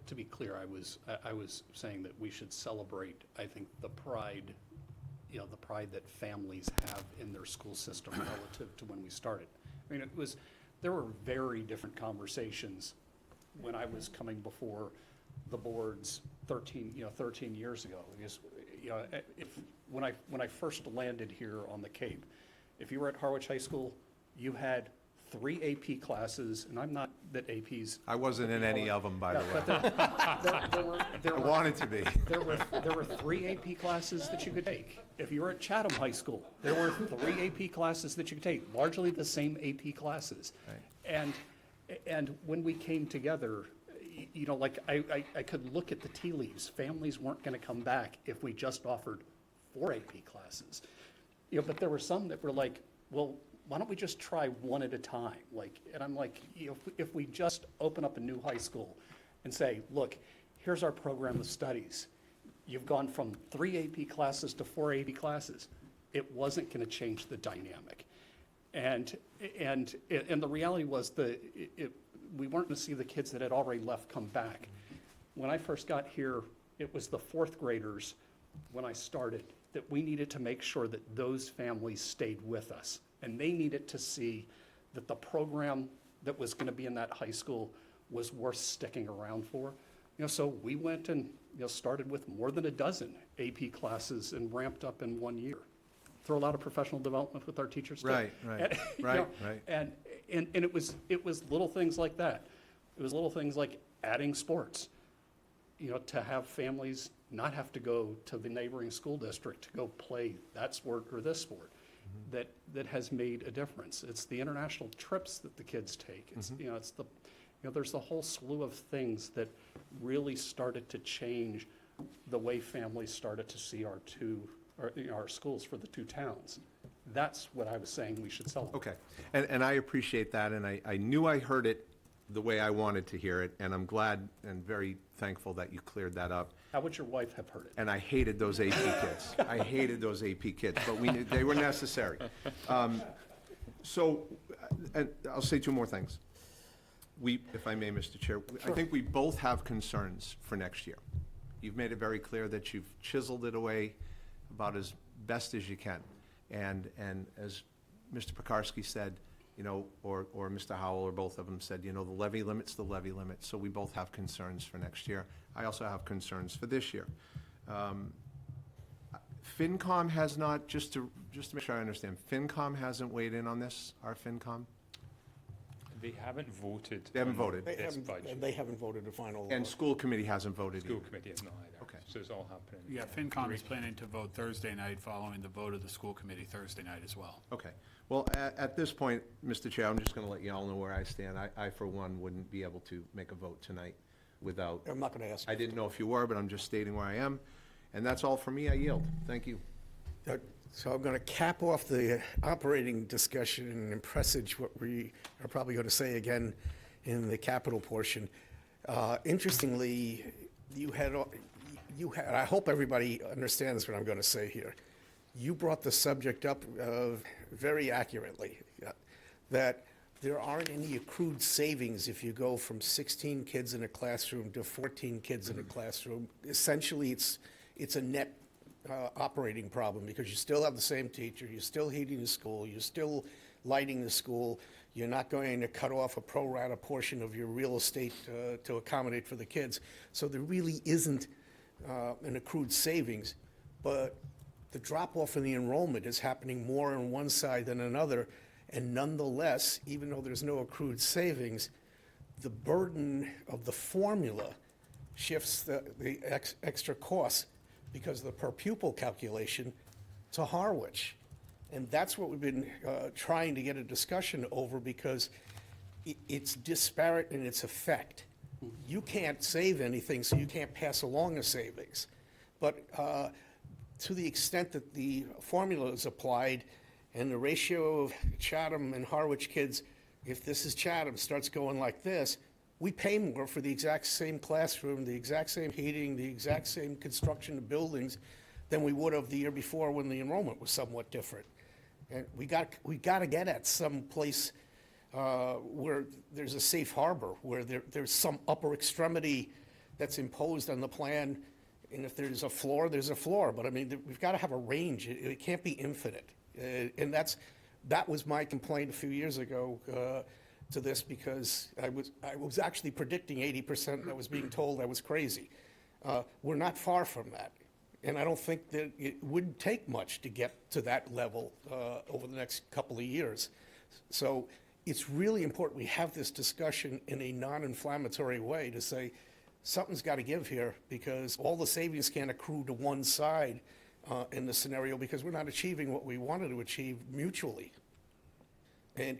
To be clear, I was saying that we should celebrate, I think, the pride, the pride that families have in their school system relative to when we started. I mean, there were very different conversations when I was coming before the boards 13 years ago. Because, when I first landed here on the Cape, if you were at Harwich High School, you had 3 AP classes, and I'm not that APs. I wasn't in any of them, by the way. There I were, wanted to be. there were 3 AP classes that you could take. If you were at Chatham High School, there were 3 AP classes that you could take, largely the same AP classes. Right. And when we came together, I could look at the tea leaves. Families weren't going to come back if we just offered 4 AP classes. But there were some that were like, well, why don't we just try one at a time? And I'm like, if we just open up a new high school and say, look, here's our program of studies. You've gone from 3 AP classes to 4 AP classes. It wasn't going to change the dynamic. And the reality was we weren't going to see the kids that had already left come back. When I first got here, it was the 4th graders, when I started, that we needed to make sure that those families stayed with us. And they needed to see that the program that was going to be in that high school was worth sticking around for. So we went and started with more than a dozen AP classes and ramped up in 1 year. Through a lot of professional development with our teachers too. Right. And it was little things like that. It was little things like adding sports, to have families not have to go to the neighboring school district to go play that sport or this sport. That has made a difference. It's the international trips that the kids take. It's there's the whole slew of things that really started to change the way families started to see our schools for the 2 towns. That's what I was saying we should celebrate. Okay, and I appreciate that, and I knew I heard it the way I wanted to hear it, and I'm glad and very thankful that you cleared that up. How would your wife have heard it? And I hated those AP kids. I hated those AP kids, but they were necessary. So, and I'll say 2 more things. If I may, Mr. Chair, I think we both have concerns for next year. You've made it very clear that you've chiseled it away about as best as you can. And as Mr. Pekarsky said, or Mr. Howell, or both of them said, the levy limit's the levy limit. So we both have concerns for next year. I also have concerns for this year. FinCom has not, just to make sure I understand, FinCom hasn't weighed in on this, our FinCom? They haven't voted. They haven't voted. This budget. They haven't voted a final. And school committee hasn't voted either. School committee has not either. Okay, so it's all happening. Yeah, FinCom is planning to vote Thursday night following the vote of the school committee Thursday night as well. Okay. Well, at this point, Mr. Chair, I'm just going to let you all know where I stand. I, for one, wouldn't be able to make a vote tonight without, I'm not going to ask. I didn't know if you were, but I'm just stating where I am. And that's all for me. I yield. Thank you. So I'm going to cap off the operating discussion and presage what we are probably going to say again in the capital portion. Interestingly, you had, I hope everybody understands what I'm going to say here. You brought the subject up very accurately, that there aren't any accrued savings if you go from 16 kids in a classroom to 14 kids in a classroom. Essentially, it's a net operating problem because you still have the same teacher, you're still heating the school, you're still lighting the school, you're not going to cut off a pro rata portion of your real estate to accommodate for the kids. So there really isn't an accrued savings, but the drop-off in the enrollment is happening more on one side than another, and nonetheless, even though there's no accrued savings, the burden of the formula shifts the extra costs because of the per pupil calculation to Harwich. And that's what we've been trying to get a discussion over because it's disparate in its effect. You can't save anything, so you can't pass along the savings. But to the extent that the formula is applied and the ratio of Chatham and Harwich kids, if this is Chatham, starts going like this, we pay more for the exact same classroom, the exact same heating, the exact same construction of buildings than we would have the year before when the enrollment was somewhat different. And we got to get at some place where there's a safe harbor, where there's some upper extremity that's imposed on the plan. And if there's a floor, there's a floor. But I mean, we've got to have a range. It can't be infinite. And that was my complaint a few years ago to this, because I was actually predicting 80%, and I was being told I was crazy. We're not far from that. And I don't think that it would take much to get to that level over the next couple of years. So it's really important we have this discussion in a non-inflammatory way to say, something's got to give here, because all the savings can't accrue to one side in the scenario, because we're not achieving what we wanted to achieve mutually. And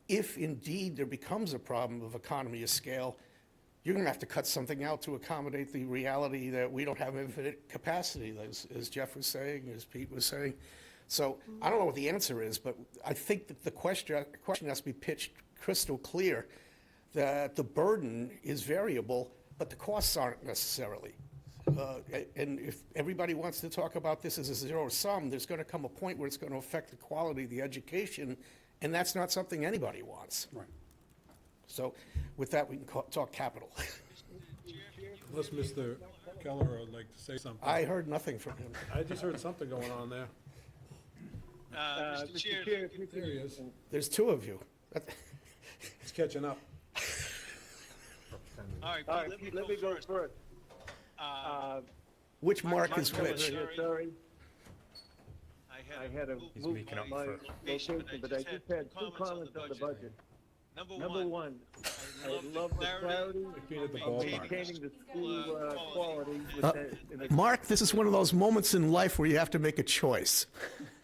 if indeed there becomes a problem of economy of scale, you're going to have to cut something out to accommodate the reality that we don't have infinite capacity, as Jeff was saying, as Pete was saying. So I don't know what the answer is, but I think that the question has to be pitched crystal clear, that the burden is variable, but the costs aren't necessarily. And if everybody wants to talk about this as a zero sum, there's going to come a point where it's going to affect the quality of the education, and that's not something anybody wants. Right. So with that, we can talk capital. Unless Mr. Keller would like to say something. I heard nothing from him. I just heard something going on there. Mr. Chair, There he is. There's two of you. He's catching up. all right, let me go first. Which Mark is which? Sorry. I had to He's move making up my for it. location, but I just had two comments on the budget. Number one, I love the clarity Being at the of ballpark. maintaining the school quality. with the- Mark, this is one of those moments in life where you have to make a choice.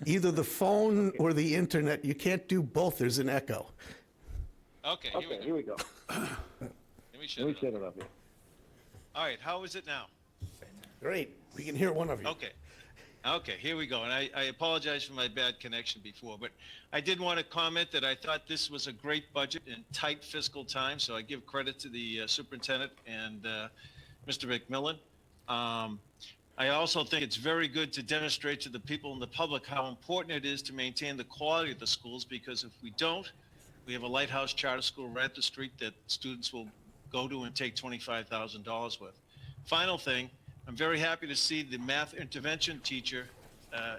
Either the phone or the internet. You can't do both. There's an echo. Okay, here we go. Let me set it up here. All right, how is it now? Great. We can hear one of you. Okay, here we go. And I apologize for my bad connection before, but I did want to comment that I thought this was a great budget in tight fiscal times, so I give credit to the superintendent and Mr. McMillan. I also think it's very good to demonstrate to the people in the public how important it is to maintain the quality of the schools, because if we don't, we have a Lighthouse Charter School right up the street that students will go to and take $25,000 with. Final thing, I'm very happy to see the math intervention teacher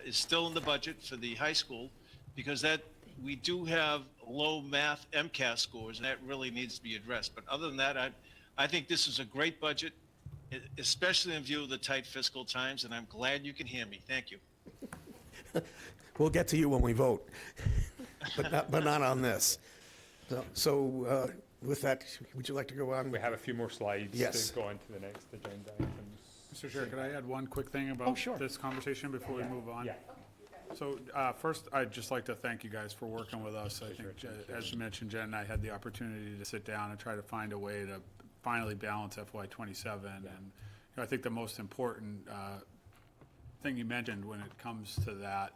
is still in the budget for the high school, because that we do have low math MCAS scores, and that really needs to be addressed. But other than that, I think this is a great budget, especially in view of the tight fiscal times, and I'm glad you can hear me. Thank you. We'll get to you when we vote, but not on this. So with that, would you like to go on? We have a few more slides Yes. to go on to the next agenda items. Mr. Chair, could I add one quick thing Oh, about sure. this conversation before we move on? Yeah. So, first, I'd just like to thank you guys for working with us. I think, as you mentioned, Jen and I had the opportunity to sit down and try to find a way to finally balance FY '27. And, I think the most important, thing you mentioned when it comes to that,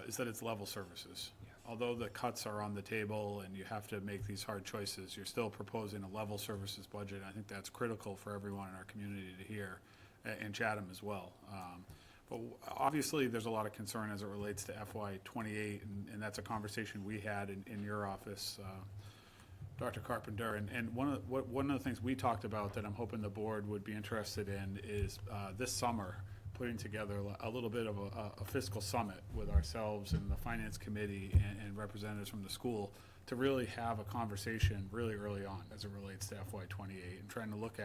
is that it's level services. Although the cuts are on the table and you have to make these hard choices, you're still proposing a level services budget. I think that's critical for everyone in our community to hear, and Chatham as well. But obviously, there's a lot of concern as it relates to FY '28, and that's a conversation we had in your office, Dr. Carpenter. And one of the things we talked about that I'm hoping the board would be interested in is this summer, putting together a little bit of a fiscal summit with ourselves and the finance committee and representatives from the school to really have a conversation really early on as it relates to FY '28 and trying to look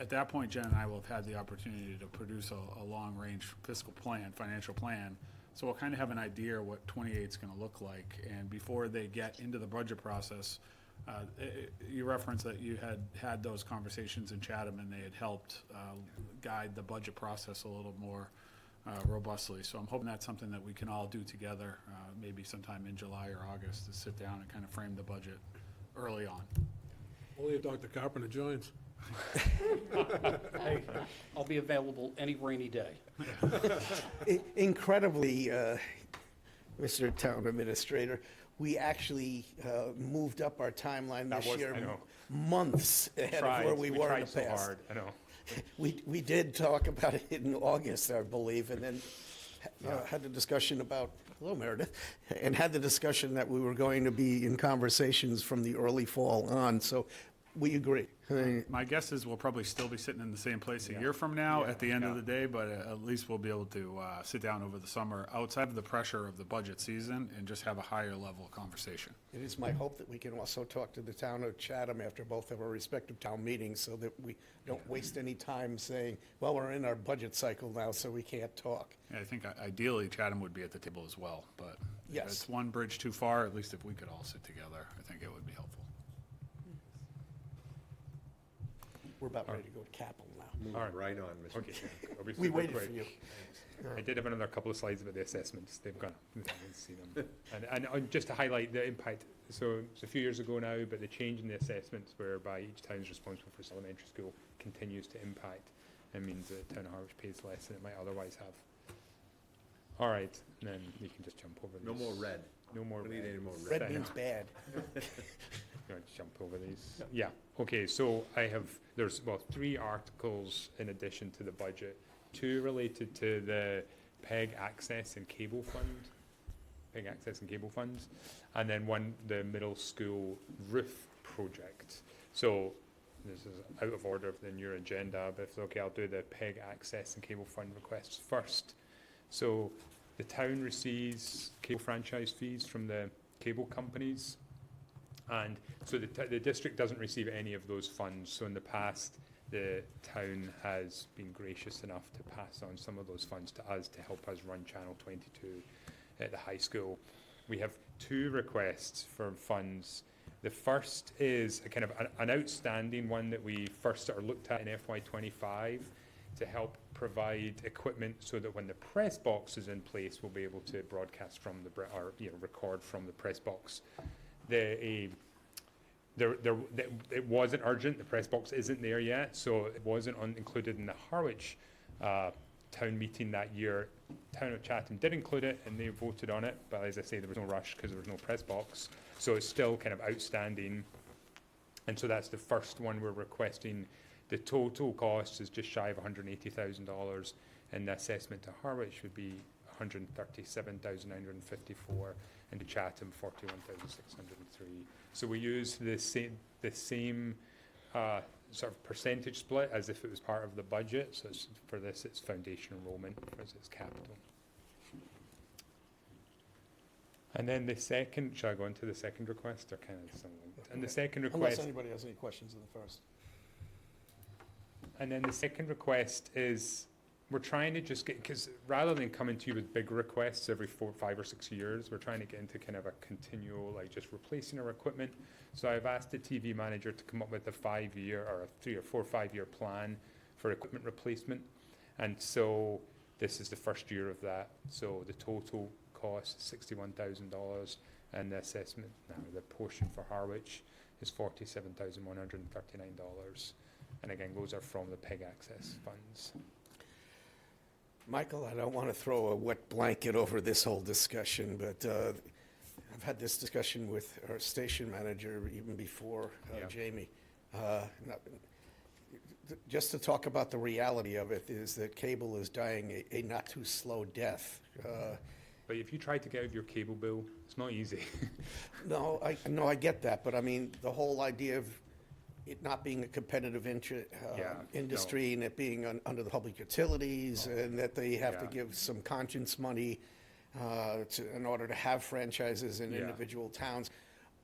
at that point, Jen and I will have had the opportunity to produce a long-range fiscal plan, financial plan. So we'll kind of have an idea what '28 is going to look like. And before they get into the budget process, you referenced that you had those conversations in Chatham and they had helped guide the budget process a little more robustly. So I'm hoping that's something that we can all do together, maybe sometime in July or August, to sit down and kind of frame the budget early on. Only if Dr. Carpenter joins. Hey, I'll be available any rainy day. Incredibly, Mr. Town Administrator, we actually moved up our timeline this year I know. months ahead of where we were in the tried so past. hard, I know. We did talk about it in August, I believe, and then had the discussion about, hello Meredith, and had the discussion that we were going to be in conversations from the early fall on, so we agree. My guess is we'll probably still be sitting in the same place a year from now at the end of the day, but at least we'll be able to sit down over the summer outside of the pressure of the budget season and just have a higher level conversation. It is my hope that we can also talk to the town of Chatham after both of our respective town meetings so that we don't waste any time saying, well, we're in our budget cycle now, so we can't talk. Yeah, I think ideally Chatham would be at the table as well, but if Yes. it's one bridge too far, at least if we could all sit together, I think it would be helpful. We're about ready to go to Capitol now. All right. Right on, Mr. Okay. I'll be We super waited quick. for you. I did have another couple of slides about the assessments. They've gone. I didn't see them. And just to highlight the impact, so it's a few years ago now, but the change in the assessments whereby each town is responsible for its elementary school continues to impact. It means that the town of Harwich pays less than it might otherwise have. All right, and then you can just jump over these. No more red. No more We need red. any more red. Red means bad. You want to jump over these? Yeah, okay, so there's 3 articles in addition to the budget. 2 related to the PEG access and cable funds, and then 1, the middle school roof project. So this is out of order in your agenda, but if it's okay, I'll do the PEG access and cable fund requests first. So the town receives cable franchise fees from the cable companies. And so the district doesn't receive any of those funds. So in the past, the town has been gracious enough to pass on some of those funds to us to help us run Channel 22 at the high school. We have 2 requests for funds. The first is a kind of an outstanding one that we first sort of looked at in FY '25 to help provide equipment so that when the press box is in place, we'll be able to broadcast from record from the press box. It wasn't urgent. The press box isn't there yet, so it wasn't included in the Harwich town meeting that year. Town of Chatham did include it, and they voted on it. But as I say, there was no rush because there was no press box, so it's still kind of outstanding. And so that's the first one we're requesting. The total cost is just shy of $180,000, and the assessment to Harwich would be $137,954, and to Chatham $41,603. So we use the same sort of percentage split as if it was part of the budget. So for this, it's foundation enrollment, whereas it's capital. And then the second, shall I go into the second request, or kind of something? And the second Unless request. anybody has any questions in the first. And then the second request is, we're trying to just get, because rather than coming to you with big requests every 4, 5, or 6 years, we're trying to get into kind of a continual, like just replacing our equipment. So I've asked the TV manager to come up with a 5-year or a 3 or 4 or 5-year plan for equipment replacement. And so this is the first year of that. So the total cost is $61,000, and the assessment, now the portion for Harwich is $47,139. And again, those are from the PEG access funds. Michael, I don't want to throw a wet blanket over this whole discussion, but I've had this discussion with our station manager even before Yeah. Jamie. Just to talk about the reality of it is that cable is dying a not too slow death. But if you try to get out of your cable bill, it's not easy. No, I get that, but I mean, the whole idea of it not being a competitive industry and it being under the public utilities and that they have to give some conscience money in order to have franchises in individual towns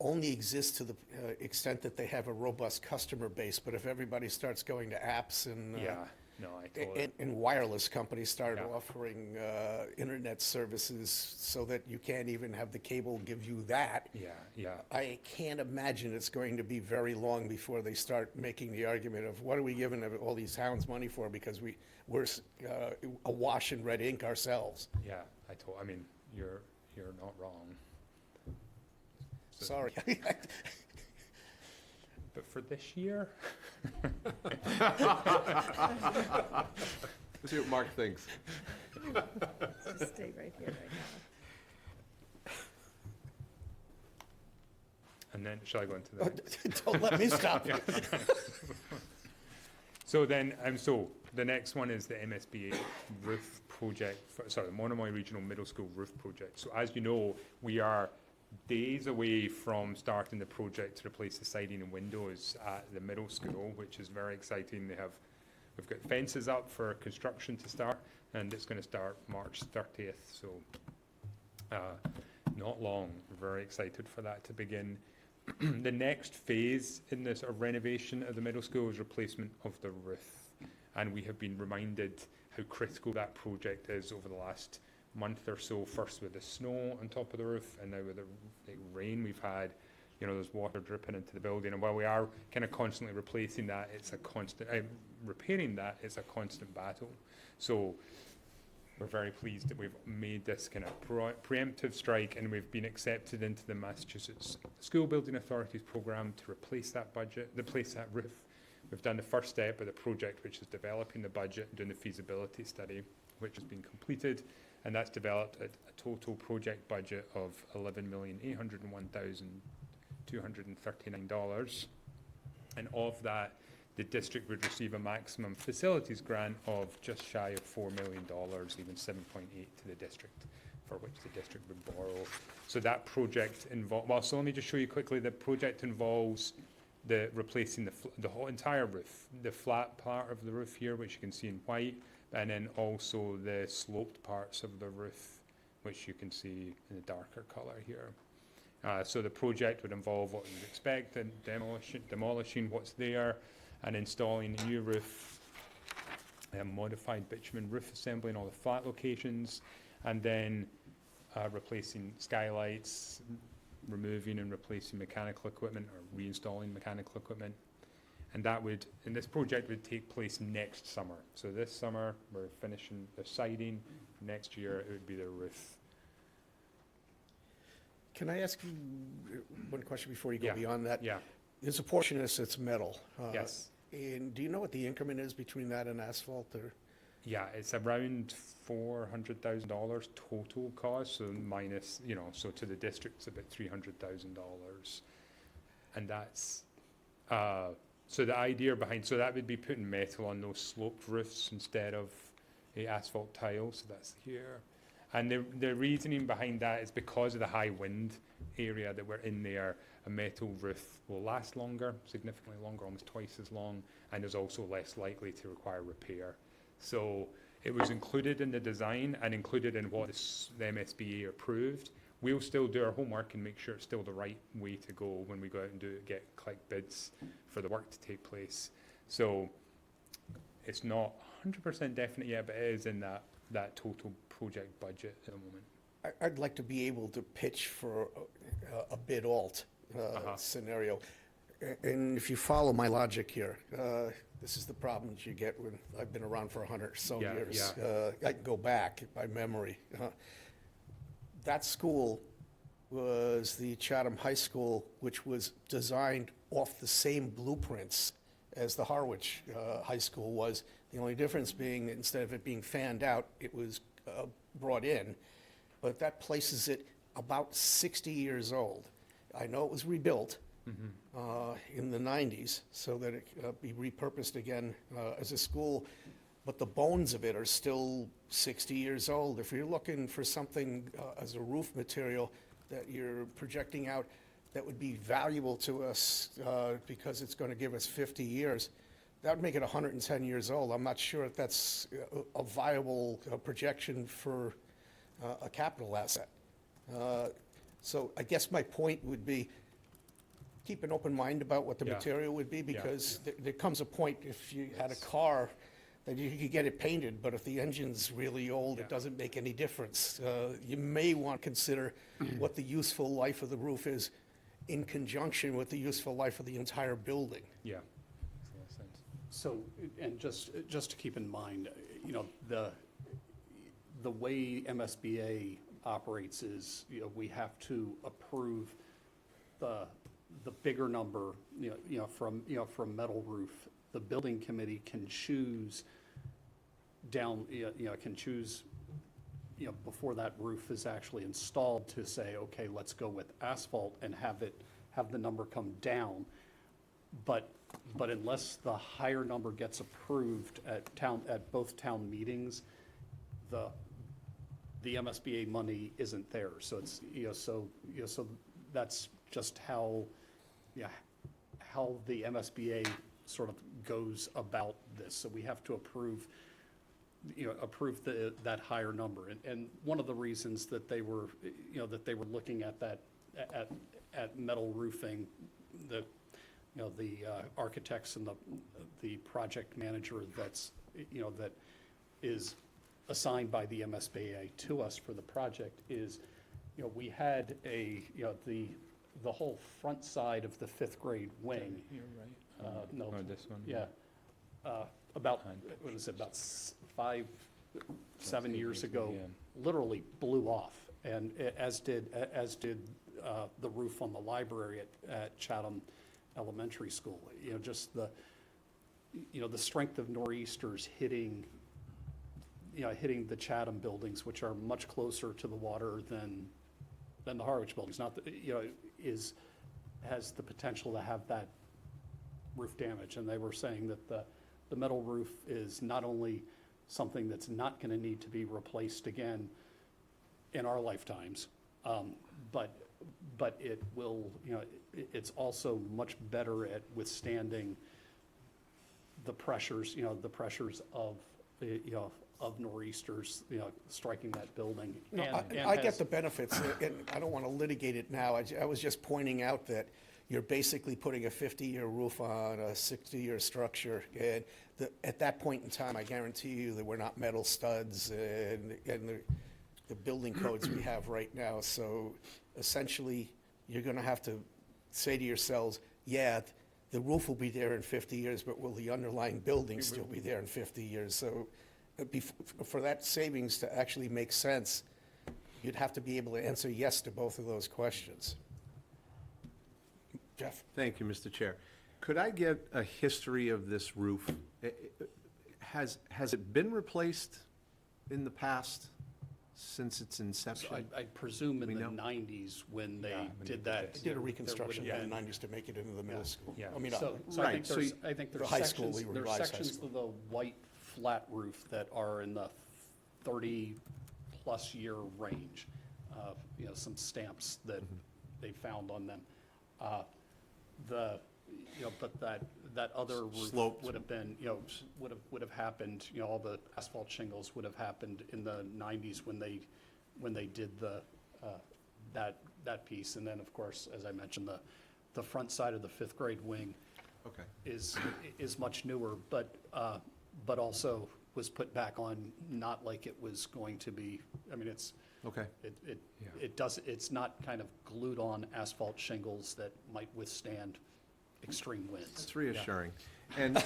only exists to the extent that they have a robust customer base. But if everybody starts going to apps and and wireless companies start offering internet services so that you can't even have the cable give you that, I can't imagine it's going to be very long before they start making the argument of what are we giving all these towns money for because we're awash in red ink ourselves. Yeah, I mean, you're not wrong. So, sorry. But for this year, Let's see what Mark thinks. Just stay right here right now. and then shall I go into the? Don't let me stop you. So then, so the next one is the MSBA roof project. The Monomoy Regional Middle School roof project. So as you know, we are days away from starting the project to replace the siding and windows at the middle school, which is very exciting. We've got fences up for construction to start, and it's going to start March 30th. So not long. We're very excited for that to begin. The next phase in this renovation of the middle school is replacement of the roof, and we have been reminded how critical that project is over the last month or so, first with the snow on top of the roof and now with the rain we've had. There's water dripping into the building, and while we are kind of constantly replacing that, it's a constant repairing that, it's a constant battle. So we're very pleased that we've made this kind of preemptive strike, and we've been accepted into the Massachusetts School Building Authority's program to replace that roof. We've done the first step of the project, which is developing the budget and doing the feasibility study, which has been completed, and that's developed at a total project budget of $11,801,239. And of that, the district would receive a maximum facilities grant of just shy of $4 million, even 7.8 to the district, for which the district would borrow. So that project so let me just show you quickly. The project involves replacing the whole entire roof, the flat part of the roof here, which you can see in white, and then also the sloped parts of the roof, which you can see in the darker color here. So the project would involve what you'd expect, and demolishing what's there, and installing a new roof, modified bitumen roof assembly in all the flat locations, and then replacing skylights, removing and replacing mechanical equipment or reinstalling mechanical equipment. And this project would take place next summer. So this summer, we're finishing the siding. Next year, it would be the roof. Can I ask you one question before you go beyond that? Yeah. There's a portion of this that's metal. Yes. And do you know what the increment is between that and asphalt? Or? Yeah, it's around $400,000 total cost, so minus, so to the district, it's about $300,000. And that's, so the idea behind, so that would be putting metal on those sloped roofs instead of asphalt tiles, so that's here. And the reasoning behind that is because of the high wind area that we're in there, a metal roof will last longer, significantly longer, almost twice as long, and is also less likely to require repair. So it was included in the design and included in what the MSBA approved. We'll still do our homework and make sure it's still the right way to go when we go out and collect bids for the work to take place. So it's not 100% definite yet, but it is in that total project budget at the moment. I'd like to be able to pitch for a bid alt scenario. And if you follow my logic here, this is the problems you get when I've been around for 100 or so Yeah, years. yeah. I can go back by memory. That school was the Chatham High School, which was designed off the same blueprints as the Harwich High School was. The only difference being that instead of it being fanned out, it was brought in. But that places it about 60 years old. I know it was rebuilt in the 90s so that it be repurposed again as a school, but the bones of it are still 60 years old. If you're looking for something as a roof material that you're projecting out that would be valuable to us because it's going to give us 50 years, that would make it 110 years old. I'm not sure if that's a viable projection for a capital asset. So I guess my point would be, keep an open mind about what the Yeah. material would be, because there comes a point, if you had a car, that you could get it painted, but if the engine's really old, it doesn't make any difference. You may want to consider what the useful life of the roof is in conjunction with the useful life of the entire building. Yeah. Makes a lot of sense. So, and just to keep in mind, you know, the way MSBA operates is, you know, we have to approve the bigger number, from metal roof. The building committee can choose before that roof is actually installed, to say, okay, let's go with asphalt and have the number come down. But unless the higher number gets approved at both town meetings, the MSBA money isn't there. So it's, so that's just how the MSBA sort of goes about this. So we have to approve that higher number. And one of the reasons that they were looking at that, at metal roofing, the architects and the project manager that is assigned by the MSBA to us for the project is, we had the whole front side of the fifth grade wing. Here, right? No. Or this one? Yeah. About 7 years ago, literally blew off. And as did the roof on the library at Chatham Elementary School. Just the strength of nor'easters hitting the Chatham buildings, which are much closer to the water than the Harwich buildings. Not, has the potential to have that roof damage. And they were saying that the metal roof is not only something that's not going to need to be replaced again in our lifetimes, but it will, it's also much better at withstanding the pressures, of nor'easters, striking that building. No, And I has- get the benefits, and I don't want to litigate it now. I was just pointing out that you're basically putting a 50-year roof on a 60-year structure, and at that point in time, I guarantee you there were not metal studs and the building codes we have right now. So essentially, you're going to have to say to yourselves, yeah, the roof will be there in 50 years, but will the underlying building still be there in 50 years? So for that savings to actually make sense, you'd have to be able to answer yes to both of those questions. Jeff? Thank you, Mr. Chair. Could I get a history of this roof? Has it been replaced in the past since its inception? I presume in We the know? 90s when they when did they that. did Did a there reconstruction would have in the been- 90s to make it into the middle school. Yeah. I mean, So I Right, think so there's, you- I think The there's high school, sections, we there's revised high sections school. of the white flat roof that are in the 30-plus year range. Some stamps that they found on them. But that other roof Sloped. would have been, would have happened, all the asphalt shingles would have happened in the 90s when they did that piece. And then, of course, as I mentioned, the front side of the fifth grade wing Okay. is much newer, but also was put back on, not like it was going to be, I mean, Okay. it's not kind of glued on asphalt shingles that might withstand extreme winds. That's reassuring. And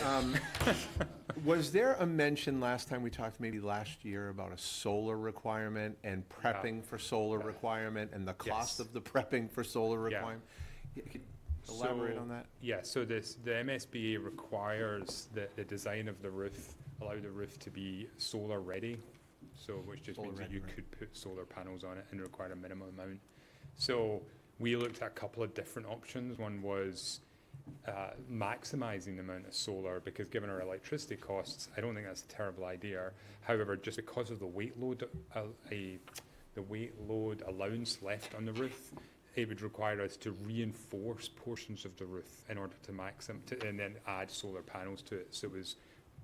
was there a mention last time we talked, maybe last year, about a solar requirement and prepping for solar requirement and the cost Yes. of the prepping for solar requirement? Could you elaborate So- on that? Yeah, so the MSBA requires that the design of the roof allow the roof to be solar ready. So, which just Solar means that ready, you right. could put solar panels on it and require a minimum amount. So we looked at a couple of different options. One was maximizing the amount of solar, because given our electricity costs, I don't think that's a terrible idea. However, just because of the weight load, the weight load allowance left on the roof, it would require us to reinforce portions of the roof in order to and then add solar panels to it. So it was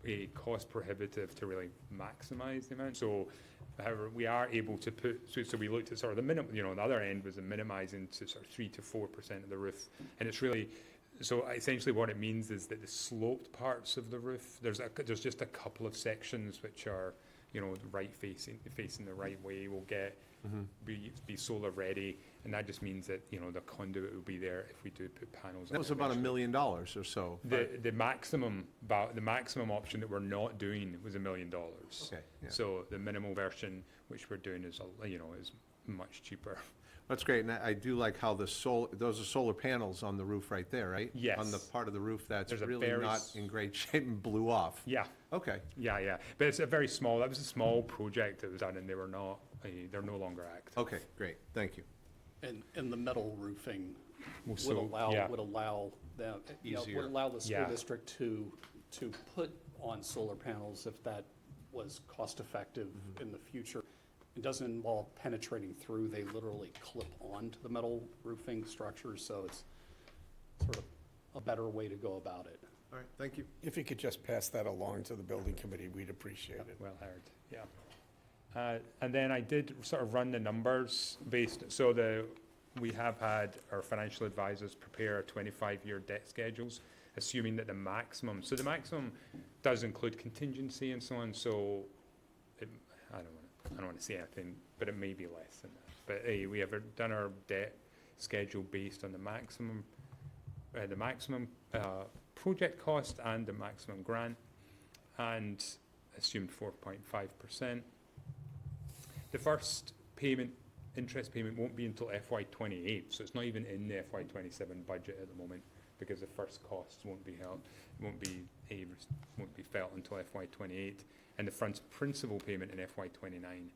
a cost prohibitive to really maximize the amount. So, however, we are able to put, so we looked at sort of the minimum, the other end was the minimizing to sort of 3 to 4% of the roof. And it's really, so essentially what it means is that the sloped parts of the roof, there's just a couple of sections which are, right facing the right way, will be solar ready. And that just means that, the conduit will be there if we do put panels on. That was it about $1 eventually. million or so. The maximum option that we're not doing was $1 million. Okay, yeah. So the minimal version, which we're doing, is is much cheaper. That's great, and I do like how those are solar panels on the roof right there, right? Yes. On the part of the roof that's There's a really very not s- in great shape and blew off. Yeah, Okay, yeah. But it's that was a small project that was done, and they were not. They're no longer active. okay, great, thank you. And the metal roofing Well, would so, allow, yeah. would allow them, Easier. would allow the school Yeah. district to put on solar panels if that was cost-effective in the future. It doesn't involve penetrating through, they literally clip onto the metal roofing structure, so it's sort of a better way to go about it. All right, thank you. If you could just pass that along to the building committee, we'd appreciate it. Well heard, yeah. And then I did sort of run the numbers we have had our financial advisors prepare 25-year debt schedules, assuming that the maximum does include contingency and so on, so I don't want to say anything, but it may be less than that. But we have done our debt schedule based on the maximum project cost and the maximum grant, and assumed 4.5%. The first interest payment won't be until FY28, so it's not even in the FY27 budget at the moment, because the first costs won't be felt until FY28, and the first principal payment in FY29.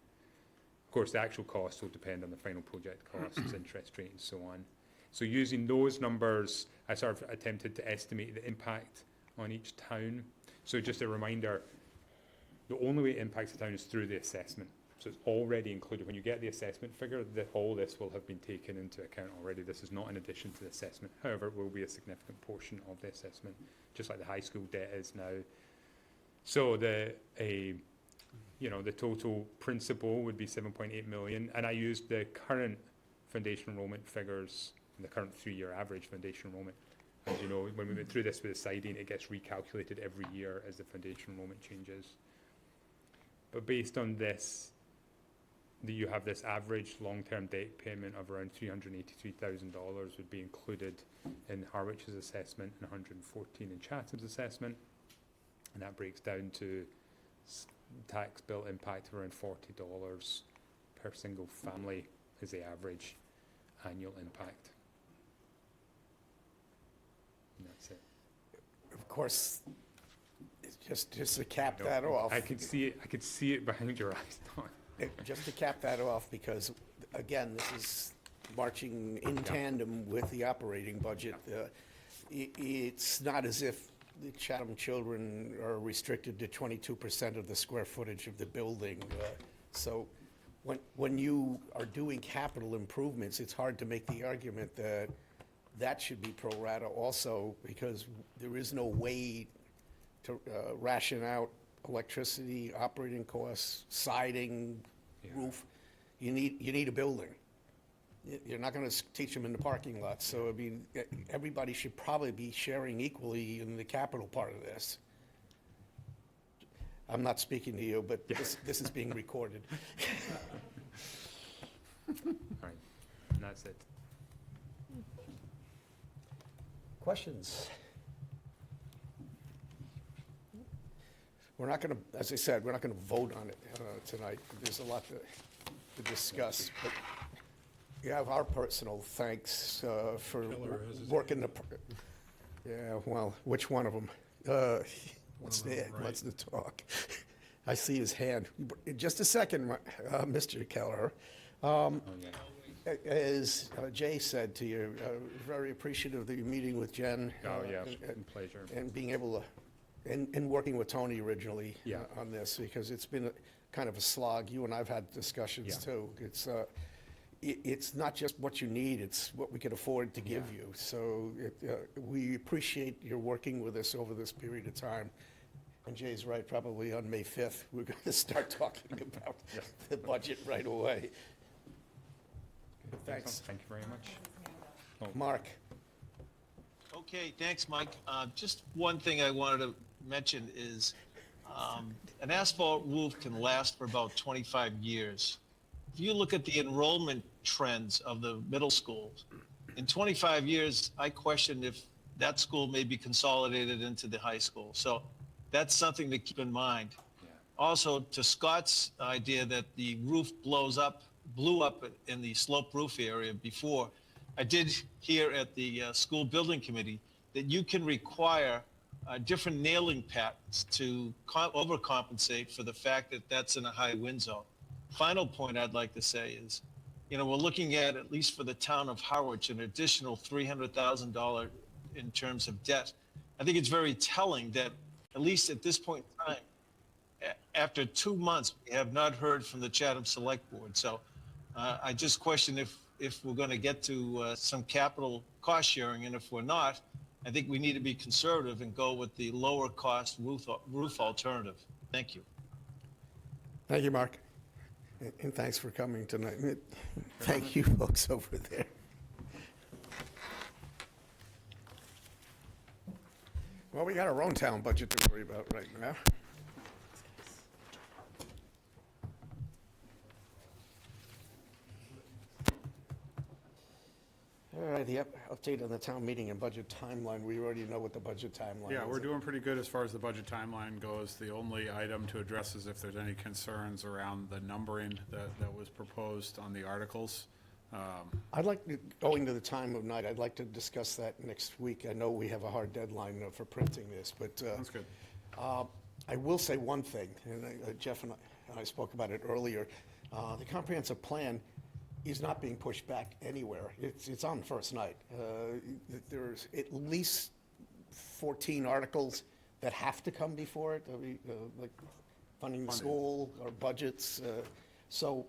Of course, the actual cost will depend on the final project costs, interest rate, and so on. So using those numbers, I sort of attempted to estimate the impact on each town. So just a reminder, the only way it impacts the town is through the assessment. So it's already included. When you get the assessment figure, all this will have been taken into account already. This is not in addition to the assessment. However, it will be a significant portion of the assessment, just like the high school debt is now. So the total principal would be 7.8 million, and I used the current foundation enrollment figures, the current 3-year average foundation enrollment. As you know, when we went through this with the siding, it gets recalculated every year as the foundation enrollment changes. But based on this, you have this average long-term debt payment of around $383,000 would be included in Harwich's assessment and 114 in Chatham's assessment, and that breaks down to tax bill impact of around $40 per single family is the average annual impact. And that's it. Of course, it's just to cap that off. I could see it behind your eyes, Don. Just to cap that off, because, again, this is marching in tandem with the operating budget. It's not as if the Chatham children are restricted to 22% of the square footage of the building. So when you are doing capital improvements, it's hard to make the argument that that should be pro rata also, because there is no way to ration out electricity, operating costs, siding, roof. You need a building. You're not going to teach them in the parking lot. So, I mean, everybody should probably be sharing equally in the capital part of this. I'm not speaking to you, but this is being recorded. All right, and that's it. Questions? We're not going to, as I said, we're not going to vote on it tonight. There's a lot to discuss, but you have our personal thanks for Keller has his working the, yeah, well, which one of them? What's the talk? I see his hand. In just a second, Mr. Keller. As Jay said to you, very appreciative of your meeting with Jen. Oh, yeah, pleasure. And being able to, and working with Tony originally Yeah. on this, because it's been kind of a slog. You and I've had discussions Yeah. too. It's not just what you need, it's what we can afford to give you. So we appreciate your working with us over this period of time. And Jay's right, probably on May 5th, we're going to start talking about the budget right away. Thanks. Thank you very much. Mark? Okay, thanks, Mike. Just one thing I wanted to mention is an asphalt roof can last for about 25 years. If you look at the enrollment trends of the middle schools, in 25 years, I question if that school may be consolidated into the high school. So that's something to keep in mind. Also, to Scott's idea that the roof blew up in the slope roof area before, I did hear at the school building committee that you can require different nailing patterns to overcompensate for the fact that that's in a high wind zone. Final point I'd like to say is, we're looking at least for the town of Harwich, an additional $300,000 in terms of debt. I think it's very telling that, at least at this point in time, after 2 months, we have not heard from the Chatham Select Board. So I just question if we're going to get to some capital cost sharing, and if we're not, I think we need to be conservative and go with the lower cost roof alternative. Thank you. Thank you, Mark. And thanks for coming tonight. Thank you, folks over there. Well, we got our own town budget to worry about right now. All right, the update on the town meeting and budget timeline. We already know what the budget timeline is. Yeah, we're doing pretty good as far as the budget timeline goes. The only item to address is if there's any concerns around the numbering that was proposed on the articles. I'd like, owing to the time of night, I'd like to discuss that next week. I know we have a hard deadline for printing this, but That's good. I will say one thing, and Jeff and I spoke about it earlier. The comprehensive plan is not being pushed back anywhere. It's on first night. There's at least 14 articles that have to come before it, like funding the school or budgets. So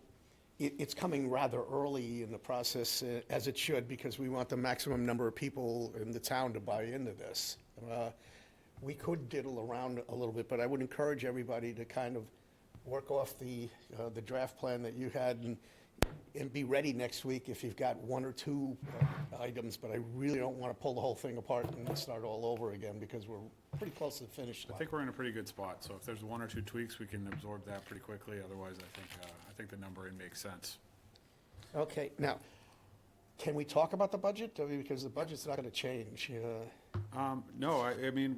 it's coming rather early in the process, as it should, because we want the maximum number of people in the town to buy into this. We could diddle around a little bit, but I would encourage everybody to kind of work off the draft plan that you had and be ready next week if you've got one or two items, but I really don't want to pull the whole thing apart and start all over again, because we're pretty close to the finish I line. think we're in a pretty good spot, so if there's one or two tweaks, we can absorb that pretty quickly. Otherwise, I think the numbering makes sense. Okay, now, can we talk about the budget? I mean, because the budget's not going to change. No, I mean,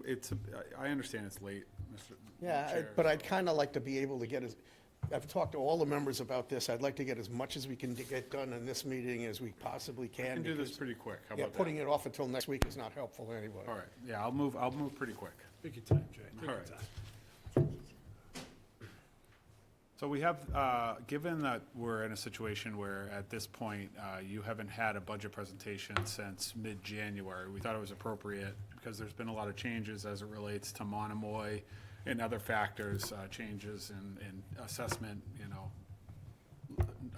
I understand it's late, Mr. Yeah, Chair, but so- I'd kind of like to be able to get I've talked to all the members about this. I'd like to get as much as we can get done in this meeting as we possibly can. We can do this because, pretty quick. How yeah, about that? putting it off until next week is not helpful anyway. All right, yeah, I'll move pretty quick. Take your time, Jay. Take All your right. time. So we have, given that we're in a situation where at this point, you haven't had a budget presentation since mid-January, we thought it was appropriate, because there's been a lot of changes as it relates to Monomoy and other factors, changes in assessment,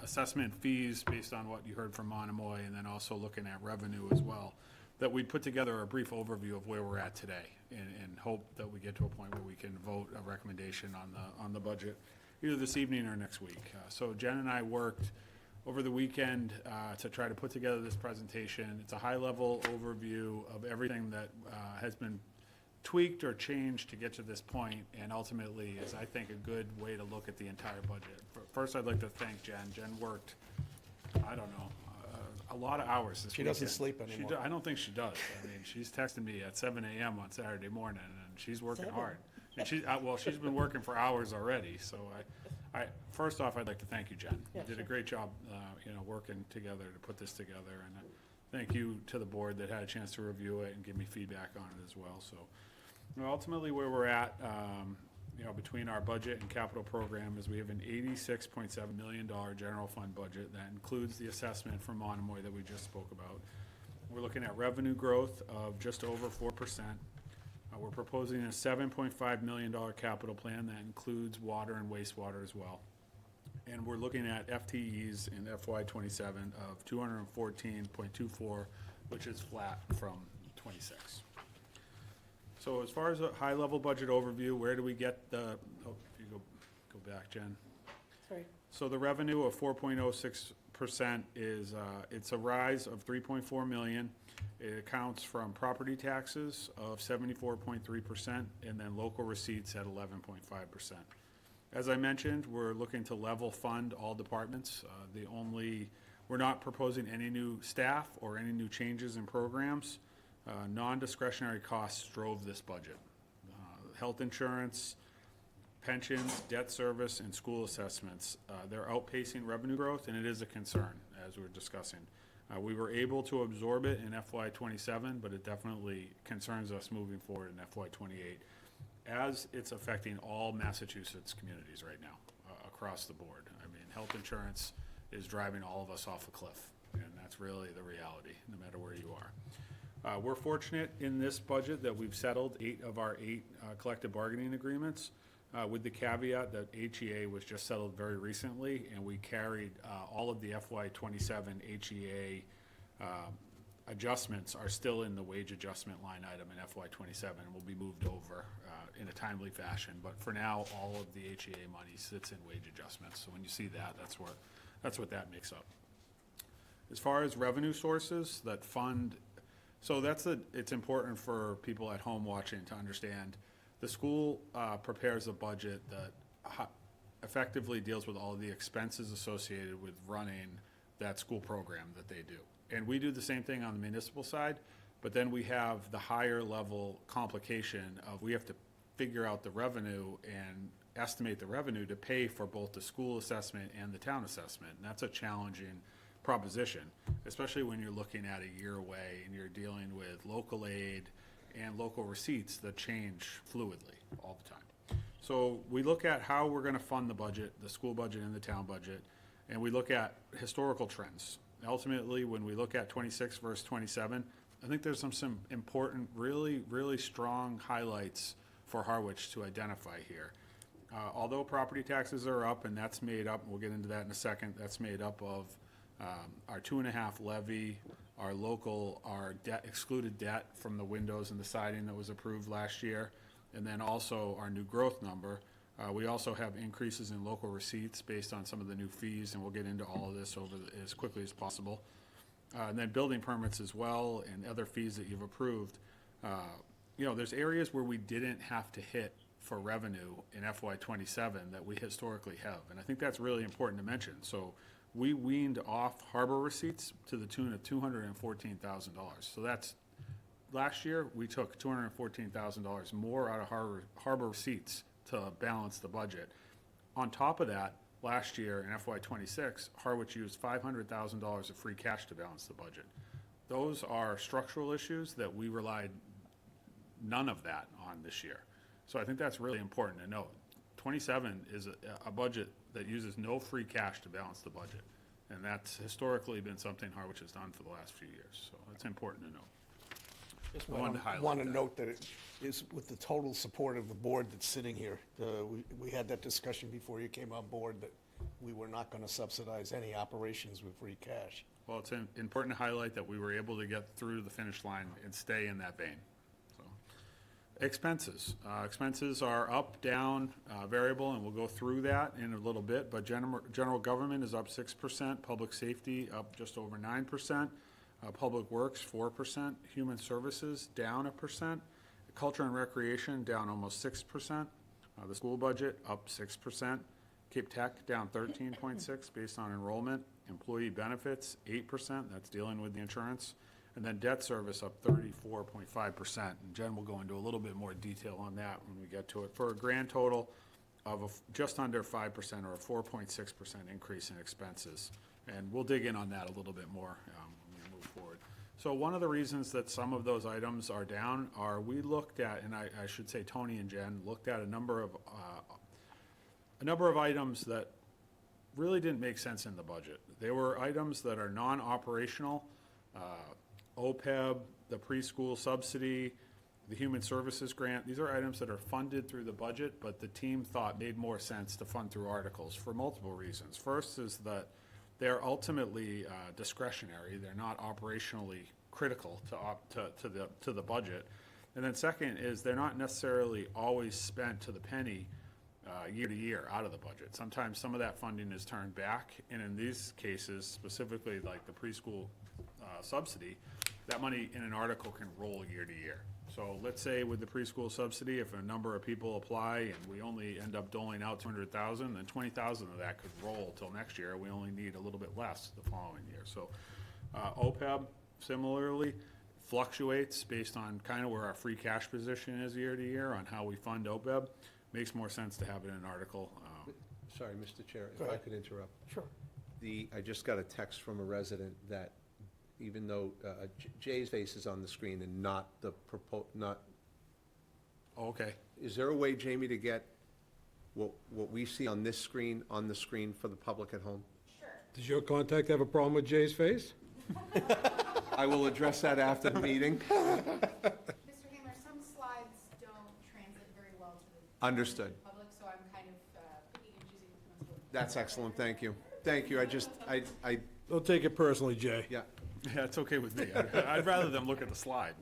assessment fees based on what you heard from Monomoy, and then also looking at revenue as well, that we put together a brief overview of where we're at today, and hope that we get to a point where we can vote a recommendation on the budget, either this evening or next week. So Jen and I worked over the weekend to try to put together this presentation. It's a high-level overview of everything that has been tweaked or changed to get to this point, and ultimately is, I think, a good way to look at the entire budget. First, I'd like to thank Jen. Jen worked, I don't know, a lot of hours this She weekend. doesn't sleep anymore. I don't think she does. I mean, she's texting me at 7 a.m. on Saturday morning, and she's working hard. And she's been working for hours already, so first off, I'd like to thank you, Jen. You did a great job, working together to put this together, and thank you to the board that had a chance to review it and give me feedback on it as well. So, ultimately, where we're at, between our budget and capital program is we have an $86.7 million general fund budget that includes the assessment from Monomoy that we just spoke about. We're looking at revenue growth of just over 4%. We're proposing a $7.5 million capital plan that includes water and wastewater as well. And we're looking at FTEs in FY27 of 214.24, which is flat from 26. So as far as a high-level budget overview, where do we get the, if you go back, Jen. Sorry. So the revenue of 4.06% is, it's a rise of 3.4 million. It accounts from property taxes of 74.3% and then local receipts at 11.5%. As I mentioned, we're looking to level fund all departments. We're not proposing any new staff or any new changes in programs. Non-discretionary costs drove this budget. Health insurance, pensions, debt service, and school assessments, they're outpacing revenue growth, and it is a concern, as we're discussing. We were able to absorb it in FY27, but it definitely concerns us moving forward in FY28, as it's affecting all Massachusetts communities right now, across the board. I mean, health insurance is driving all of us off a cliff, and that's really the reality, no matter where you are. We're fortunate in this budget that we've settled 8 of our 8 collective bargaining agreements, with the caveat that HEA was just settled very recently, and we carried all of the FY27 HEA adjustments are still in the wage adjustment line item in FY27 and will be moved over in a timely fashion. But for now, all of the HEA money sits in wage adjustments. So when you see that, that's what that makes up. As far as revenue sources that fund, so it's important for people at home watching to understand. The school prepares a budget that effectively deals with all of the expenses associated with running that school program that they do. And we do the same thing on the municipal side, but then we have the higher level complication of we have to figure out the revenue and estimate the revenue to pay for both the school assessment and the town assessment. And that's a challenging proposition, especially when you're looking at a year away and you're dealing with local aid and local receipts that change fluidly all the time. So we look at how we're going to fund the budget, the school budget and the town budget, and we look at historical trends. Ultimately, when we look at 26 versus 27, I think there's some important, really, really strong highlights for Harwich to identify here. Although property taxes are up, and that's made up, we'll get into that in a second, that's made up of our 2.5 levy, our debt, excluded debt from the windows and the siding that was approved last year, and then also our new growth number. We also have increases in local receipts based on some of the new fees, and we'll get into all of this as quickly as possible. And then building permits as well, and other fees that you've approved. There's areas where we didn't have to hit for revenue in FY27 that we historically have, and I think that's really important to mention. So we weaned off harbor receipts to the tune of $214,000. So that's, last year, we took $214,000 more out of harbor receipts to balance the budget. On top of that, last year in FY26, Harwich used $500,000 of free cash to balance the budget. Those are structural issues that we relied none of that on this year. So I think that's really important to note. 27 is a budget that uses no free cash to balance the budget. And that's historically been something Harwich has done for the last few years. So it's important to note. Just I wanted to highlight want to that. note that it is with the total support of the board that's sitting here. We had that discussion before you came on board that we were not going to subsidize any operations with free cash. Well, it's important to highlight that we were able to get through the finish line and stay in that vein. So, expenses. Expenses are up, down, variable, and we'll go through that in a little bit. But general government is up 6%, public safety up just over 9%. Public Works, 4%. Human Services, down 1%. Culture and Recreation, down almost 6%. The school budget, up 6%. Cape Tech, down 13.6% based on enrollment. employee benefits, 8%, that's dealing with the insurance, and then debt service up 34.5%. And Jen will go into a little bit more detail on that when we get to it, for a grand total of just under 5% or a 4.6% increase in expenses. And we'll dig in on that a little bit more when we move forward. So one of the reasons that some of those items are down are we looked at, and I should say Tony and Jen looked at a number of items that really didn't make sense in the budget. They were items that are non-operational, OPEB, the preschool subsidy, the human services grant. These are items that are funded through the budget, but the team thought made more sense to fund through articles for multiple reasons. First is that they're ultimately discretionary. They're not operationally critical to the budget. And then second is they're not necessarily always spent to the penny year to year out of the budget. Sometimes some of that funding is turned back, and in these cases, specifically like the preschool subsidy, that money in an article can roll year to year. So let's say with the preschool subsidy, if a number of people apply and we only end up doling out 200,000, then 20,000 of that could roll till next year. We only need a little bit less the following year. So OPEB similarly fluctuates based on kind of where our free cash position is year to year on how we fund OPEB. Makes more sense to have it in an article. Sorry, Mr. Chair, Go if I ahead. could interrupt. Sure. I just got a text from a resident that even though Jay's face is on the screen and not the Okay. is there a way, Jamie, to get what we see on this screen, on the screen for the public at home? Does your contact have a problem with Jay's face? I will address that after the meeting. Mr. Hamler, some slides don't transit very well to the Understood. public, so I'm kind of picking and choosing which ones to. That's excellent, thank you. Thank you, I Don't take it personally, Jay. yeah. Yeah, it's okay with me. I'd rather them look at the slide.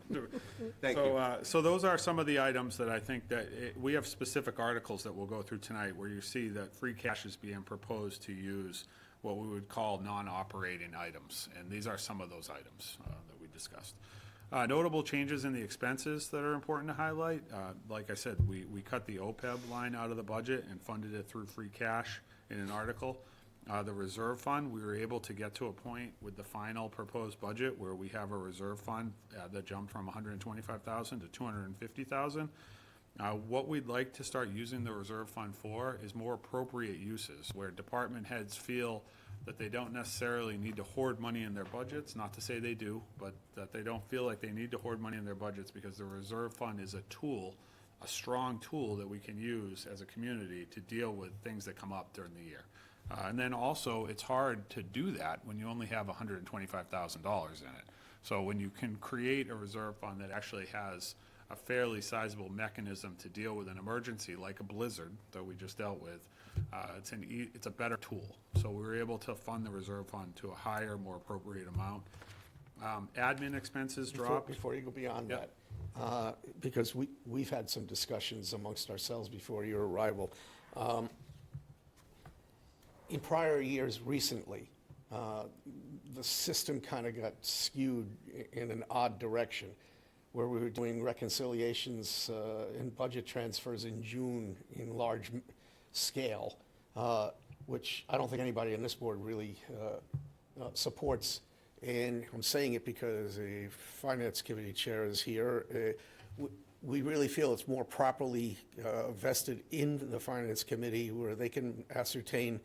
Thank So, so those are some of the items that I think that, we have specific articles that we'll go through tonight where you see that free cash is being proposed to use what we would call non-operating items. And these are some of those items that we discussed. Notable changes in the expenses that are important to highlight. Like I said, we cut the OPEB line out of the budget and funded it through free cash in an article. The reserve fund, we were able to get to a point with the final proposed budget where we have a reserve fund that jumped from 125,000 to 250,000. What we'd like to start using the reserve fund for is more appropriate uses, where department heads feel that they don't necessarily need to hoard money in their budgets, not to say they do, but that they don't feel like they need to hoard money in their budgets because the reserve fund is a tool, a strong tool that we can use as a community to deal with things that come up during the year. And then also, it's hard to do that when you only have $125,000 in it. So when you can create a reserve fund that actually has a fairly sizable mechanism to deal with an emergency like a blizzard that we just dealt with, it's a better tool. So we were able to fund the reserve fund to a higher, more appropriate amount. Admin expenses dropped. Before you go beyond Yep. that, because we've had some discussions amongst ourselves before your arrival. In prior years recently, the system kind of got skewed in an odd direction, where we were doing reconciliations and budget transfers in June in large scale, which I don't think anybody on this board really supports. And I'm saying it because the Finance Committee Chair is here. We really feel it's more properly vested in the Finance Committee, where they can ascertain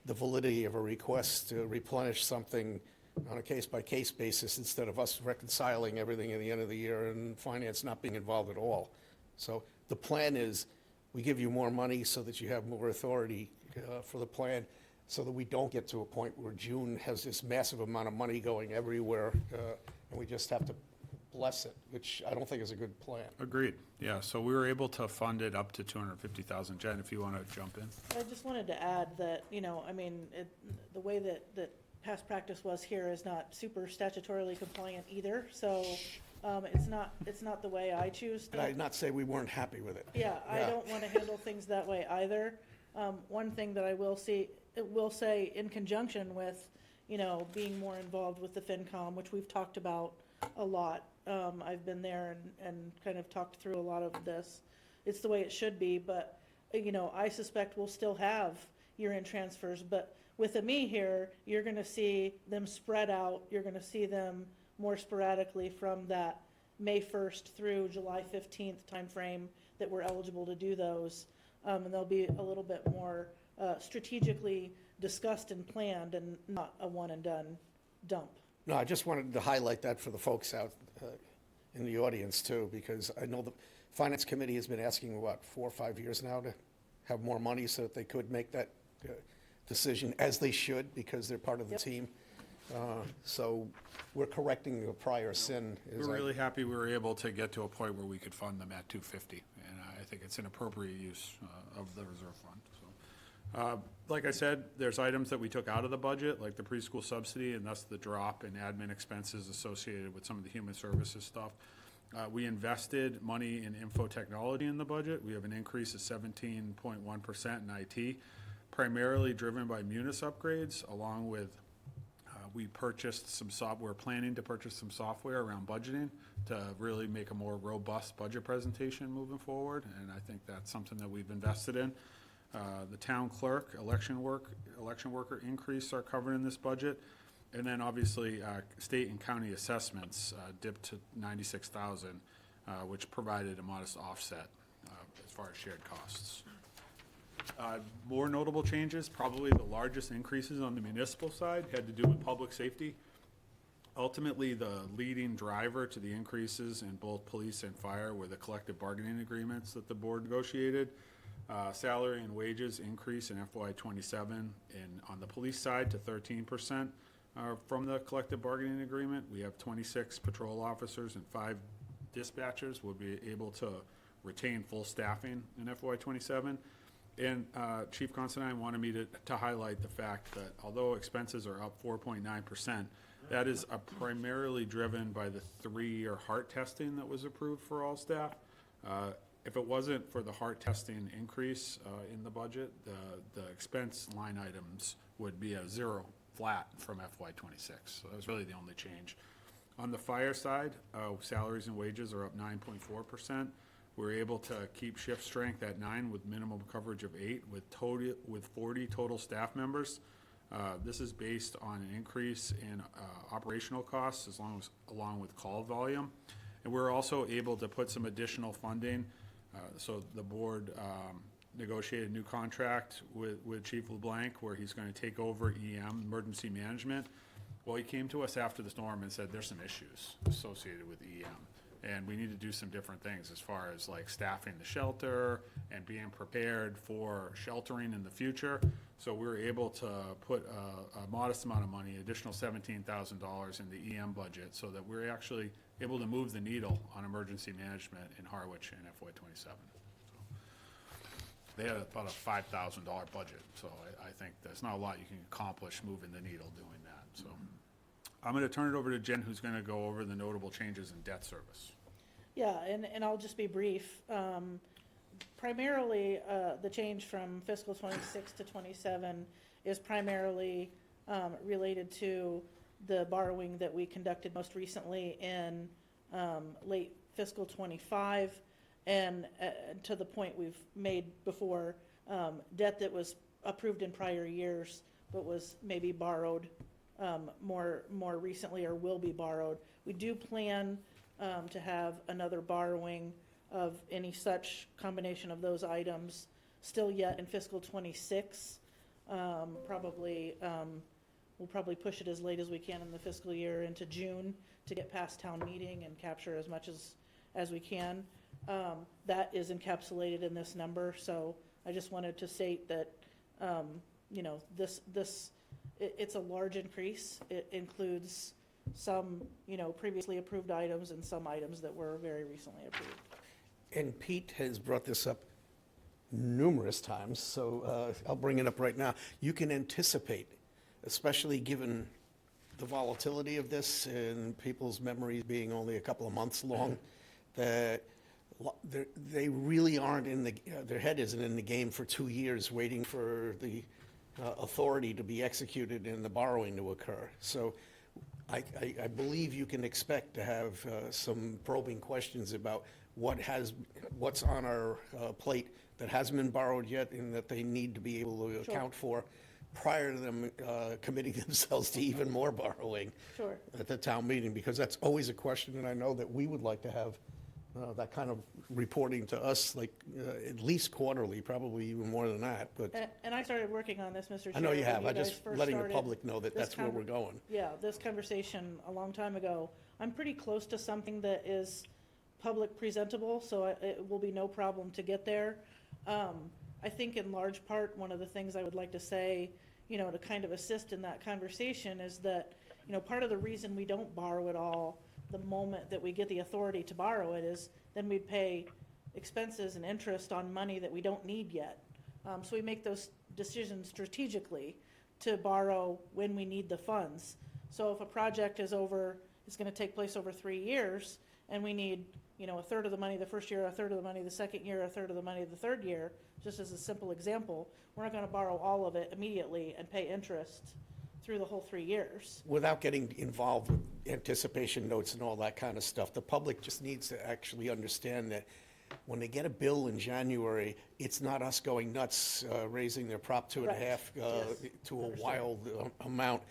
the validity of a request to replenish something on a case-by-case basis, instead of us reconciling everything at the end of the year and finance not being involved at all. So the plan is, we give you more money so that you have more authority for the plan, so that we don't get to a point where June has this massive amount of money going everywhere, and we just have to bless it, which I don't think is a good plan. Agreed. Yeah, so we were able to fund it up to 250,000. Jen, if you want to jump in. I just wanted to add that, the way that past practice was here is not super statutorily compliant either, so it's not the way I choose And to. I'd not say we weren't happy with it. Yeah, I don't want to handle things that way either. One thing that I will say in conjunction with, being more involved with the FinCom, which we've talked about a lot. I've been there and kind of talked through a lot of this. It's the way it should be, but, I suspect we'll still have year-end transfers, but with the me here, you're gonna see them spread out, you're gonna see them more sporadically from that May 1st through July 15th timeframe that we're eligible to do those. And they'll be a little bit more strategically discussed and planned and not a one and done dump. No, I just wanted to highlight that for the folks out in the audience too, because I know the Finance Committee has been asking, what, 4 or 5 years now to have more money so that they could make that decision, as they should, because they're part of the Yep. team. So we're correcting a prior sin. We're really happy we were able to get to a point where we could fund them at 250, and I think it's an appropriate use of the reserve fund. So, like I said, there's items that we took out of the budget, like the preschool subsidy, and thus the drop in admin expenses associated with some of the human services stuff. We invested money in info technology in the budget. We have an increase of 17.1% in IT, primarily driven by Munis upgrades, along with we purchased some we're planning to purchase some software around budgeting to really make a more robust budget presentation moving forward, and I think that's something that we've invested in. The town clerk, election worker increase are covered in this budget, and then obviously state and county assessments dipped to 96,000, which provided a modest offset as far as shared costs. More notable changes, probably the largest increases on the municipal side had to do with public safety. Ultimately, the leading driver to the increases in both police and fire were the collective bargaining agreements that the board negotiated. Salary and wages increase in FY '27 and on the police side to 13% from the collective bargaining agreement. We have 26 patrol officers and 5 dispatchers will be able to retain full staffing in FY '27. And Chief Considine wanted me to highlight the fact that although expenses are up 4.9%, that is primarily driven by the 3-year heart testing that was approved for all staff. If it wasn't for the heart testing increase in the budget, the expense line items would be a 0 flat from FY '26. So that was really the only change. On the fire side, salaries and wages are up 9.4%. We're able to keep shift strength at 9 with minimum coverage of 8 with 40 total staff members. This is based on an increase in operational costs along with call volume. And we're also able to put some additional funding. So the board negotiated a new contract with Chief LeBlanc where he's going to take over EM, emergency management. Well, he came to us after the storm and said there's some issues associated with EM. And we need to do some different things as far as like staffing the shelter and being prepared for sheltering in the future. So we were able to put a modest amount of money, additional $17,000 in the EM budget so that we're actually able to move the needle on emergency management in Harwich in FY '27. They had about a $5,000 budget, so I think there's not a lot you can accomplish moving the needle doing that. So I'm going to turn it over to Jen, who's going to go over the notable changes in debt service. Yeah, and I'll just be brief. Primarily, the change from fiscal '26 to '27 is primarily related to the borrowing that we conducted most recently in late fiscal '25, and to the point we've made before, debt that was approved in prior years but was maybe borrowed more recently or will be borrowed. We do plan to have another borrowing of any such combination of those items still yet in fiscal '26. We'll probably push it as late as we can in the fiscal year into June to get past town meeting and capture as much as we can. That is encapsulated in this number, so I just wanted to state that, it's a large increase. It includes some, previously approved items and some items that were very recently approved. And Pete has brought this up numerous times, so I'll bring it up right now. You can anticipate, especially given the volatility of this and people's memories being only a couple of months long, that they really aren't their head isn't in the game for 2 years waiting for the authority to be executed and the borrowing to occur. So I believe you can expect to have some probing questions about what's on our plate that hasn't been borrowed yet and that they need to be able to account for prior to them committing themselves to even more borrowing Sure. at the town meeting, because that's always a question, and I know that we would like to have that kind of reporting to us, like at least quarterly, probably even more than that, but And I started working on this, Mr. Chair. I know you when have. I guys just first letting the started public know that this that's where we're going. Yeah, this conversation a long time ago. I'm pretty close to something that is public presentable, so it will be no problem to get there. I think in large part, one of the things I would like to say, to kind of assist in that conversation is that, part of the reason we don't borrow it all the moment that we get the authority to borrow it is then we'd pay expenses and interest on money that we don't need yet. So we make those decisions strategically to borrow when we need the funds. So if a project is going to take place over 3 years, and we need, a third of the money the first year, a third of the money the second year, a third of the money the third year, just as a simple example, we're not going to borrow all of it immediately and pay interest through the whole 3 years. Without getting involved with anticipation notes and all that kind of stuff, the public just needs to actually understand that when they get a bill in January, it's not us going nuts, raising their Prop 2.5 Yes. to a wild amount.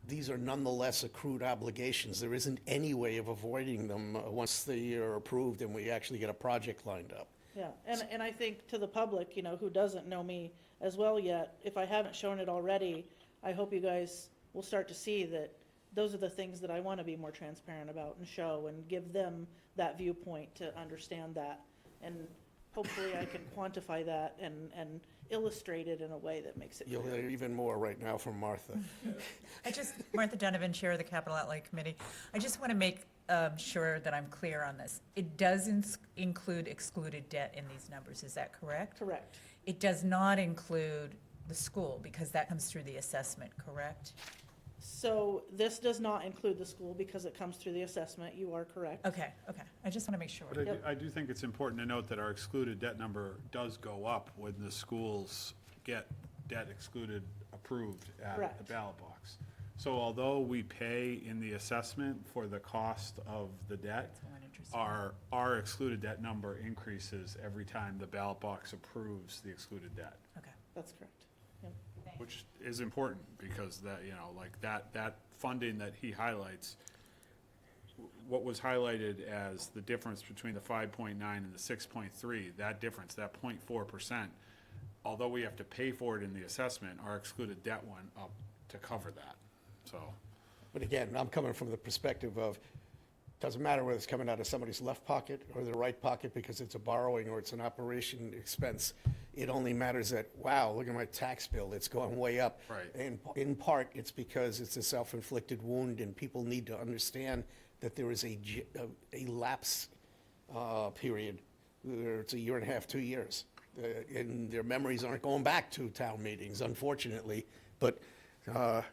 These are nonetheless accrued obligations. There isn't any way of avoiding them once they are approved and we actually get a project lined up. Yeah, and I think to the public, who doesn't know me as well yet, if I haven't shown it already, I hope you guys will start to see that those are the things that I want to be more transparent about and show and give them that viewpoint to understand that. And hopefully I can quantify that and illustrate it in a way that makes it You'll clear. hear even more right now from Martha. Martha Donovan, Chair of the Capital Outlay Committee. I just want to make sure that I'm clear on this. It does include excluded debt in these numbers, is that correct? Correct. It does not include the school, because that comes through the assessment, correct? So this does not include the school because it comes through the assessment. You are correct. Okay, I just want to make sure. But I do think it's important to note that our excluded debt number does go up when the schools get debt excluded approved at Correct. the ballot box. So although we pay in the assessment for the cost of the debt, our excluded debt number increases every time the ballot box approves the excluded debt. Okay. That's correct. Yep. Which is important because that, that funding that he highlights, what was highlighted as the difference between the 5.9 and the 6.3, that difference, that 0.4%, although we have to pay for it in the assessment, our excluded debt went up to cover that, so. But again, I'm coming from the perspective of, doesn't matter whether it's coming out of somebody's left pocket or their right pocket because it's a borrowing or it's an operation expense. It only matters that, wow, look at my tax bill, it's going way up. Right. And in part, it's because it's a self-inflicted wound and people need to understand that there is a lapse period. It's a year and a half, 2 years. And their memories aren't going back to town meetings, unfortunately. But the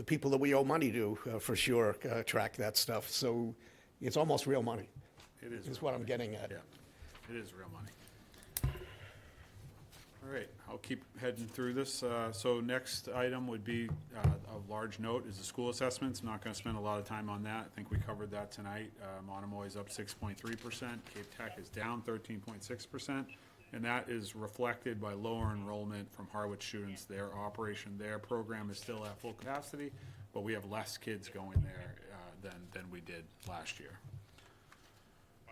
people that we owe money to, for sure, track that stuff. So it's almost real money. It is. Is what I'm getting at. Yeah, it is real money. All right, I'll keep heading through this. So next item would be a large note is the school assessments. I'm not going to spend a lot of time on that. I think we covered that tonight. Monomoy is up 6.3%. Cape Tech is down 13.6%. And that is reflected by lower enrollment from Harwich students. Their program is still at full capacity, but we have less kids going there than we did last year.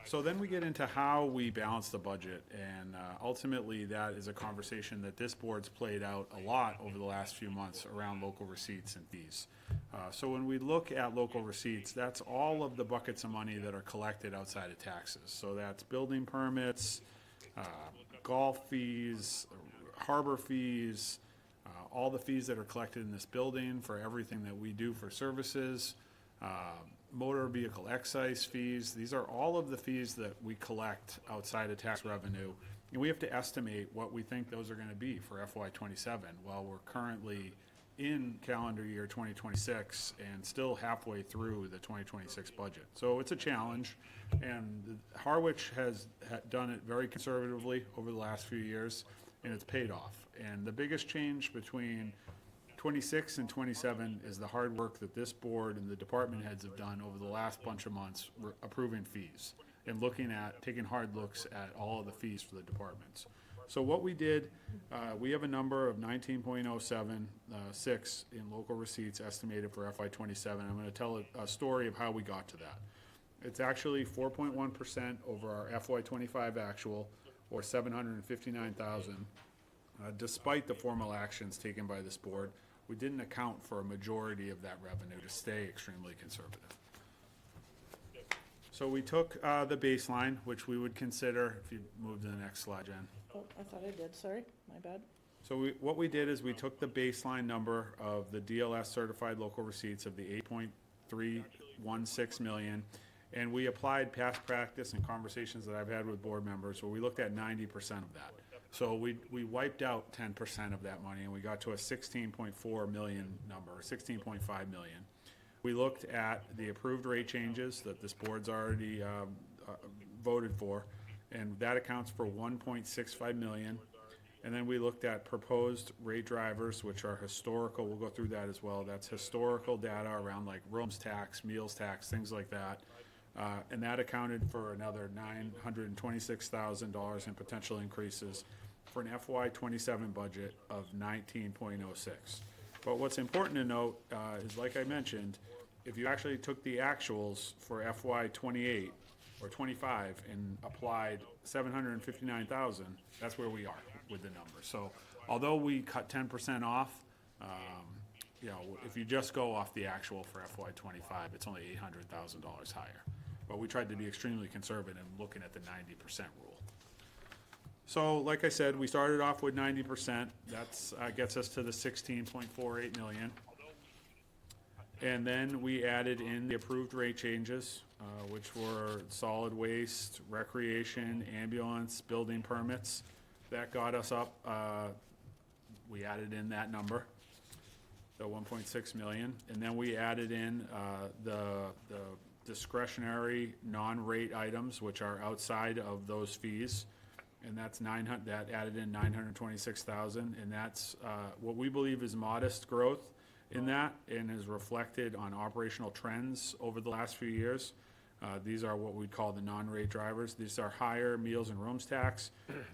So then we get into how we balance the budget, and ultimately that is a conversation that this board's played out a lot over the last few months around local receipts and fees. So when we look at local receipts, that's all of the buckets of money that are collected outside of taxes. So that's building permits, golf fees, harbor fees, all the fees that are collected in this building for everything that we do for services, motor vehicle excise fees. These are all of the fees that we collect outside of tax revenue. And we have to estimate what we think those are going to be for FY27. Well, we're currently in calendar year 2026 and still halfway through the 2026 budget. So it's a challenge, and Harwich has done it very conservatively over the last few years, and it's paid off. And the biggest change between 26 and 27 is the hard work that this board and the department heads have done over the last bunch of months approving fees and taking hard looks at all of the fees for the departments. So what we did, we have a number of 19.076 in local receipts estimated for FY '27. I'm gonna tell a story of how we got to that. It's actually 4.1% over our FY '25 actual, or 759,000. Despite the formal actions taken by this board, we didn't account for a majority of that revenue to stay extremely conservative. So we took the baseline, which we would consider, if you move to the next slide, Jen. Oh, I thought I did, sorry, my bad. So what we did is we took the baseline number of the DLS certified local receipts of the 8.316 million, and we applied past practice and conversations that I've had with board members where we looked at 90% of that. So we wiped out 10% of that money, and we got to a 16.4 million number, or 16.5 million. We looked at the approved rate changes that this board's already voted for, and that accounts for 1.65 million. And then we looked at proposed rate drivers, which are historical. We'll go through that as well. That's historical data around like rooms tax, meals tax, things like that. And that accounted for another $926,000 in potential increases for an FY '27 budget of 19.06. But what's important to note is, like I mentioned, if you actually took the actuals for FY '28 or '25 and applied 759,000, that's where we are with the number. So although we cut 10% off, you know, if you just go off the actual for FY '25, it's only $800,000 higher. But we tried to be extremely conservative looking at the 90% rule. So like I said, we started off with 90%. That's gets us to the 16.48 million. And then we added in the approved rate changes, which were solid waste, recreation, ambulance, building permits. That got us up, we added in that number, the 1.6 million. And then we added in the discretionary non-rate items, which are outside of those fees. And that's that added in 926,000, and that's what we believe is modest growth in that, and is reflected on operational trends over the last few years. These are what we call the non-rate drivers. These are higher meals and rooms tax,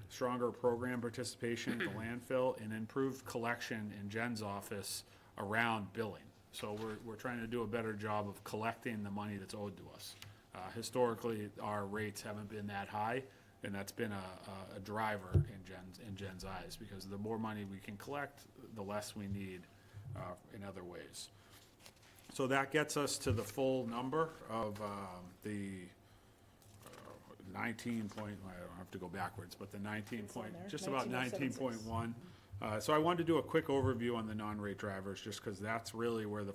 stronger program participation at the landfill, and improved collection in Jen's office around billing. So we're trying to do a better job of collecting the money that's owed to us. Historically, our rates haven't been that high, and that's been a driver in Jen's eyes, because the more money we can collect, the less we need in other ways. So that gets us to the full number of the 19 point, I don't have to go backwards, but the 19 point, just about 19.1. So I wanted to do a quick overview on the non-rate drivers, just because that's really where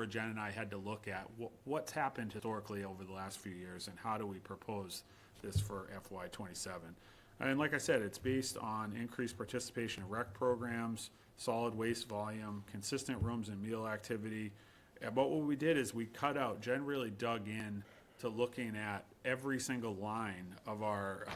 Jen and I had to look at what's happened historically over the last few years, and how do we propose this for FY '27. And like I said, it's based on increased participation in rec programs, solid waste volume, consistent rooms and meal activity. But what we did is we cut out, Jen really dug in to looking at every single line of our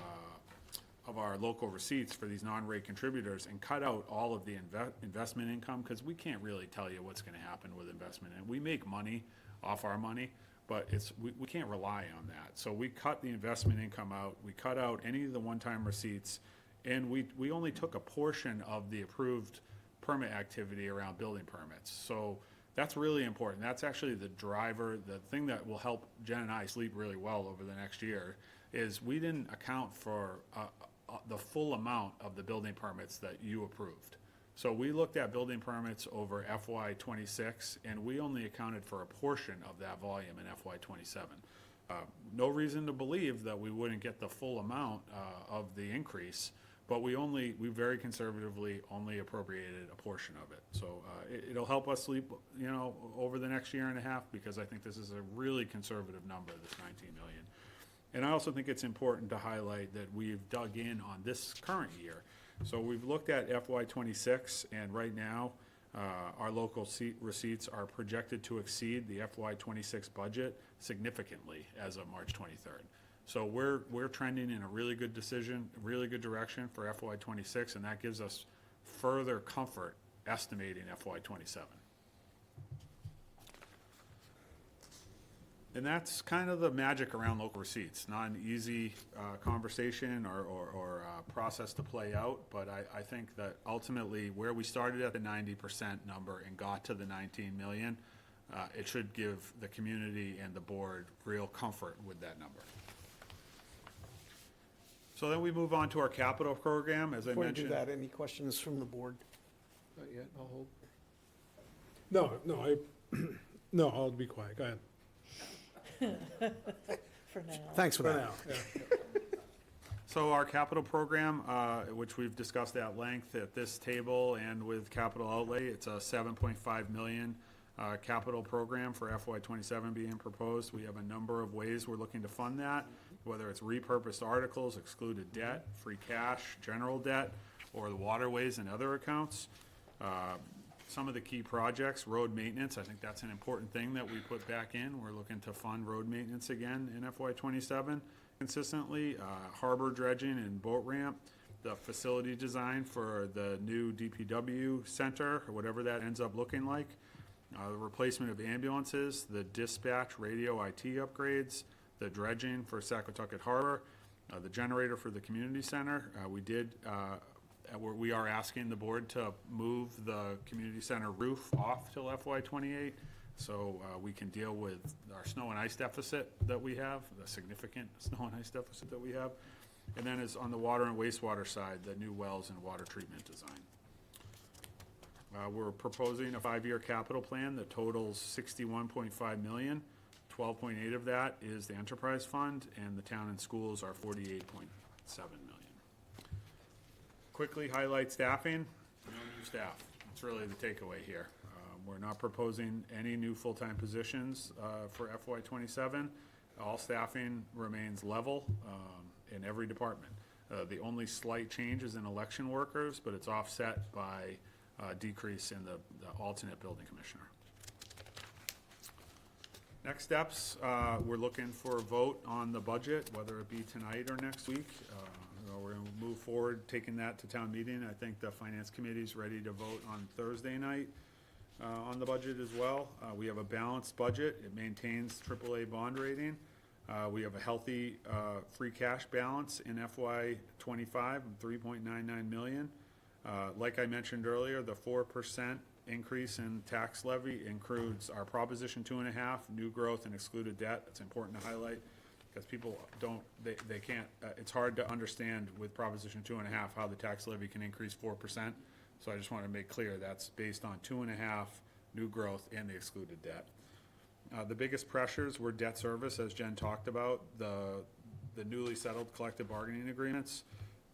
local receipts for these non-rate contributors, and cut out all of the investment income, because we can't really tell you what's going to happen with investment. And we make money off our money, but we can't rely on that. So we cut the investment income out, we cut out any of the one-time receipts, and we only took a portion of the approved permit activity around building permits. So that's really important. That's actually the driver, the thing that will help Jen and I sleep really well over the next year, is we didn't account for the full amount of the building permits that you approved. So we looked at building permits over FY '26, and we only accounted for a portion of that volume in FY '27. No reason to believe that we wouldn't get the full amount of the increase, but we very conservatively only appropriated a portion of it. So it'll help us sleep, you know, over the next year and a half, because I think this is a really conservative number, this 19 million. And I also think it's important to highlight that we've dug in on this current year. So we've looked at FY '26, and right now, our local receipts are projected to exceed the FY '26 budget significantly as of March 23rd. So we're trending in a really good direction for FY '26, and that gives us further comfort estimating FY '27. And that's kind of the magic around local receipts. Not an easy conversation or process to play out, but I think that ultimately where we started at the 90% number and got to the 19 million, it should give the community and the board real comfort with that number. So then we move on to our capital program, as I Before you do mentioned. that, any questions from the board? Not yet, I'll hold. No, I'll be quiet, go ahead. For now. Thanks for For that. now, yeah. So our capital program, which we've discussed at length at this table and with capital outlay, it's a 7.5 million capital program for FY27 being proposed. We have a number of ways we're looking to fund that, whether it's repurposed articles, excluded debt, free cash, general debt, or the waterways and other accounts. Some of the key projects, road maintenance, I think that's an important thing that we put back in. We're looking to fund road maintenance again in FY27 consistently. Harbor dredging and boat ramp, the facility design for the new DPW center, or whatever that ends up looking like. The replacement of ambulances, the dispatch radio IT upgrades, the dredging for Saquotucket Harbor, the generator for the community center. We are asking the board to move the community center roof off till FY28, so we can deal with our snow and ice deficit that we have, the significant snow and ice deficit that we have. And then is on the water and wastewater side, the new wells and water treatment design. We're proposing a 5-year capital plan that totals 61.5 million. 12.8 of that is the enterprise fund, and the town and schools are 48.7 million. Quickly highlight staffing, no new staff. That's really the takeaway here. We're not proposing any new full-time positions for FY27. All staffing remains level in every department. The only slight change is in election workers, but it's offset by decrease in the alternate building commissioner. Next steps, we're looking for a vote on the budget, whether it be tonight or next week. We're going to move forward, taking that to town meeting. I think the finance committee is ready to vote on Thursday night on the budget as well. We have a balanced budget. It maintains AAA bond rating. We have a healthy free cash balance in FY25 of 3.99 million. Like I mentioned earlier, the 4% increase in tax levy includes our Proposition 2.5, new growth and excluded debt. It's important to highlight because people they can't, it's hard to understand with Proposition 2.5 how the tax levy can increase 4%. So I just want to make clear that's based on 2.5 new growth and the excluded debt. The biggest pressures were debt service, as Jen talked about, the newly settled collective bargaining agreements,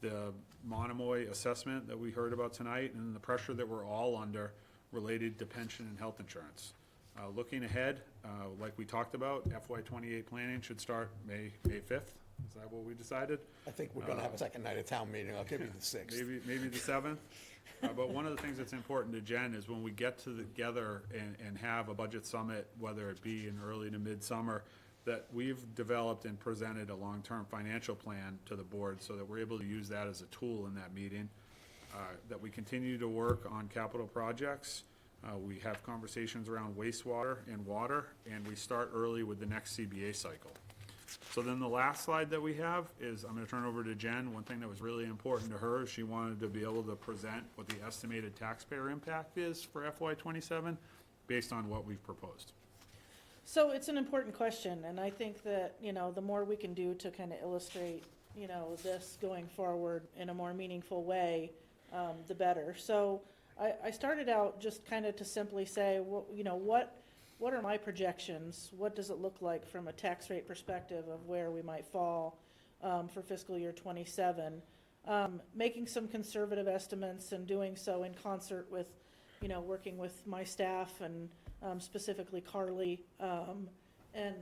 the Monomoy assessment that we heard about tonight, and the pressure that we're all under related to pension and health insurance. Looking ahead, like we talked about, FY28 planning should start May 5th. Is that what we decided? I think we're going to have a second night at town meeting. I'll give you the 6th. Maybe the 7th. But one of the things that's important to Jen is when we get together and have a budget summit, whether it be in early to midsummer, that we've developed and presented a long-term financial plan to the board so that we're able to use that as a tool in that meeting, that we continue to work on capital projects. We have conversations around wastewater and water, and we start early with the next CBA cycle. So then the last slide that we have is, I'm going to turn over to Jen. One thing that was really important to her is she wanted to be able to present what the estimated taxpayer impact is for FY27 based on what we've proposed. So it's an important question, and I think that, the more we can do to kind of illustrate, this going forward in a more meaningful way, the better. So I started out just kind of to simply say, what are my projections? What does it look like from a tax rate perspective of where we might fall for fiscal year 27? Making some conservative estimates and doing so in concert with, working with my staff and specifically Carly, and,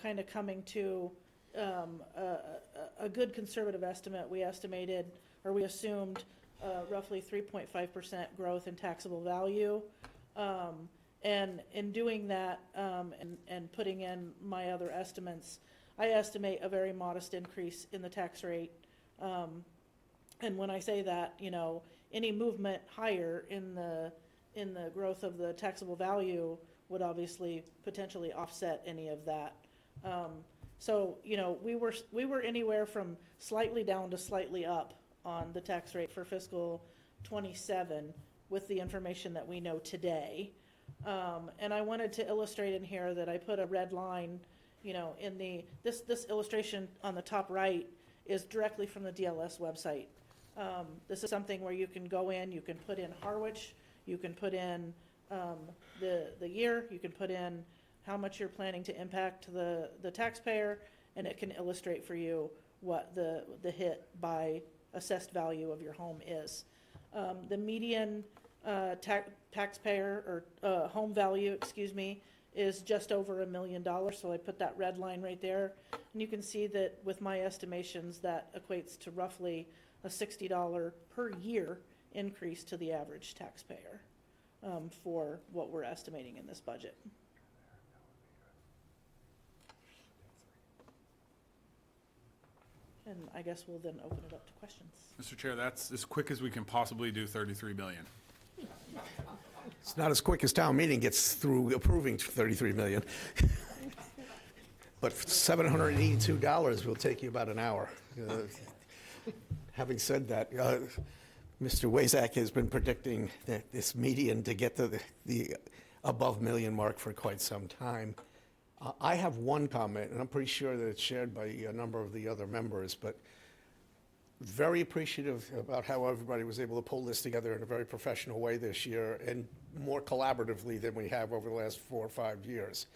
kind of coming to a good conservative estimate. We assumed roughly 3.5% growth in taxable value. And in doing that and putting in my other estimates, I estimate a very modest increase in the tax rate. And when I say that, any movement higher in the growth of the taxable value would obviously potentially offset any of that. So, we were anywhere from slightly down to slightly up on the tax rate for fiscal '27 with the information that we know today. And I wanted to illustrate in here that I put a red line, in this illustration on the top right is directly from the DLS website. This is something where you can go in, you can put in Harwich, you can put in the year, you can put in how much you're planning to impact the taxpayer, and it can illustrate for you what the hit by assessed value of your home is. The median taxpayer or home value, is just over $1 million. So I put that red line right there. And you can see that with my estimations, that equates to roughly a $60 per year increase to the average taxpayer for what we're estimating in this budget. And I guess we'll then open it up to questions. Mr. Chair, that's as quick as we can possibly do 33 million. It's not as quick as town meeting gets through approving 33 million. But $782 will take you about an hour. Having said that, Mr. Wazak has been predicting that this median to get to the above million mark for quite some time. I have one comment, and I'm pretty sure that it's shared by a number of the other members, but very appreciative about how everybody was able to pull this together in a very professional way this year and more collaboratively than we have over the last 4 or 5 years.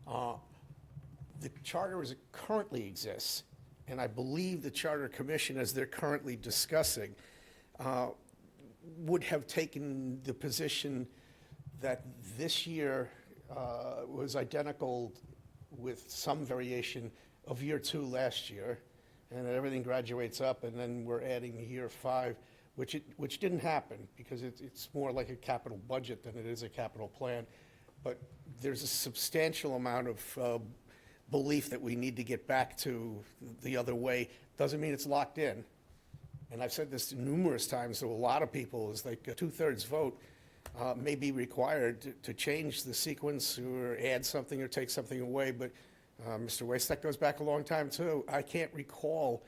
The charter as it currently exists, and I believe the Charter Commission, as they're currently discussing, would have taken the position that this year was identical with some variation of year 2 last year, and that everything graduates up, and then we're adding year 5, which didn't happen because it's more like a capital budget than it is a capital plan. But there's a substantial amount of belief that we need to get back to the other way. Doesn't mean it's locked in. And I've said this numerous times to a lot of people, is like a 2/3 vote may be required to change the sequence or add something or take something away. But Mr. Waste, that goes back a long time too. I can't recall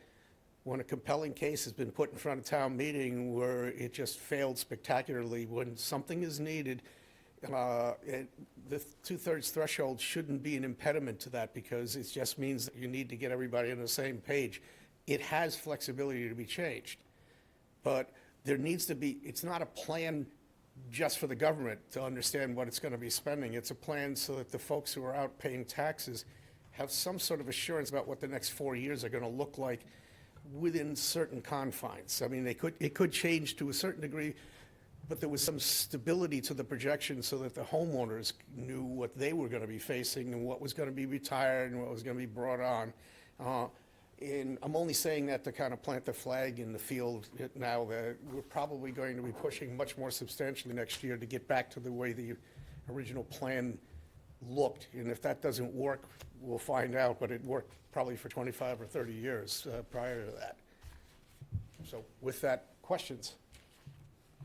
when a compelling case has been put in front of town meeting where it just failed spectacularly. When something is needed, the 2/3 threshold shouldn't be an impediment to that, because it just means that you need to get everybody on the same page. It has flexibility to be changed, but there needs to be, it's not a plan just for the government to understand what it's going to be spending. It's a plan so that the folks who are out paying taxes have some sort of assurance about what the next 4 years are going to look like within certain confines. I mean, it could change to a certain degree, but there was some stability to the projection so that the homeowners knew what they were going to be facing and what was going to be retired and what was going to be brought on. And I'm only saying that to kind of plant the flag in the field now that we're probably going to be pushing much more substantially next year to get back to the way the original plan looked. And if that doesn't work, we'll find out, but it worked probably for 25 or 30 years prior to that. So with that, questions?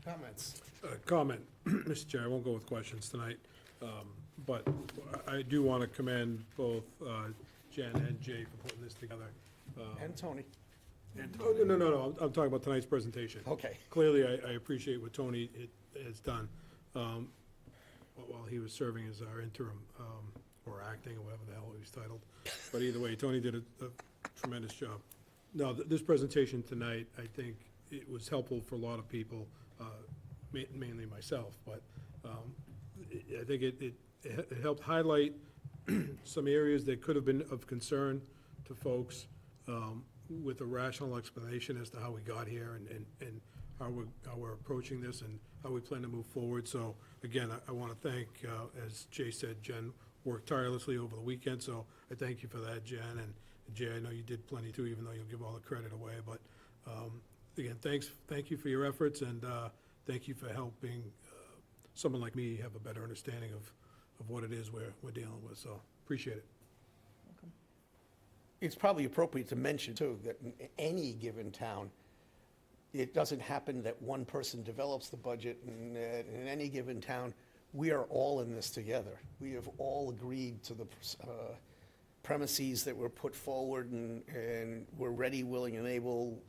Comments? Comment, Mr. Chair, I won't go with questions tonight, but I do want to commend both Jen and Jay for putting this together. And Tony. Oh, no, I'm talking about tonight's presentation. Okay. Clearly, I appreciate what Tony has done while he was serving as our interim, or acting, or whatever the hell he was titled. But either way, Tony did a tremendous job. Now, this presentation tonight, I think it was helpful for a lot of people, mainly myself, but I think it helped highlight some areas that could have been of concern to folks, with a rational explanation as to how we got here and how we're approaching this and how we plan to move forward. So again, I want to thank, as Jay said, Jen worked tirelessly over the weekend, so I thank you for that, Jen. And Jay, I know you did plenty too, even though you'll give all the credit away. But again, thank you for your efforts, and thank you for helping someone like me have a better understanding of what it is we're dealing with. So appreciate it. It's probably appropriate to mention, too, that in any given town, it doesn't happen that one person develops the budget, and in any given town, we are all in this together. We have all agreed to premises that were put forward, and we're ready, willing, and able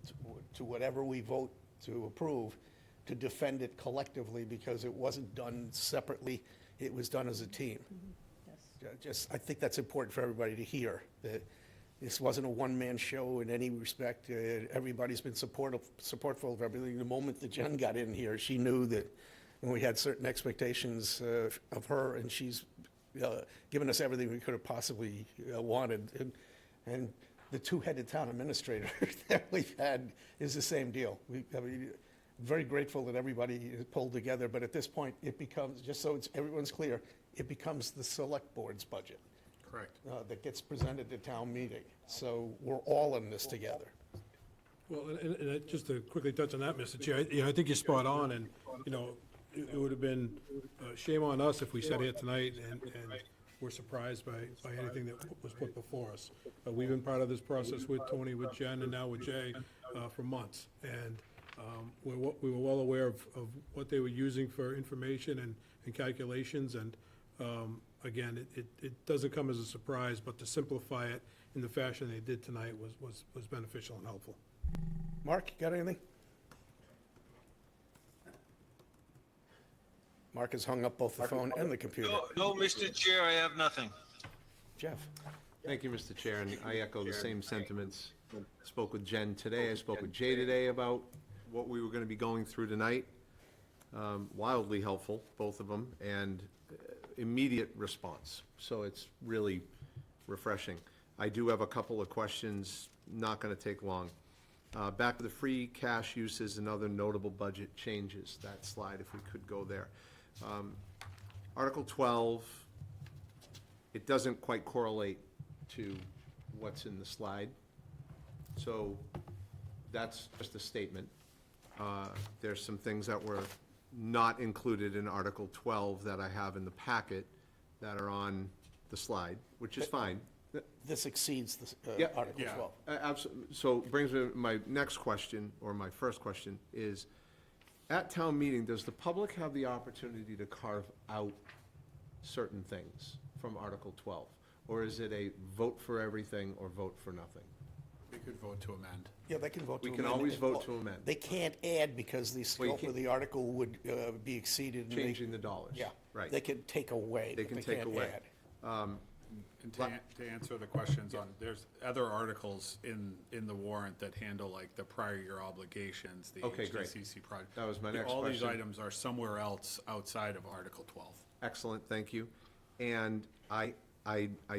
to whatever we vote to approve, to defend it collectively, because it wasn't done separately, it was done as a team. I think that's important for everybody to hear, that this wasn't a one-man show in any respect. Everybody's been supportful of everything. The moment that Jen got in here, she knew that, and we had certain expectations of her, and she's given us everything we could have possibly wanted. And the two-headed town administrator that we've had is the same deal. Very grateful that everybody is pulled together, but at this point, it becomes, just so everyone's clear, it becomes the select board's budget. Correct. That gets presented at town meeting. So we're all in this together. Well, and just to quickly touch on that, Mr. Chair, I think you're spot on, and, it would have been shame on us if we sat here tonight and were surprised by anything that was put before us. We've been part of this process with Tony, with Jen, and now with Jay for months, and we were well aware of what they were using for information and calculations, and again, it doesn't come as a surprise, but to simplify it in the fashion they did tonight was beneficial and helpful. Mark, you got anything? Mark has hung up both the phone and the computer. No, Mr. Chair, I have nothing. Jeff? Thank you, Mr. Chair, and I echo the same sentiments. Spoke with Jen today, I spoke with Jay today about what we were going to be going through tonight. Wildly helpful, both of them, and immediate response. So it's really refreshing. I do have a couple of questions, not going to take long. Back to the free cash uses and other notable budget changes, that slide, if we could go there. Article 12, it doesn't quite correlate to what's in the slide. So that's just a statement. There's some things that were not included in Article 12 that I have in the packet that are on the slide, which is fine. This exceeds the Yeah. Article 12. Absolutely. So brings me to my next question, or my first question, is at town meeting, does the public have the opportunity to carve out certain things from Article 12? Or is it a vote for everything or vote for nothing? We could vote to amend. Yeah, they can vote to We amend. can always vote to amend. They can't add because the Well, you scope of the article would be exceeded. and they- Changing the dollars. Yeah. Right. They can take away. They but can take can't away. add. And to answer the questions on, there's other articles in the warrant that handle like the prior year obligations, the Okay, great. HDCC project. That was my next All these question. items are somewhere else outside of Article 12. Excellent, thank you. And I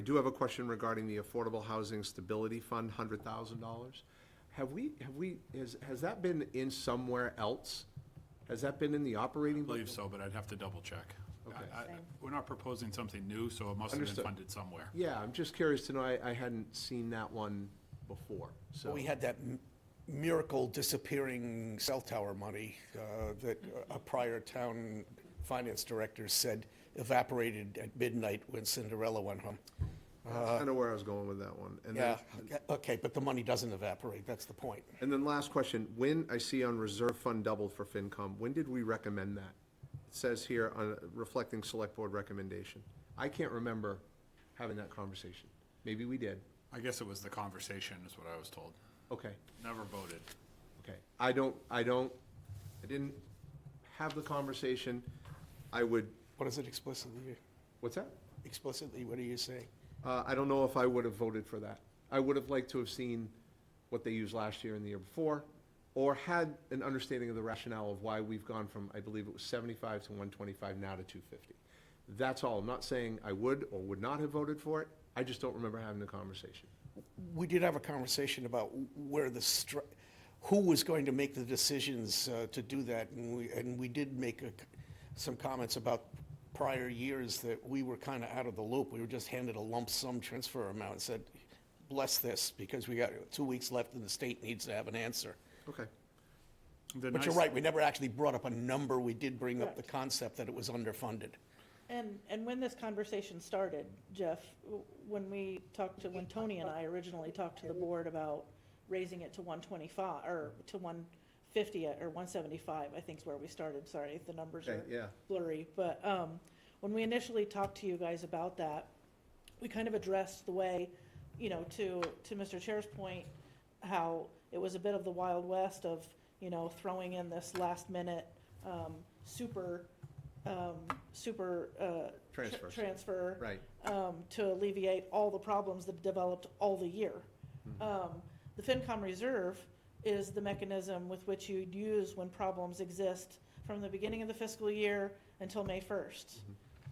do have a question regarding the Affordable Housing Stability Fund, $100,000. Has that been in somewhere else? Has that been in the operating I believe budget? so, but I'd have to double check. Okay. We're not proposing something new, so it must have been Understood. funded somewhere. Yeah, I'm just curious to know, I hadn't seen that one before, so. We had that miracle disappearing cell tower money that a prior town finance director said evaporated at midnight when Cinderella went home. That's kind of where I was going with that one. And Yeah, then- okay, but the money doesn't evaporate, that's the point. And then last question, when, I see on reserve fund doubled for FinCom, when did we recommend that? It says here, on reflecting select board recommendation. I can't remember having that conversation. Maybe we did. I guess it was the conversation, is what I was told. Okay, Never voted. okay. I didn't have the conversation. I would, What is it explicitly? what's that? Explicitly, what are you saying? I don't know if I would have voted for that. I would have liked to have seen what they used last year and the year before, or had an understanding of the rationale of why we've gone from, I believe it was 75 to 125, now to 250. That's all. I'm not saying I would or would not have voted for it. I just don't remember having the conversation. We did have a conversation about where who was going to make the decisions to do that, and we did make some comments about prior years that we were kind of out of the loop. We were just handed a lump sum transfer amount and said, bless this, because we got 2 weeks left and the state needs to have an answer. Okay. But you're right, we never actually brought up a number. We did bring up the concept that it was underfunded. And when this conversation started, Jeff, when Tony and I originally talked to the board about raising it to 125, or to 150, or 175, I think is where we started, sorry if the numbers Okay, are yeah. blurry, but when we initially talked to you guys about that, we kind of addressed the way you know, to Mr. Chair's point, how it was a bit of the Wild West of, you know, throwing in this last minute, super Transfers. transfer. Right. To alleviate all the problems that developed all the year. The FinCom reserve is the mechanism with which you'd use when problems exist from the beginning of the fiscal year until May 1st.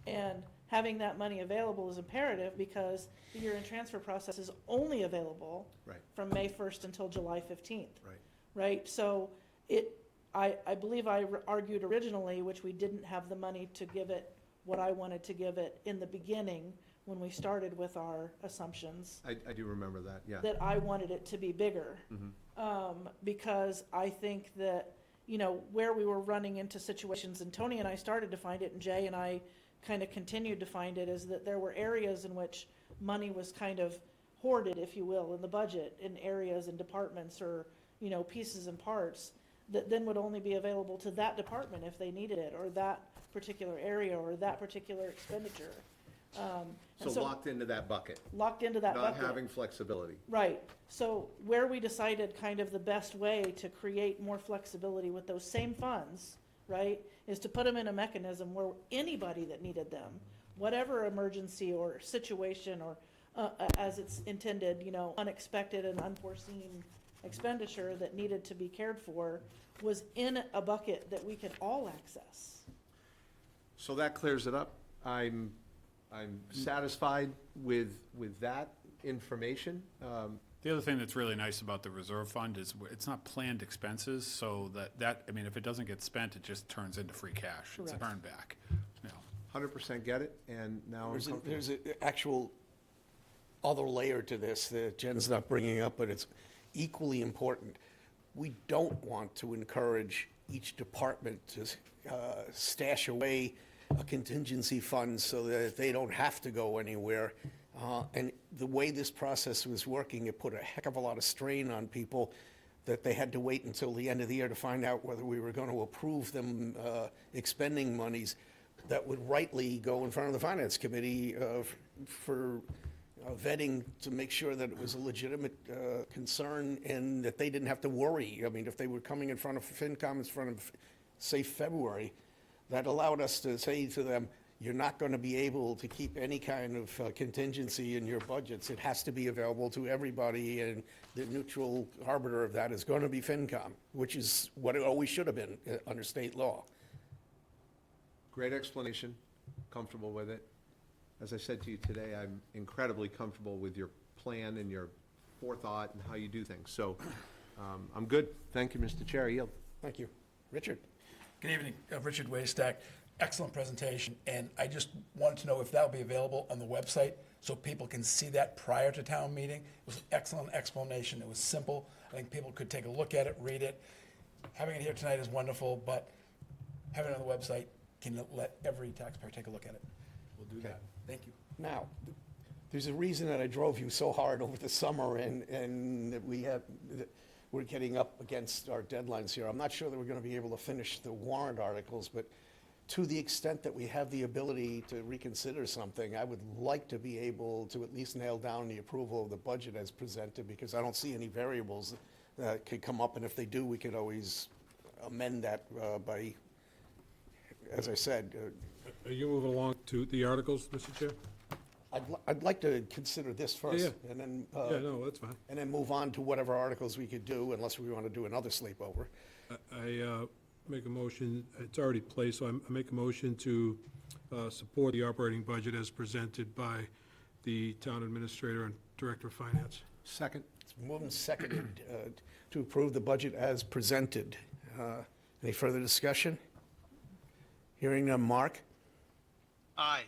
And having that money available is imperative because the year-end transfer process is only available Right. from May 1st until July 15th. Right. Right? So I believe I argued originally, which we didn't have the money to give it what I wanted to give it in the beginning when we started with our assumptions, I do remember that, yeah. that I wanted it to be bigger. Because I think that, you know, where we were running into situations, and Tony and I started to find it, and Jay and I kind of continued to find it, is that there were areas in which money was kind of hoarded, if you will, in the budget, in areas and departments or, you know, pieces and parts that then would only be available to that department if they needed it, or that particular area, or that particular expenditure. And So locked into that bucket, locked into that not bucket. having flexibility. Right. So where we decided kind of the best way to create more flexibility with those same funds, right, is to put them in a mechanism where anybody that needed them, whatever emergency or situation or as it's intended, you know, unexpected and unforeseen expenditure that needed to be cared for, was in a bucket that we could all access. So that clears it up. I'm satisfied with that information. The other thing that's really nice about the reserve fund is it's not planned expenses, so I mean, if it doesn't get spent, it just turns into free cash. It's a Correct. burn back. Yeah. 100% get it, and now I'm comfortable. There's an actual other layer to this that Jen's not bringing up, but it's equally important. We don't want to encourage each department to stash away a contingency fund so that they don't have to go anywhere. And the way this process was working, it put a heck of a lot of strain on people that they had to wait until the end of the year to find out whether we were going to approve them expending monies that would rightly go in front of the Finance Committee for vetting to make sure that it was a legitimate concern and that they didn't have to worry. I mean, if they were coming in front of FinCom in front of, say, February, that allowed us to say to them, you're not going to be able to keep any kind of contingency in your budgets. It has to be available to everybody, and the neutral arbiter of that is going to be FinCom, which is what it always should have been under state law. Great explanation, comfortable with it. As I said to you today, I'm incredibly comfortable with your plan and your forethought and how you do things. So I'm good. Thank you, Mr. Chair. I yield. Thank you. Richard? Good evening, Richard Waystack. Excellent presentation, and I just wanted to know if that will be available on the website so people can see that prior to town meeting. It was an excellent explanation. It was simple. I think people could take a look at it, read it. Having it here tonight is wonderful, but having it on the website can let every taxpayer take a look at it. We'll do that. Thank you. Now, there's a reason that I drove you so hard over the summer and that we're getting up against our deadlines here. I'm not sure that we're going to be able to finish the warrant articles, but to the extent that we have the ability to reconsider something, I would like to be able to at least nail down the approval of the budget as presented, because I don't see any variables that could come up, and if they do, we could always amend that by, as I said, Are you moving along to the articles, Mr. Chair? I'd like to consider this first, Yeah. and then Yeah, no, that's fine. and then move on to whatever articles we could do, unless we want to do another sleepover. I make a motion, it's already placed, so I make a motion to support the operating budget as presented by the town administrator and director of finance. Second. It's moved and seconded to approve the budget as presented. Any further discussion? Hearing none. Mark? Aye.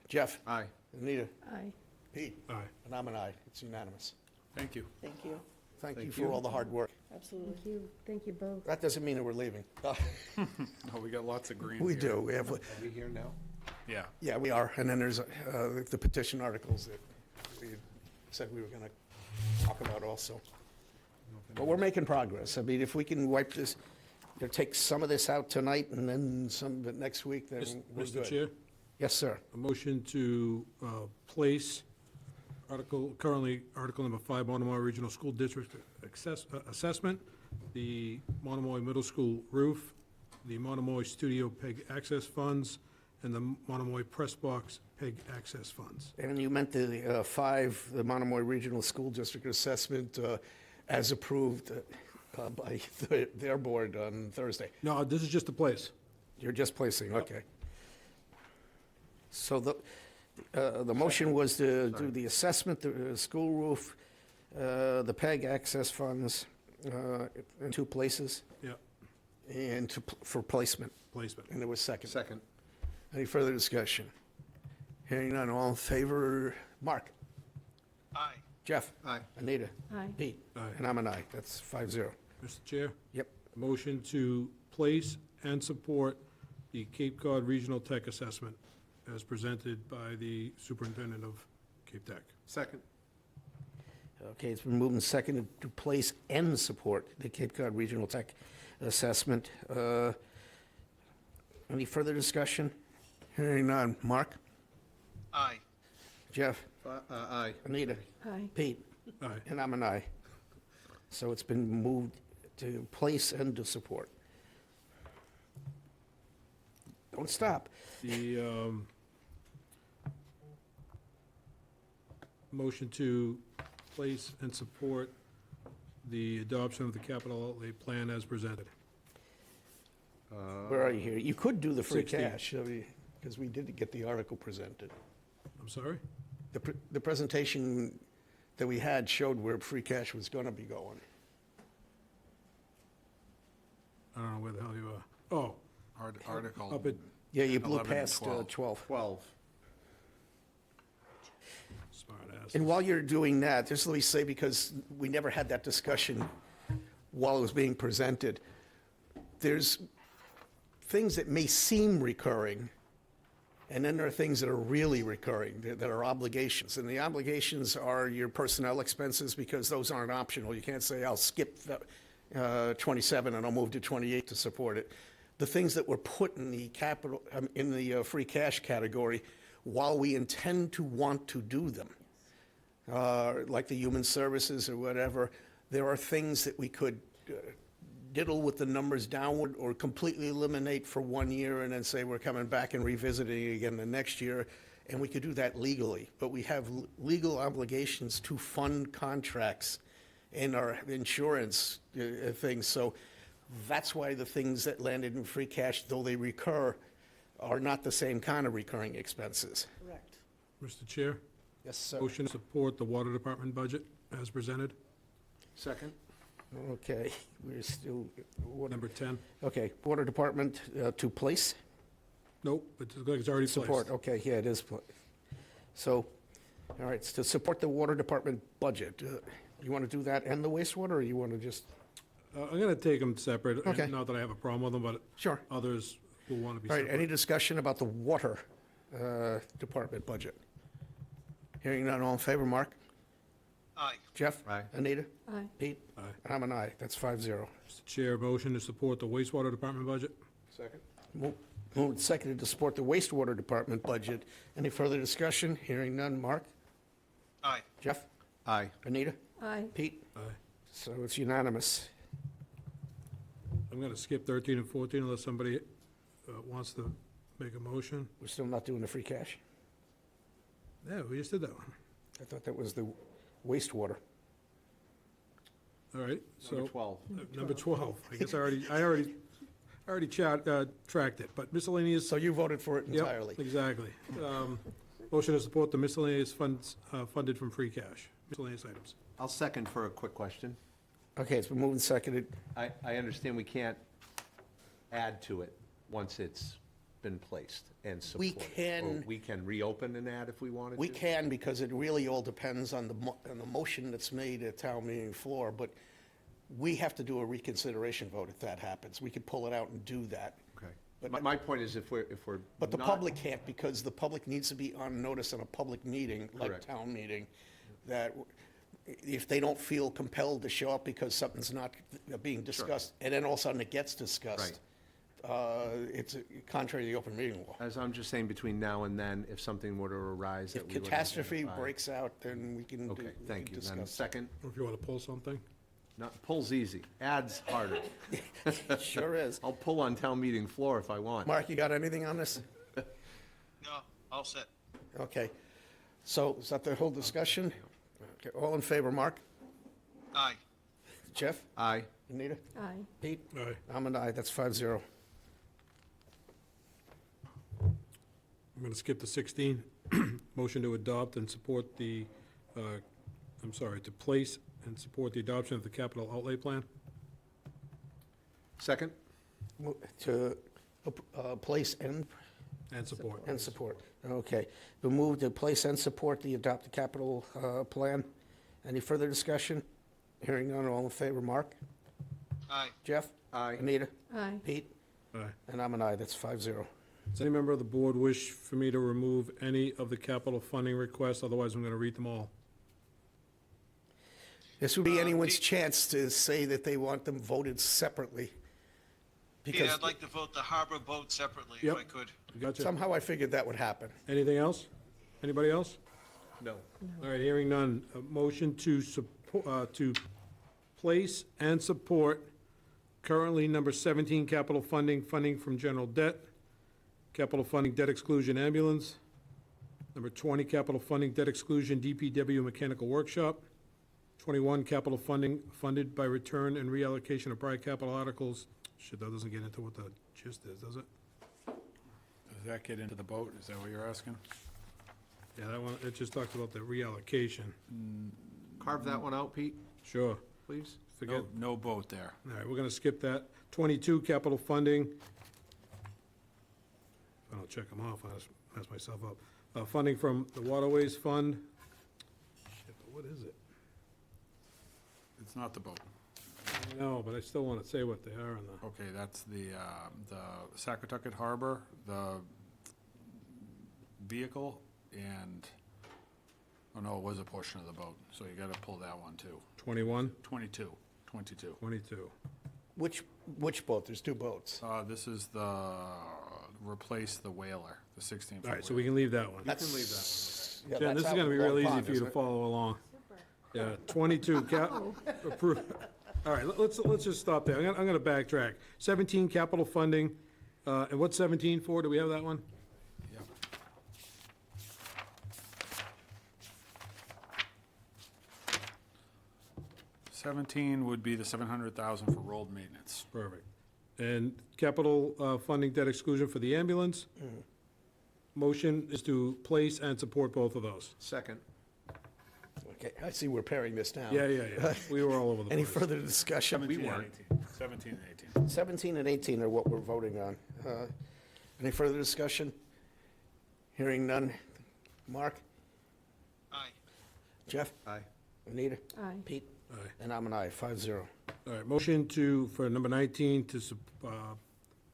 Jeff? Aye. Anita? Aye. Pete? Aye. And I'm an aye. It's unanimous. Thank you. Thank you. Thank you Thank for you. all the hard work. Absolutely. Thank you. Thank you both. That doesn't mean that we're leaving. Oh, we got lots of green. We here. do. We have, Are we here now? Yeah. yeah, we are. And then there's the petition articles that we said we were going to talk about also. But we're making progress. I mean, if we can wipe this, take some of this out tonight and then some of it next week, then we're Mr. good. Chair, Yes, sir. a motion to place Currently, Article number 5, Monomoy Regional School District Assessment, the Monomoy Middle School roof, the Monomoy Studio PEG Access Funds, and the Monomoy Press Box PEG Access Funds. And you meant the the Monomoy Regional School District Assessment as approved by their board on Thursday. No, this is just a place. You're just placing, okay. So the motion was to do the assessment, the school roof, the PEG access funds in 2 places, Yeah, and for placement. placement. And there was second. Second. Any further discussion? Hearing none, all in favor? Mark? Aye. Jeff? Aye. Anita? Aye. Pete? Aye. And I'm an aye. That's 5-0. Mr. Chair? Yep. Motion to place and support the Cape Cod Regional Tech Assessment as presented by the Superintendent of Cape Tech. Second. Okay, it's been moved and seconded to place and support the Cape Cod Regional Tech Assessment. Any further discussion? Hearing none. Mark? Aye. Jeff? Aye. Anita? Aye. Pete? Aye. And I'm an aye. So it's been moved to place and to support. Don't stop. The motion to place and support the adoption of the capital outlay plan as presented. Where are you here? You could do the free 16. cash, because we did get the article presented. I'm sorry? The presentation that we had showed where free cash was going to be going. I don't know where the hell you are. Oh, Article. up at, Yeah, you blew 11 and past 12. 12. 12. smart ass. And while you're doing that, just let me say, because we never had that discussion while it was being presented, there's things that may seem recurring, and then there are things that are really recurring, that are obligations. And the obligations are your personnel expenses, because those aren't optional. You can't say, I'll skip 27 and I'll move to 28 to support it. The things that were put in the capital, in the free cash category, while we intend to want to do them, like the human services or whatever, there are things that we could diddle with the numbers downward or completely eliminate for 1 year and then say we're coming back and revisiting it again the next year, and we could do that legally. But we have legal obligations to fund contracts and our insurance things. So that's why the things that landed in free cash, though they recur, are not the same kind of recurring expenses. Correct. Mr. Chair? Yes, sir. Motion to support the Water Department budget as presented. Second. Okay, we're still, Number 10. okay, Water Department to place? Nope, it's already placed. Support, okay, yeah, it is. So, all right, to support the Water Department budget, you want to do that and the wastewater, or you want to just? I'm going to take them separate. Okay. Not that I have a problem with them, but Sure. others will want to be All right, separate. any discussion about the Water Department budget? Hearing none, all in favor, Mark? Aye. Jeff? Aye. Anita? Aye. Pete? Aye. And I'm an aye, that's 5-0. Mr. Chair, motion to support the wastewater department budget. Second. Moved and seconded to support the wastewater department budget. Any further discussion? Hearing none, Mark? Aye. Jeff? Aye. Anita? Aye. Pete? Aye. So it's unanimous. I'm going to skip 13 and 14 unless somebody wants to make a motion. We're still not doing the free cash? Yeah, we just did that one. I thought that was the wastewater. All right, so. Number 12. Number 12. I guess I already tracked it, but miscellaneous. So you voted for it Yep, entirely? exactly. Motion to support the miscellaneous funds funded from free cash, miscellaneous items. I'll second for a quick question. Okay, it's been moved and seconded. I understand we can't add to it once it's been placed and supported. can- Or we can reopen an ad if we wanted to? We can, because it really all depends on the motion that's made at town meeting floor, but we have to do a reconsideration vote if that happens. We could pull it out and do that. Okay. But- My point is if we're But the not- public can't, because the public needs to be on notice in a public meeting, like Correct. town meeting, that if they don't feel compelled to show up because something's not being discussed, and then all of a sudden it gets discussed, Right. It's contrary to the open meeting law. As I'm just saying, between now and then, if something were to arise that If we would catastrophe identify. breaks out, then we can Okay, thank you. Then discuss. second, Or if you want to pull something? not, pull's easy, adds harder. Sure is. I'll pull on town meeting floor if I want. Mark, you got anything on this? No, all set. Okay. So is that the whole discussion? Okay, all in favor, Mark? Aye. Jeff? Aye. Anita? Aye. Pete? Aye. I'm an aye, that's 5-0. I'm going to skip to 16. Motion to adopt and support the, to place and support the adoption of the capital outlay plan. Second? To place and And support. support. Okay. We'll move to place and support the adopted capital plan. Any further discussion? Hearing none, all in favor, Mark? Aye. Jeff? Aye. Anita? Aye. Pete? Aye. And I'm an aye, that's 5-0. Does any member of the board wish for me to remove any of the capital funding requests? Otherwise, I'm going to read them all. This would be anyone's chance to say that they want them voted separately. Pete, Because I'd like to vote the harbor boat separately if Yep. I could. Gotcha. somehow I figured that would happen. Anything else? Anybody else? No. All right, hearing none. A motion to support, to place and support currently number 17, capital funding, funding from general debt. Capital funding, debt exclusion ambulance. Number 20, capital funding, debt exclusion DPW mechanical workshop. 21, capital funding funded by return and reallocation of prior capital articles. Shit, that doesn't get into what the gist is, does it? Does that get into the boat? Is that what you're asking? Yeah, that one, it just talks about the reallocation. Carve that one out, Pete, Sure. please. Forget, No boat there. all right, we're gonna skip that. 22, capital funding. If I don't check them off, I just mess myself up. Funding from the Waterways Fund. Shit, but what is it? It's not the boat. No, but I still wanna say what they are in the, Okay, that's the Saquotucket Harbor, the vehicle, and, oh no, it was a portion of the boat, so you gotta pull that one too. 21, 22. 22. Which boat? There's two boats. This is the, replace the whaler, the 16-foot. All right, so we can leave that one. That's, leave that. yeah, Jen, that's this is out gonna be in real Long easy Pond, for you to isn't it? follow along. Yeah, 22, approve. All right, let's just stop there. I'm gonna backtrack. 17, capital funding, and what's 17 for? Do we have that one? Yep. $17 would be the $700,000 for road maintenance. Perfect. And capital funding debt exclusion for the ambulance? Motion is to place and support both of those. Second. Okay, I see we're paring this down. Yeah. We were all over the Any place. further discussion? 17 and 18. 17 and 18. 17 and 18 are what we're voting on. Any further discussion? Hearing none. Mark? Aye. Jeff? Aye. Anita? Aye. Pete? Aye. And I'm an aye, 5-0. All right, motion for number 19, to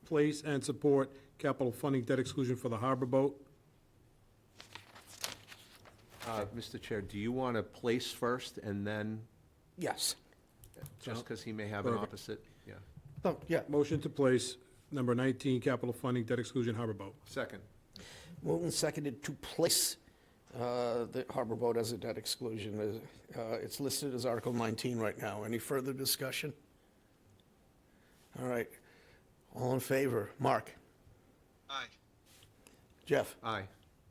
place and support capital funding debt exclusion for the harbor boat. Mr. Chair, do you want to place first and then, Yes. just because he may have an Perfect. opposite? Yeah. Oh, yeah. Motion to place number 19, capital funding debt exclusion harbor boat. Second. Moved and seconded to place the harbor boat as a debt exclusion. It's listed as Article 19 right now. Any further discussion? All right. All in favor? Mark? Aye. Jeff? Aye.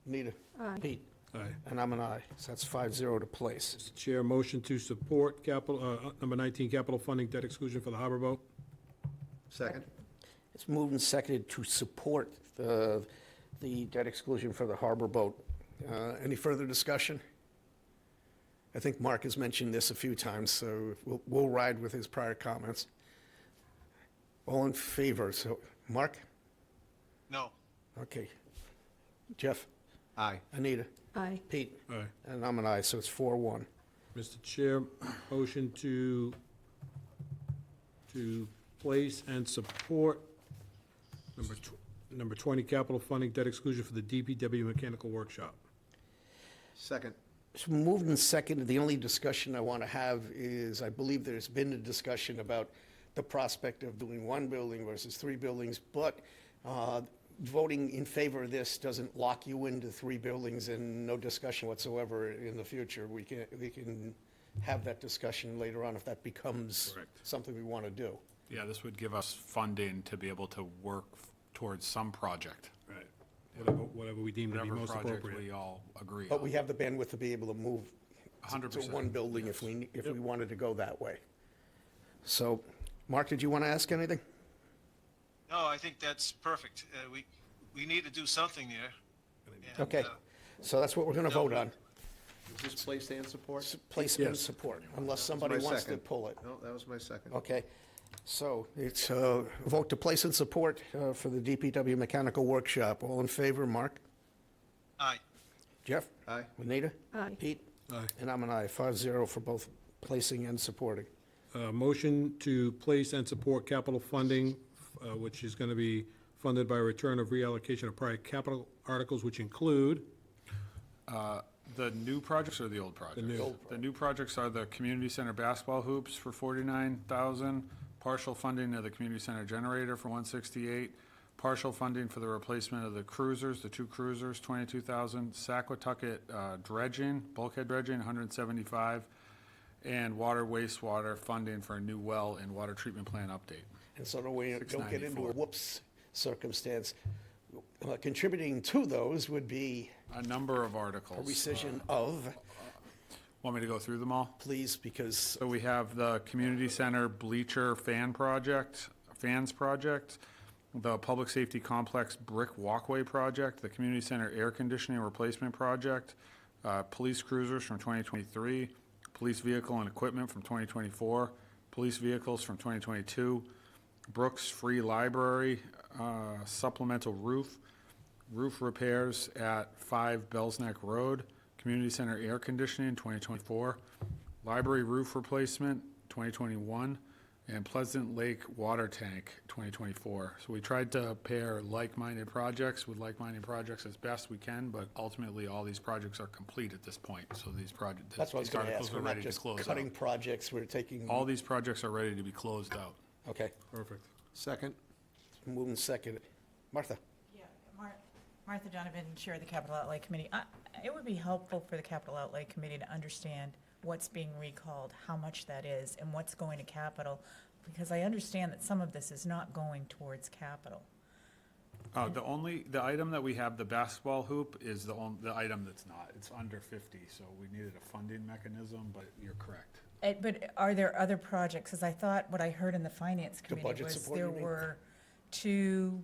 Anita? Aye. Pete? Aye. And I'm an aye. So that's 5-0 to place. Mr. Chair, motion to support capital, number 19, capital funding debt exclusion for the harbor boat. Second. It's moved and seconded to support the debt exclusion for the harbor boat. Any further discussion? I think Mark has mentioned this a few times, so we'll ride with his prior comments. All in favor, so, Mark? No. Okay. Jeff? Aye. Anita? Aye. Pete? Aye. And I'm an aye, so it's 4-1. Mr. Chair, motion to place and support number 20, capital funding debt exclusion for the DPW mechanical workshop. Second. It's moved and seconded. The only discussion I want to have is, I believe there's been a discussion about the prospect of doing one building versus 3 buildings, but voting in favor of this doesn't lock you into 3 buildings and no discussion whatsoever in the future. We can have that discussion later on if that becomes Correct. something we want to do. Yeah, this would give us funding to be able to work towards some project. Right. Whatever we deem to be Whatever most project appropriate. we all agree But on. we have the bandwidth to be able to move to 100%, 1 building if we wanted to go that way. So, Mark, did you want to ask anything? No, I think that's perfect. We need to do something there. And, Okay, so that's what we're going to vote on. Is this place and support? Place and support, unless somebody My wants to second. pull it. No, that was my second. Okay, so it's a vote to place and support for the DPW mechanical workshop. All in favor, Mark? Aye. Jeff? Aye. Juanita? Aye. Pete? Aye. And I'm an aye, 5-0 for both placing and supporting. Motion to place and support capital funding, which is going to be funded by return of reallocation of prior capital articles, which include The new projects or the old projects? new. The new projects are the community center basketball hoops for 49,000, partial funding of the community center generator for 168, partial funding for the replacement of the cruisers, the 2 cruisers, 22,000, Saquatucket dredging, bulkhead dredging, 175, and water wastewater funding for a new well and water treatment plant update. And so that we don't get into a 694. whoops circumstance. Contributing to those would be A number of a articles. rescission of, Want me to go through them all? please, because So we have the community center bleacher fans project, the public safety complex brick walkway project, the community center air conditioning replacement project, police cruisers from 2023, police vehicle and equipment from 2024, police vehicles from 2022, Brooks Free Library, supplemental roof repairs at 5 Bells Neck Road, community center air conditioning, 2024, library roof replacement, 2021, and Pleasant Lake water tank, 2024. So we tried to pair like-minded projects with like-minded projects as best we can, but ultimately, all these projects are complete at this point. So these projects, that's what I was these going to articles ask. are We're not ready to just close cutting out. projects, we're taking, All these projects are ready to be closed out. okay, Perfect. Second? moving second. Martha? Yeah, Martha Donovan, Chair of the Capital Outlay Committee. It would be helpful for the Capital Outlay Committee to understand what's being recalled, how much that is, and what's going to capital, because I understand that some of this is not going towards capital. The item that we have, the basketball hoop, is the item that's not. It's under 50, so we needed a funding mechanism, but you're correct. But are there other projects? Because I thought what I heard in the Finance Committee budget was support, there you mean? were 2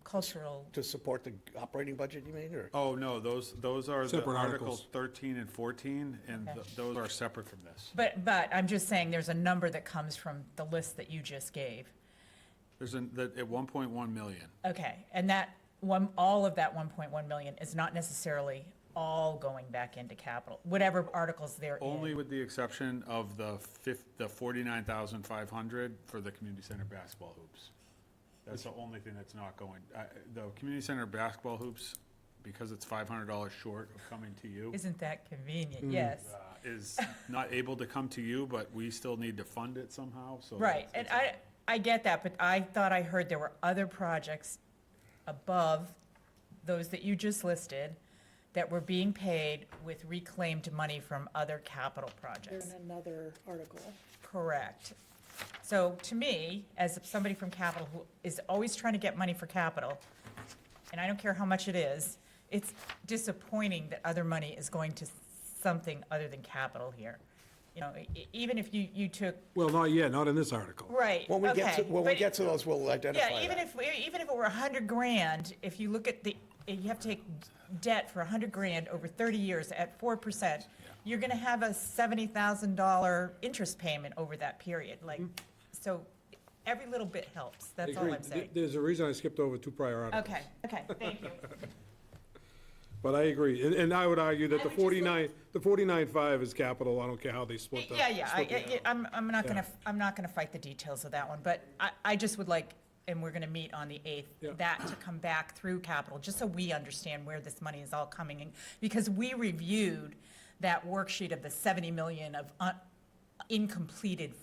cultural, To support the operating budget, you mean, or? Oh, no, those are the Separate Articles articles. 13 and 14, and Okay. those are separate from this. but I'm just saying there's a number that comes from the list that you just gave. There's at 1.1 million. Okay, and all of that 1.1 million is not necessarily all going back into capital, whatever articles they're in. Only with the exception of the 49,500 for the community center basketball hoops. That's the only thing that's not going. The community center basketball hoops, because it's $500 short of coming to you, Isn't that convenient? Yes. is not able to come to you, but we still need to fund it somehow, so. Right, and I get that, but I thought I heard there were other projects above those that you just listed that were being paid with reclaimed money from other capital They're projects. in another article. Correct. So to me, as somebody from capital who is always trying to get money for capital, and I don't care how much it is, it's disappointing that other money is going to something other than capital here. You know, even if you took, Well, not yet, not in this article. right, When we get to, okay, when we but- get to those, we'll identify yeah, even that. if it were $100,000, if you look at you have to take debt for $100,000 over 30 years at 4%, you're gonna have a $70,000 interest payment over that period, like, so every little bit helps, that's all Agreed. I'm saying. There's a reason I skipped over 2 prior articles. Okay, thank you. But I agree, and I would argue that I the would just 49.5 is capital, I don't care how they split that. Yeah, I'm not gonna fight the details of that one, but I just would like, and we're gonna meet on the 8th, Yeah. that to come back through capital, just so we understand where this money is all coming in. Because we reviewed that worksheet of the 70 million of incompleted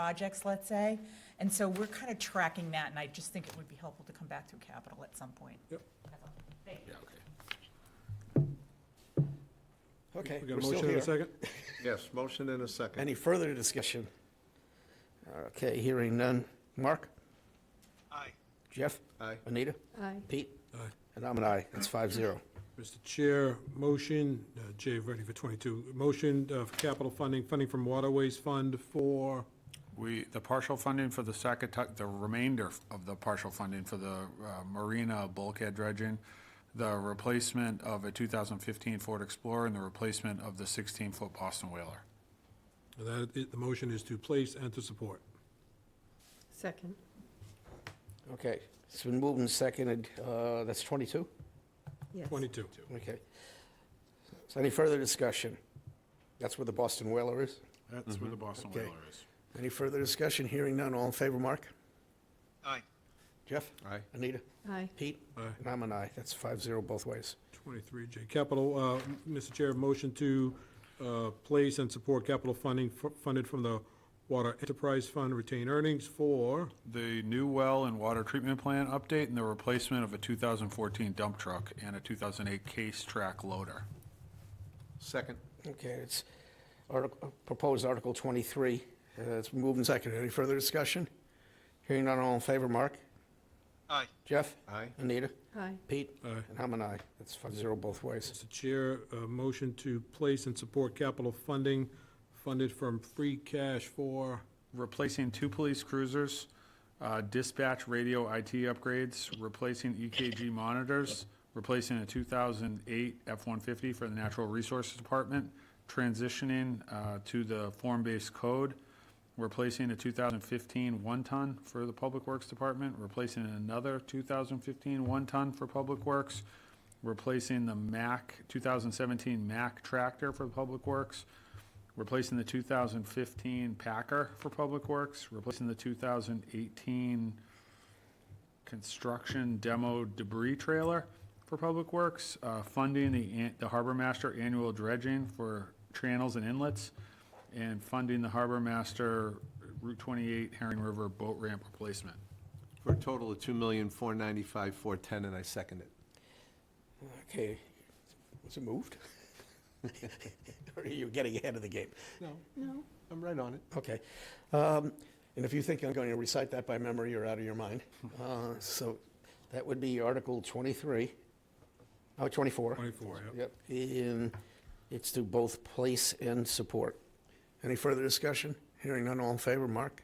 projects, let's say. And so we're kind of tracking that, and I just think it would be helpful to come back through capital at some point. Yep. That's all. Thank you. Okay, We got we're a still motion and here. a second? Yes, motion and a second. Any further discussion? Okay, hearing none. Mark? Aye. Jeff? Aye. Anita? Aye. Pete? Aye. And I'm an aye. That's 5-0. Mr. Chair, motion, Jay, ready for 22. Motion for capital funding from Waterways Fund for, The partial funding for the Saugatuck, the remainder of the partial funding for the marina bulkhead dredging, the replacement of a 2015 Ford Explorer, and the replacement of the 16-foot Boston Whaler. the motion is to place and to support. Second. Okay, it's been moved and seconded. That's 22? Yes. 22. Okay. So any further discussion? That's where the Boston Whaler is? That's where the Boston Okay. Whaler is. Any further discussion? Hearing none. All in favor, Mark? Aye. Jeff? Aye. Anita? Aye. Pete? Aye. And I'm an aye. That's 5-0 both ways. 23, Jay. Capital, Mr. Chair, motion to place and support capital funding funded from the Water Enterprise Fund retained earnings for, The new well and water treatment plant update and the replacement of a 2014 dump truck and a 2008 case track loader. Second. Okay, it's proposed Article 23. It's moved and seconded. Any further discussion? Hearing none. All in favor, Mark? Aye. Jeff? Aye. Anita? Aye. Pete? Aye. And I'm an aye. That's 5-0 both ways. Mr. Chair, motion to place and support capital funding funded from free cash for, Replacing 2 police cruisers, dispatch radio IT upgrades, replacing EKG monitors, replacing a 2008 F-150 for the Natural Resources Department, transitioning to the form-based code, replacing a 2015 one-ton for the Public Works Department, replacing another 2015 one-ton for Public Works, replacing the 2017 Mack tractor for Public Works, replacing the 2015 Packer for Public Works, replacing the 2018 construction demo debris trailer for Public Works, funding the Harbor Master annual dredging for channels and inlets, and funding the Harbor Master Route 28 Herring River boat ramp replacement. For a total of $2,495,410, and I second it. Okay. Was it moved? Or are you getting ahead of the game? No, I'm right on it. Okay. And if you think I'm going to recite that by memory, you're out of your mind. So that would be Article 23. Oh, 24. 24, yep. Yep. And it's to both place and support. Any further discussion? Hearing none, all in favor, Mark?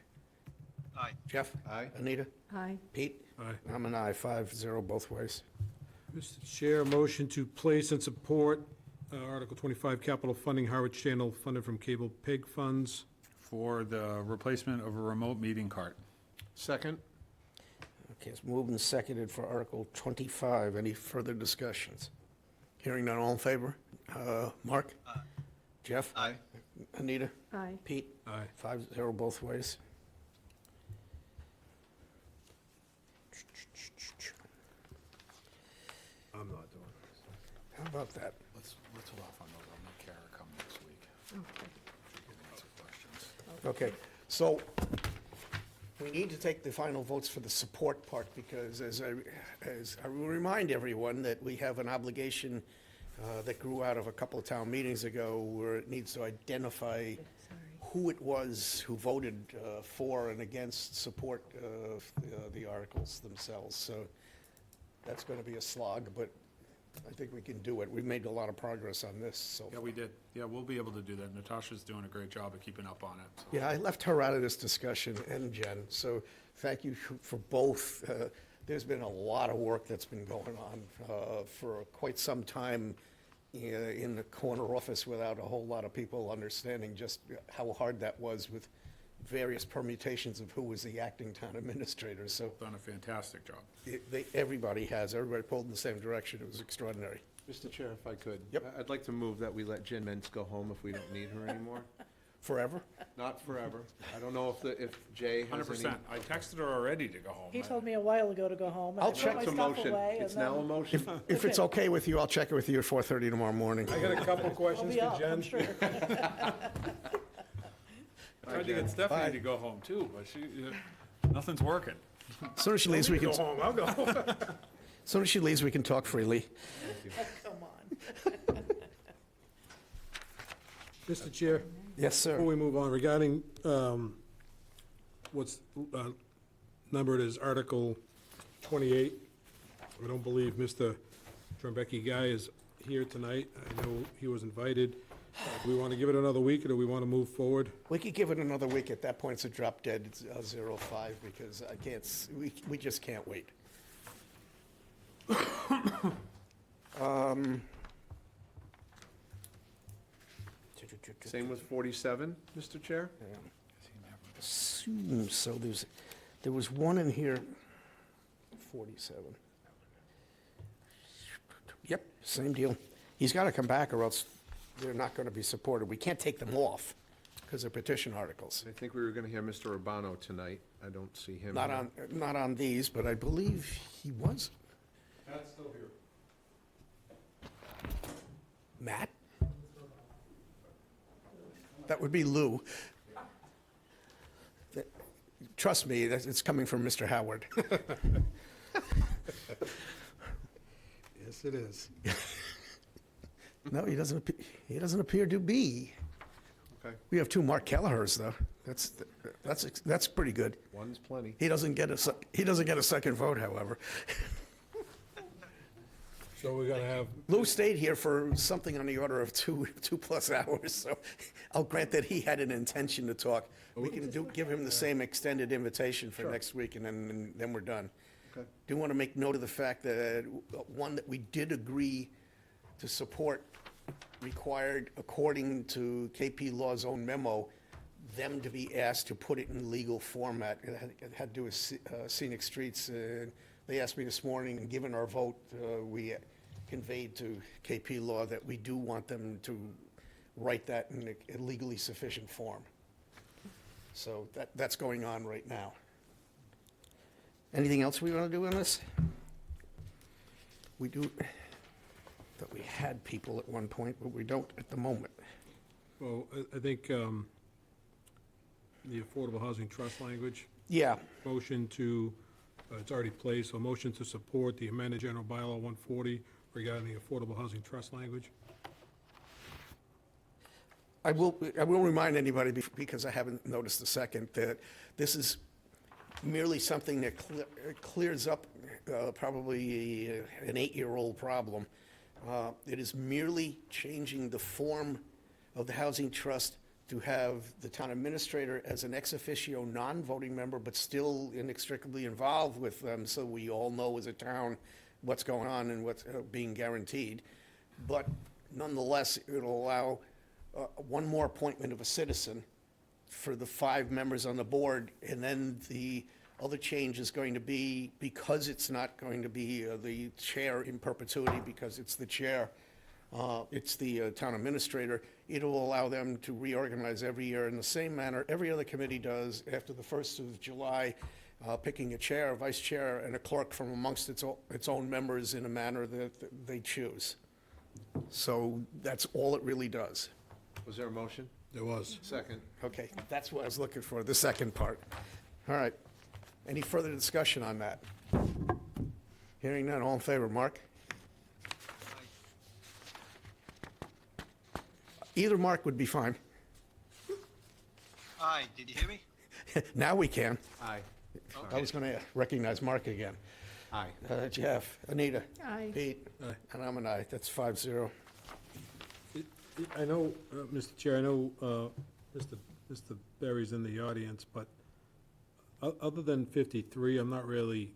Aye. Jeff? Aye. Anita? Aye. Pete? Aye. I'm an aye, 5-0 both ways. Mr. Chair, motion to place and support Article 25 capital funding Harwich Channel funded from cable PEG funds. For the replacement of a remote meeting cart. Second. Okay, it's moved and seconded for Article 25. Any further discussions? Hearing none, all in favor? Mark? Jeff? Aye. Anita? Aye. Pete? Aye. 5-0 both ways. I'm not doing this. How about that? Let's hold off on those. I'll make Kara come next week. Okay. She can answer questions. Okay, so we need to take the final votes for the support part, because as I will remind everyone that we have an obligation that grew out of a couple of town meetings ago, where it needs to identify who it was who voted for and against support of the articles themselves. So that's going to be a slog, but I think we can do it. We've made a lot of progress on this, so. Yeah, we did. Yeah, we'll be able to do that. Natasha's doing a great job of keeping up on it. Yeah, I left her out of this discussion, and Jen, so thank you for both. There's been a lot of work that's been going on for quite some time in the corner office without a whole lot of people understanding just how hard that was with various permutations of who was the acting town administrator, so. Done a fantastic job. Everybody pulled in the same direction. It was extraordinary. Mr. Chair, if I could. Yep. I'd like to move that we let Jen Mintz go home if we don't need her anymore. Forever? Not forever. I don't know if Jay has any. 100%. I texted her already to go home. He told me a while ago to go home. and I'll I put check my It's a stuff motion. away, It's and now a then motion. If it's okay with you, I'll check it with you at 4:30 tomorrow morning. I got a couple I'll questions be for up, Jen. I'm sure. Tried to get Stephanie to go home too, but nothing's working. As soon as she leaves, we can, Go home, I'll go. as soon as she leaves, we can talk freely. Come on. Mr. Chair, Yes, sir. before we move on, regarding what's numbered as Article 28, I don't believe Mr. Trembecki Guy is here tonight. I know he was invited. Do we want to give it another week, or do we want to move forward? We could give it another week. At that point, it's a drop dead. It's 0-5 because I can't, we just can't wait. Same with 47, Mr. Chair? Assume so. There was one in here, 47. Yep, same deal. He's got to come back or else they're not going to be supported. We can't take them off because they're petition articles. I think we were going to hear Mr. Urbano tonight. I don't see him. Not on these, but I believe he was. Matt's still here. Matt? That would be Lou. Trust me, it's coming from Mr. Howard. Yes, it is. No, he doesn't appear to be. Okay. We have two Mark Kelleher's, though. That's pretty good. One's plenty. He doesn't get a second vote, however. So we're going to have, Lou stayed here for something on the order of 2+ hours, so I'll grant that he had an intention to talk. We can give him the same extended invitation for next week, and then we're done. Okay. Do want to make note of the fact that one that we did agree to support required, according to KP Law's own memo, them to be asked to put it in legal format. It had to do with scenic streets. They asked me this morning, and given our vote, we conveyed to KP Law that we do want them to write that in a legally sufficient form. So that's going on right now. Anything else we want to do on this? We do, that we had people at one point, but we don't at the moment. well, I think the Affordable Housing Trust language, Yeah, motion to, it's already placed, so motion to support the amended general bylaw 140 regarding the Affordable Housing Trust language. I will remind anybody, because I haven't noticed a second, that this is merely something that clears up probably an 8-year-old problem. It is merely changing the form of the housing trust to have the town administrator as an ex officio non-voting member, but still inextricably involved with them, so we all know as a town what's going on and what's being guaranteed. But nonetheless, it'll allow one more appointment of a citizen for the 5 members on the board, and then the other change is going to be, because it's not going to be the chair in perpetuity, because it's the chair, it's the town administrator, it'll allow them to reorganize every year in the same manner every other committee does after the 1st of July, picking a chair, a vice chair, and a clerk from amongst its own members in a manner that they choose. So that's all it really does. Was there a motion? There was. Second. Okay, that's what I was looking for, the second part. All right. Any further discussion on that? Hearing none, all in favor, Mark? Either Mark would be fine. Aye, did you hear me? Now we can. Aye. I was going to recognize Mark again. Aye. Jeff, Anita. Aye. Pete. Aye. And I'm an aye. That's 5-0. I know, Mr. Chair, I know Mr. Berry's in the audience, but other than 53, I'm not really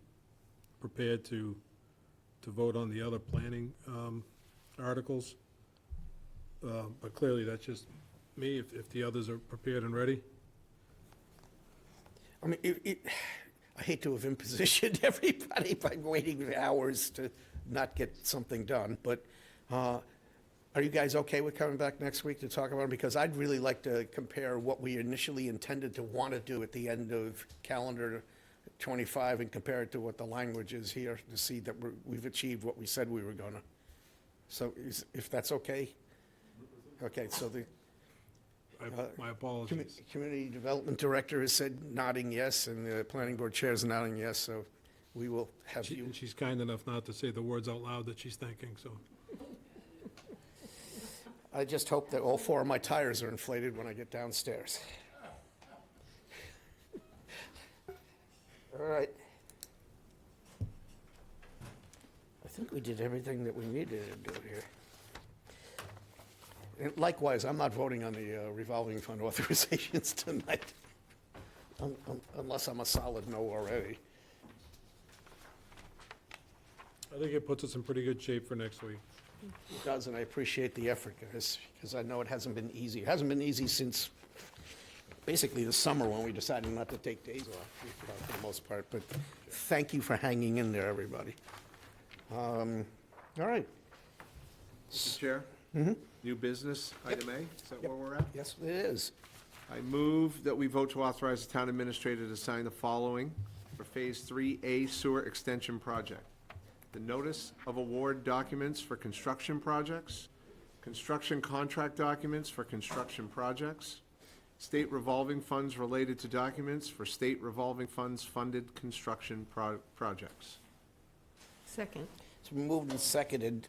prepared to vote on the other planning articles. But clearly, that's just me, if the others are prepared and ready. I mean, I hate to have impositioned everybody by waiting hours to not get something done, but are you guys okay with coming back next week to talk about it? Because I'd really like to compare what we initially intended to want to do at the end of calendar 25 and compare it to what the language is here to see that we've achieved what we said we were going to. So if that's okay? Okay, so My apologies. Community Development Director has said nodding yes, and the Planning Board Chair is nodding yes, so we will have you. And she's kind enough not to say the words out loud that she's thinking, so. I just hope that all 4 of my tires are inflated when I get downstairs. All right. I think we did everything that we needed to do here. And likewise, I'm not voting on the revolving fund authorizations tonight, unless I'm a solid no already. I think it puts us in pretty good shape for next week. It does, and I appreciate the effort, guys, because I know it hasn't been easy. It hasn't been easy since basically the summer when we decided not to take days off, for the most part. But thank you for hanging in there, everybody. All right. Mr. Chair? New business, item A, is that where we're at? Yes, it is. I move that we vote to authorize the town administrator to sign the following for Phase 3A Sewer Extension Project. The notice of award documents for construction projects, construction contract documents for construction projects, state revolving funds related to documents for state revolving funds funded construction projects. Second. It's been moved and seconded.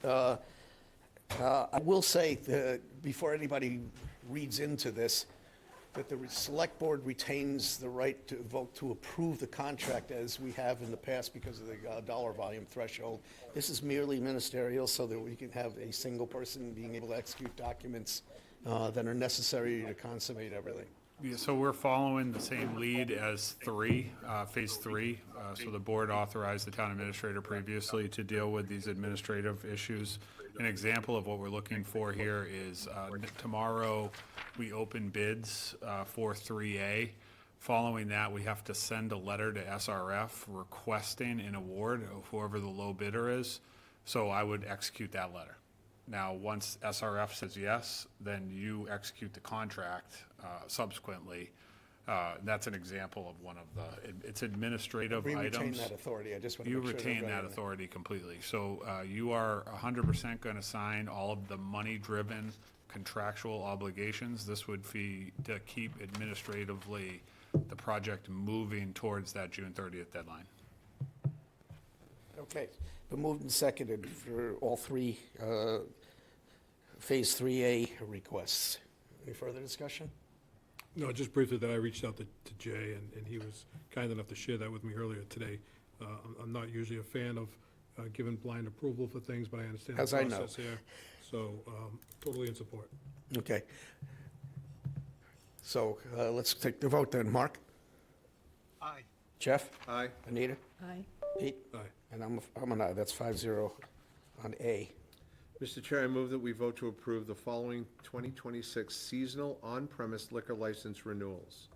I will say, before anybody reads into this, that the Select Board retains the right to vote to approve the contract as we have in the past because of the dollar volume threshold. This is merely ministerial so that we can have a single person being able to execute documents that are necessary to consummate everything. Yeah, so we're following the same lead as Phase 3. So the board authorized the town administrator previously to deal with these administrative issues. An example of what we're looking for here is tomorrow we open bids for 3A. Following that, we have to send a letter to SRF requesting an award of whoever the low bidder is. So I would execute that letter. Now, once SRF says yes, then you execute the contract subsequently. That's an example of one of it's administrative We items. retain that authority. I just want to You make sure. retain that authority completely. So you are 100% going to sign all of the money-driven contractual obligations. This would be to keep administratively the project moving towards that June 30th deadline. Okay, been moved and seconded for all 3 Phase 3A requests. Any further discussion? No, just briefly that I reached out to Jay, and he was kind enough to share that with me earlier today. I'm not usually a fan of giving blind approval for things, but I understand the As I know. process here. So, totally in support. Okay. So let's take the vote then. Mark? Aye. Jeff? Aye. Anita? Aye. Pete? Aye. And I'm an aye. That's 5-0 on A. Mr. Chair, I move that we vote to approve the following 2026 seasonal on-premise liquor license renewals.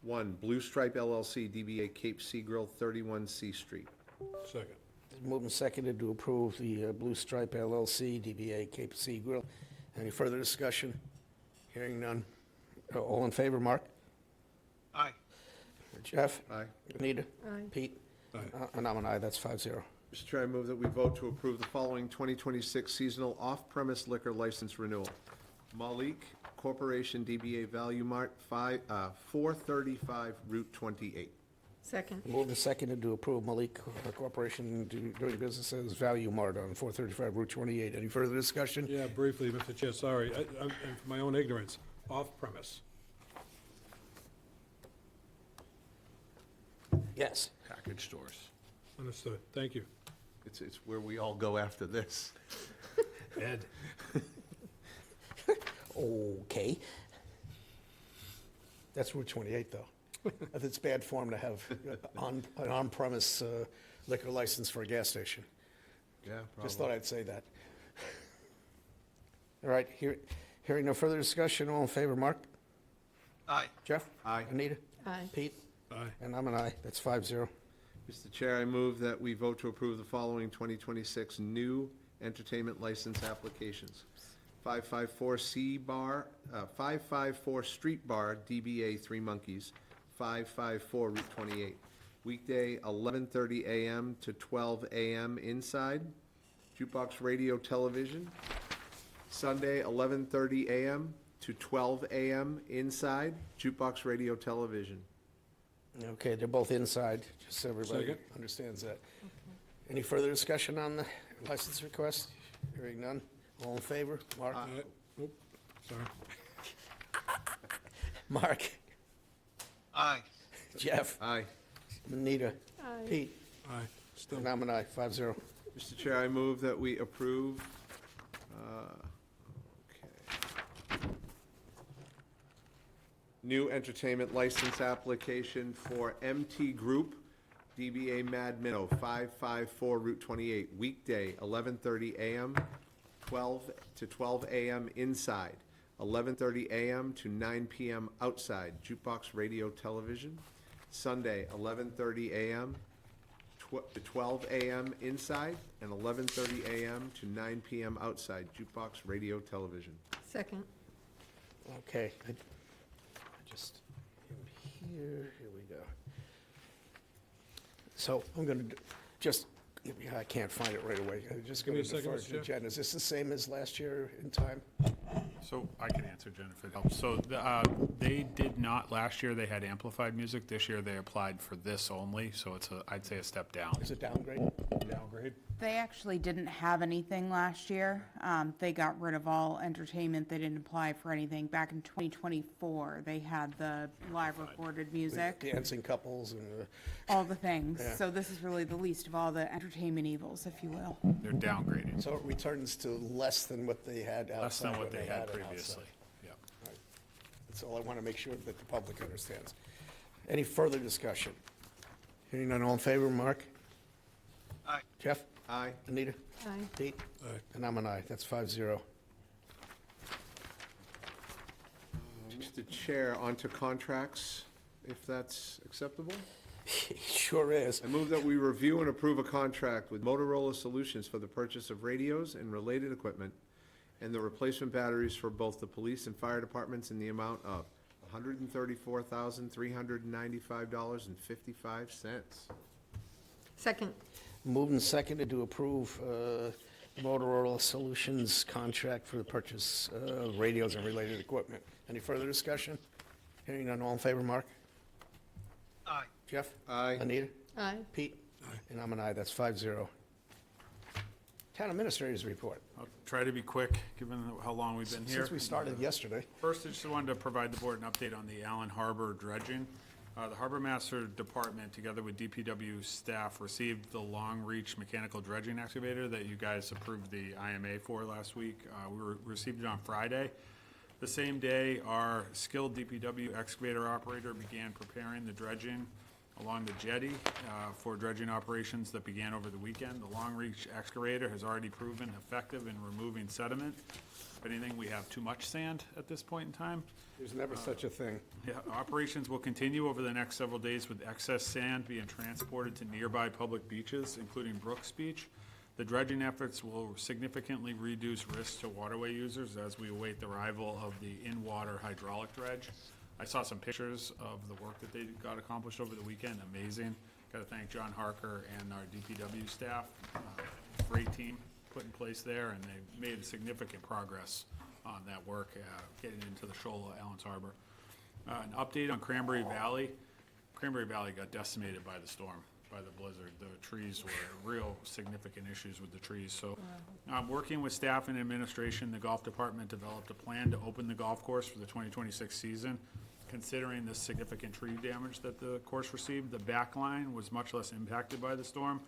1, Blue Stripe LLC, DBA Cape Sea Grill, 31 C Street. Second. Moved and seconded to approve the Blue Stripe LLC, DBA Cape Sea Grill. Any further discussion? Hearing none. All in favor, Mark? Aye. Jeff? Aye. Anita? Aye. Pete? Aye. And I'm an aye. That's 5-0. Mr. Chair, I move that we vote to approve the following 2026 seasonal off-premise liquor license renewal. Malik Corporation, DBA Value Mart, 435 Route 28. Second. Moved and seconded to approve Malik Corporation doing business as Value Mart on 435 Route 28. Any further discussion? Yeah, briefly, Mr. Chair, sorry, and for my own ignorance, off-premise. Yes. Package stores. Understood. Thank you. It's where we all go after this. Ed. Okay. That's Route 28, though. It's bad form to have an on-premise liquor license for a gas station. Yeah, Just thought I'd say that. All right, hearing no further discussion, all in favor, Mark? Aye. Jeff? Aye. Anita? Aye. Pete? Aye. And I'm an aye. That's 5-0. Mr. Chair, I move that we vote to approve the following 2026 new entertainment license applications. 554 Street Bar, DBA Three Monkeys, 554 Route 28. Weekday, 11:30 a.m. to 12 a.m. inside. Jukebox Radio Television, Sunday, 11:30 a.m. to 12 a.m. inside, jukebox, radio, television. Okay, they're both inside, just so everybody Second. understands that. Any further discussion on the license request? Hearing none. All in favor? Mark? Nope, sorry. Mark? Aye. Jeff? Aye. Anita? Aye. Pete? Aye, still. And I'm an aye, 5-0. Mr. Chair, I move that we approve, new entertainment license application for MT Group, DBA Mad Minnow, 554 Route 28, weekday, 11:30 a.m., 12 to 12 a.m. inside, 11:30 a.m. to 9 p.m. outside, jukebox, radio, television. Sunday, 11:30 a.m. To 12 a.m. inside, and 11:30 a.m. to 9 p.m. outside, jukebox, radio, television. Second. Okay. I just, here we go. So I'm going to just, I can't find it right away. I'm just Give going me to a second, defer Mr. to Chair. Jen. Is this the same as last year in time? So I can answer, Jen, if it helps. So they did not, last year they had amplified music. This year they applied for this only, so it's I'd say a step down. Is it downgrade? Downgrade? They actually didn't have anything last year. They got rid of all entertainment. They didn't apply for anything. Back in 2024, they had the live recorded music, Dancing couples and, all the things. Yeah. So this is really the least of all the entertainment evils, if you will. They're downgrading. so it returns to less than what they had outside. Less than what when they had it outside. previously. Yep. That's all I want to make sure that the public understands. Any further discussion? Hearing none, all in favor, Mark? Aye. Jeff? Aye. Anita? Aye. Pete? Aye. And I'm an aye, that's 5-0. Mr. Chair, on to contracts, if that's acceptable. Sure is. I move that we review and approve a contract with Motorola Solutions for the purchase of radios and related equipment and the replacement batteries for both the police and fire departments in the amount of $134,395.55. Second. Moved and seconded to approve Motorola Solutions contract for the purchase of radios and related equipment. Any further discussion? Hearing none, all in favor, Mark? Aye. Jeff? Aye. Anita? Aye. Pete? And I'm an aye, that's 5-0. Town Administrator's Report. I'll try to be quick, given how long we've been here. Since we started yesterday. First, I just wanted to provide the board an update on the Allen Harbor dredging. The Harbor Master Department, together with DPW staff, received the Long Reach mechanical dredging excavator that you guys approved the IMA for last week. Received it on Friday. The same day, our skilled DPW excavator operator began preparing the dredging along the jetty for dredging operations that began over the weekend. The Long Reach excavator has already proven effective in removing sediment. If anything, we have too much sand at this point in time. There's never such a thing. Yeah, operations will continue over the next several days with excess sand being transported to nearby public beaches, including Brooks Beach. The dredging efforts will significantly reduce risks to waterway users as we await the arrival of the in-water hydraulic dredge. I saw some pictures of the work that they got accomplished over the weekend. Amazing. Got to thank John Harker and our DPW staff. Great team put in place there, and they made significant progress on that work, getting into the shoal of Allen's Harbor. An update on Cranberry Valley. Cranberry Valley got decimated by the storm, by the blizzard. The trees were real significant issues with the trees. So, working with staff and administration, the golf department developed a plan to open the golf course for the 2026 season. Considering the significant tree damage that the course received, the back line was much less impacted by the storm.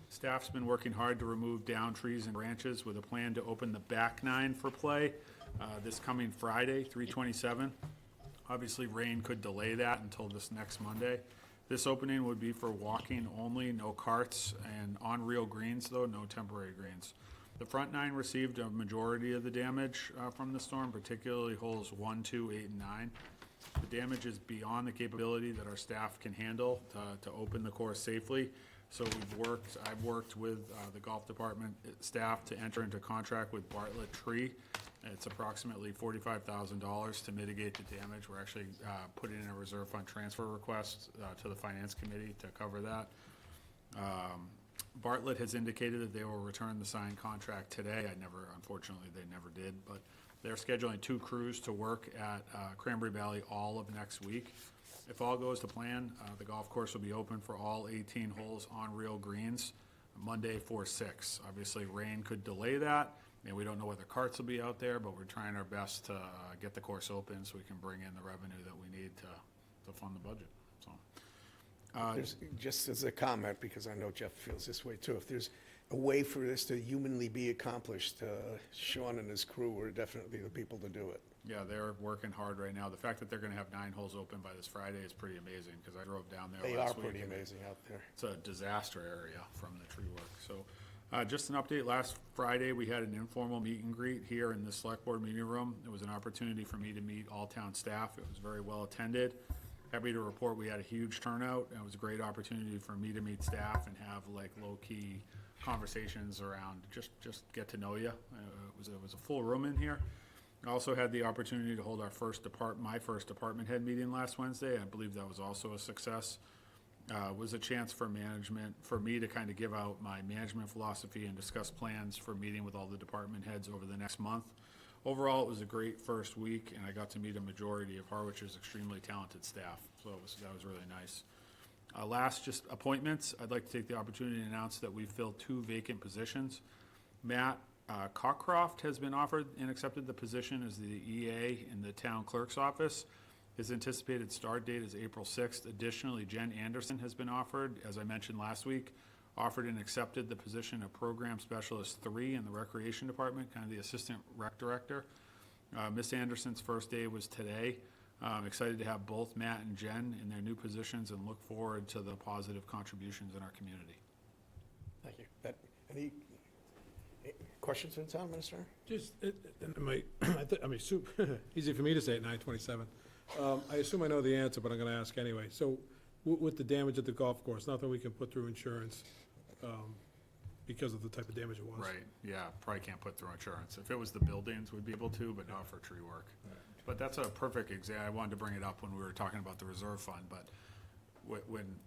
Staff's been working hard to remove down trees and branches with a plan to open the back nine for play this coming Friday, 3/27. Obviously, rain could delay that until this next Monday. This opening would be for walking only, no carts, and on real greens, though, no temporary greens. The front nine received a majority of the damage from the storm, particularly holes 1, 2, 8, and 9. The damage is beyond the capability that our staff can handle to open the course safely. So I've worked with the golf department staff to enter into contract with Bartlett Tree. It's approximately $45,000 to mitigate the damage. We're actually putting in a reserve fund transfer request to the finance committee to cover that. Bartlett has indicated that they will return the signed contract today. Unfortunately, they never did, but they're scheduling 2 crews to work at Cranberry Valley all of next week. If all goes to plan, the golf course will be open for all 18 holes on real greens Monday 4/6. Obviously, rain could delay that, and we don't know whether carts will be out there, but we're trying our best to get the course open so we can bring in the revenue that we need to fund the budget, so. Just as a comment, because I know Jeff feels this way too, if there's a way for this to humanly be accomplished, Sean and his crew are definitely the people to do it. Yeah, they're working hard right now. The fact that they're gonna have 9 holes open by this Friday is pretty amazing, because I drove down there They last are week. pretty and amazing out there. It's a disaster area from the tree work. So, just an update, last Friday, we had an informal meet and greet here in the Select Board meeting room. It was an opportunity for me to meet all town staff. It was very well attended. Happy to report we had a huge turnout, and it was a great opportunity for me to meet staff and have like low-key conversations around, just get to know you. It was a full room in here. I also had the opportunity to hold my first department head meeting last Wednesday. I believe that was also a success. It was a chance for me to kind of give out my management philosophy and discuss plans for meeting with all the department heads over the next month. Overall, it was a great first week, and I got to meet a majority of Harwich's extremely talented staff, so that was really nice. Last, just appointments. I'd like to take the opportunity to announce that we filled 2 vacant positions. Matt Cockcroft has been offered and accepted the position as the EA in the town clerk's office. His anticipated start date is April 6th. Additionally, Jen Anderson has been offered, as I mentioned last week, offered and accepted the position of Program Specialist 3 in the Recreation Department, kind of the Assistant Rec Director. Miss Anderson's first day was today. I'm excited to have both Matt and Jen in their new positions and look forward to the positive contributions in our community. Thank you. Any questions from the town minister? Just, easy for me to say at 9:27. I assume I know the answer, but I'm gonna ask anyway. So with the damage at the golf course, nothing we can put through insurance because of the type of damage it was? Right, yeah, probably can't put through insurance. If it was the buildings, we'd be able to, but not for tree work. But that's a perfect example. I wanted to bring it up when we were talking about the reserve fund, but when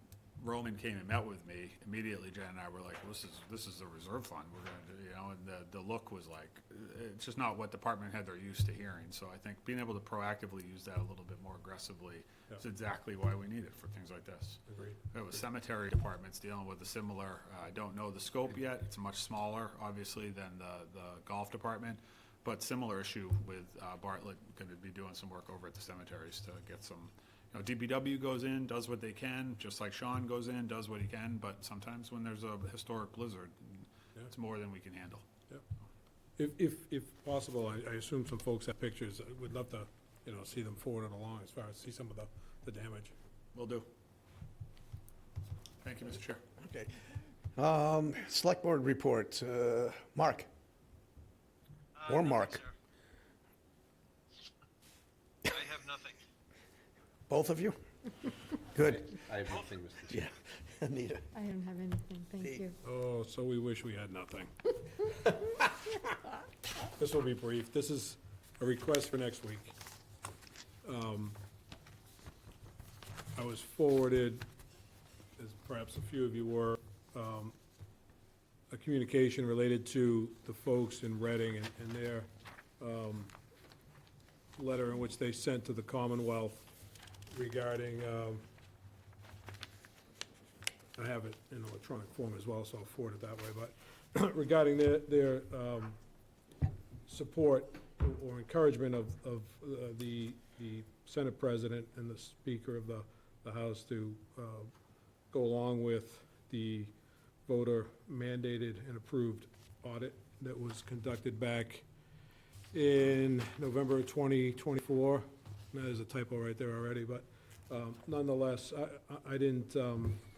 Roman came and met with me, immediately Jen and I were like, this is the reserve fund. We're gonna do, and the look was like, it's just not what department head they're used to hearing. So I think being able to proactively use that a little bit more aggressively is exactly why we need it for things like this. Agreed. It was cemetery departments dealing with a similar, I don't know the scope yet. It's much smaller, obviously, than the golf department, but similar issue with Bartlett, going to be doing some work over at the cemeteries to get some, DPW goes in, does what they can, just like Sean goes in, does what he can, but sometimes when there's a historic blizzard, it's more than we can handle. Yep. If possible, I assume some folks have pictures. I would love to, see them forwarded along as far as see some of the damage. Will do. Thank you, Mr. Chair. Okay. Select Board report. Mark? Or Mark? I have nothing. Both of you? Good. I have nothing, Mr. Chair. Yeah. Anita? I don't have anything, thank you. Oh, so we wish we had nothing. This will be brief. This is a request for next week. I was forwarded, as perhaps a few of you were, a communication related to the folks in Reading and their letter in which they sent to the Commonwealth regarding, I have it in electronic form as well, so I'll forward it that way, but regarding their support or encouragement of the Senate President and the Speaker of the House to go along with the voter mandated and approved audit that was conducted back in November of 2024. There's a typo right there already, but nonetheless, I didn't,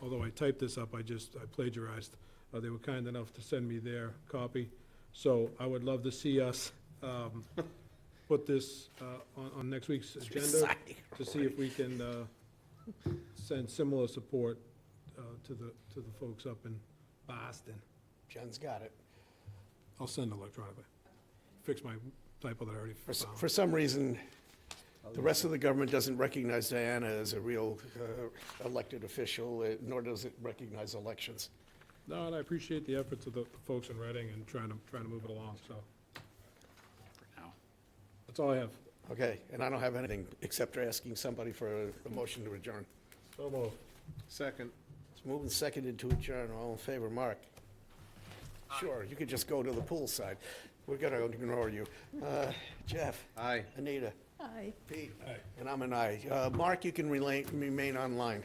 although I typed this up, I plagiarized. They were kind enough to send me their copy. So I would love to see us put this on next week's agenda to see if we can send similar support to the folks up in Boston. Jen's got it. I'll send electronically. Fix my typo that I already found. For some reason, the rest of the government doesn't recognize Diana as a real elected official, nor does it recognize elections. No, and I appreciate the efforts of the folks in Reading and trying to move it along, so. That's all I have. Okay, and I don't have anything except for asking somebody for a motion to adjourn. So moved. Second. It's moved and seconded to adjourn. All in favor, Mark? Sure, you could just go to the pool side. We're gonna ignore you. Jeff? Aye. Anita? Aye. Pete? Aye. And I'm an aye. Mark, you can remain online.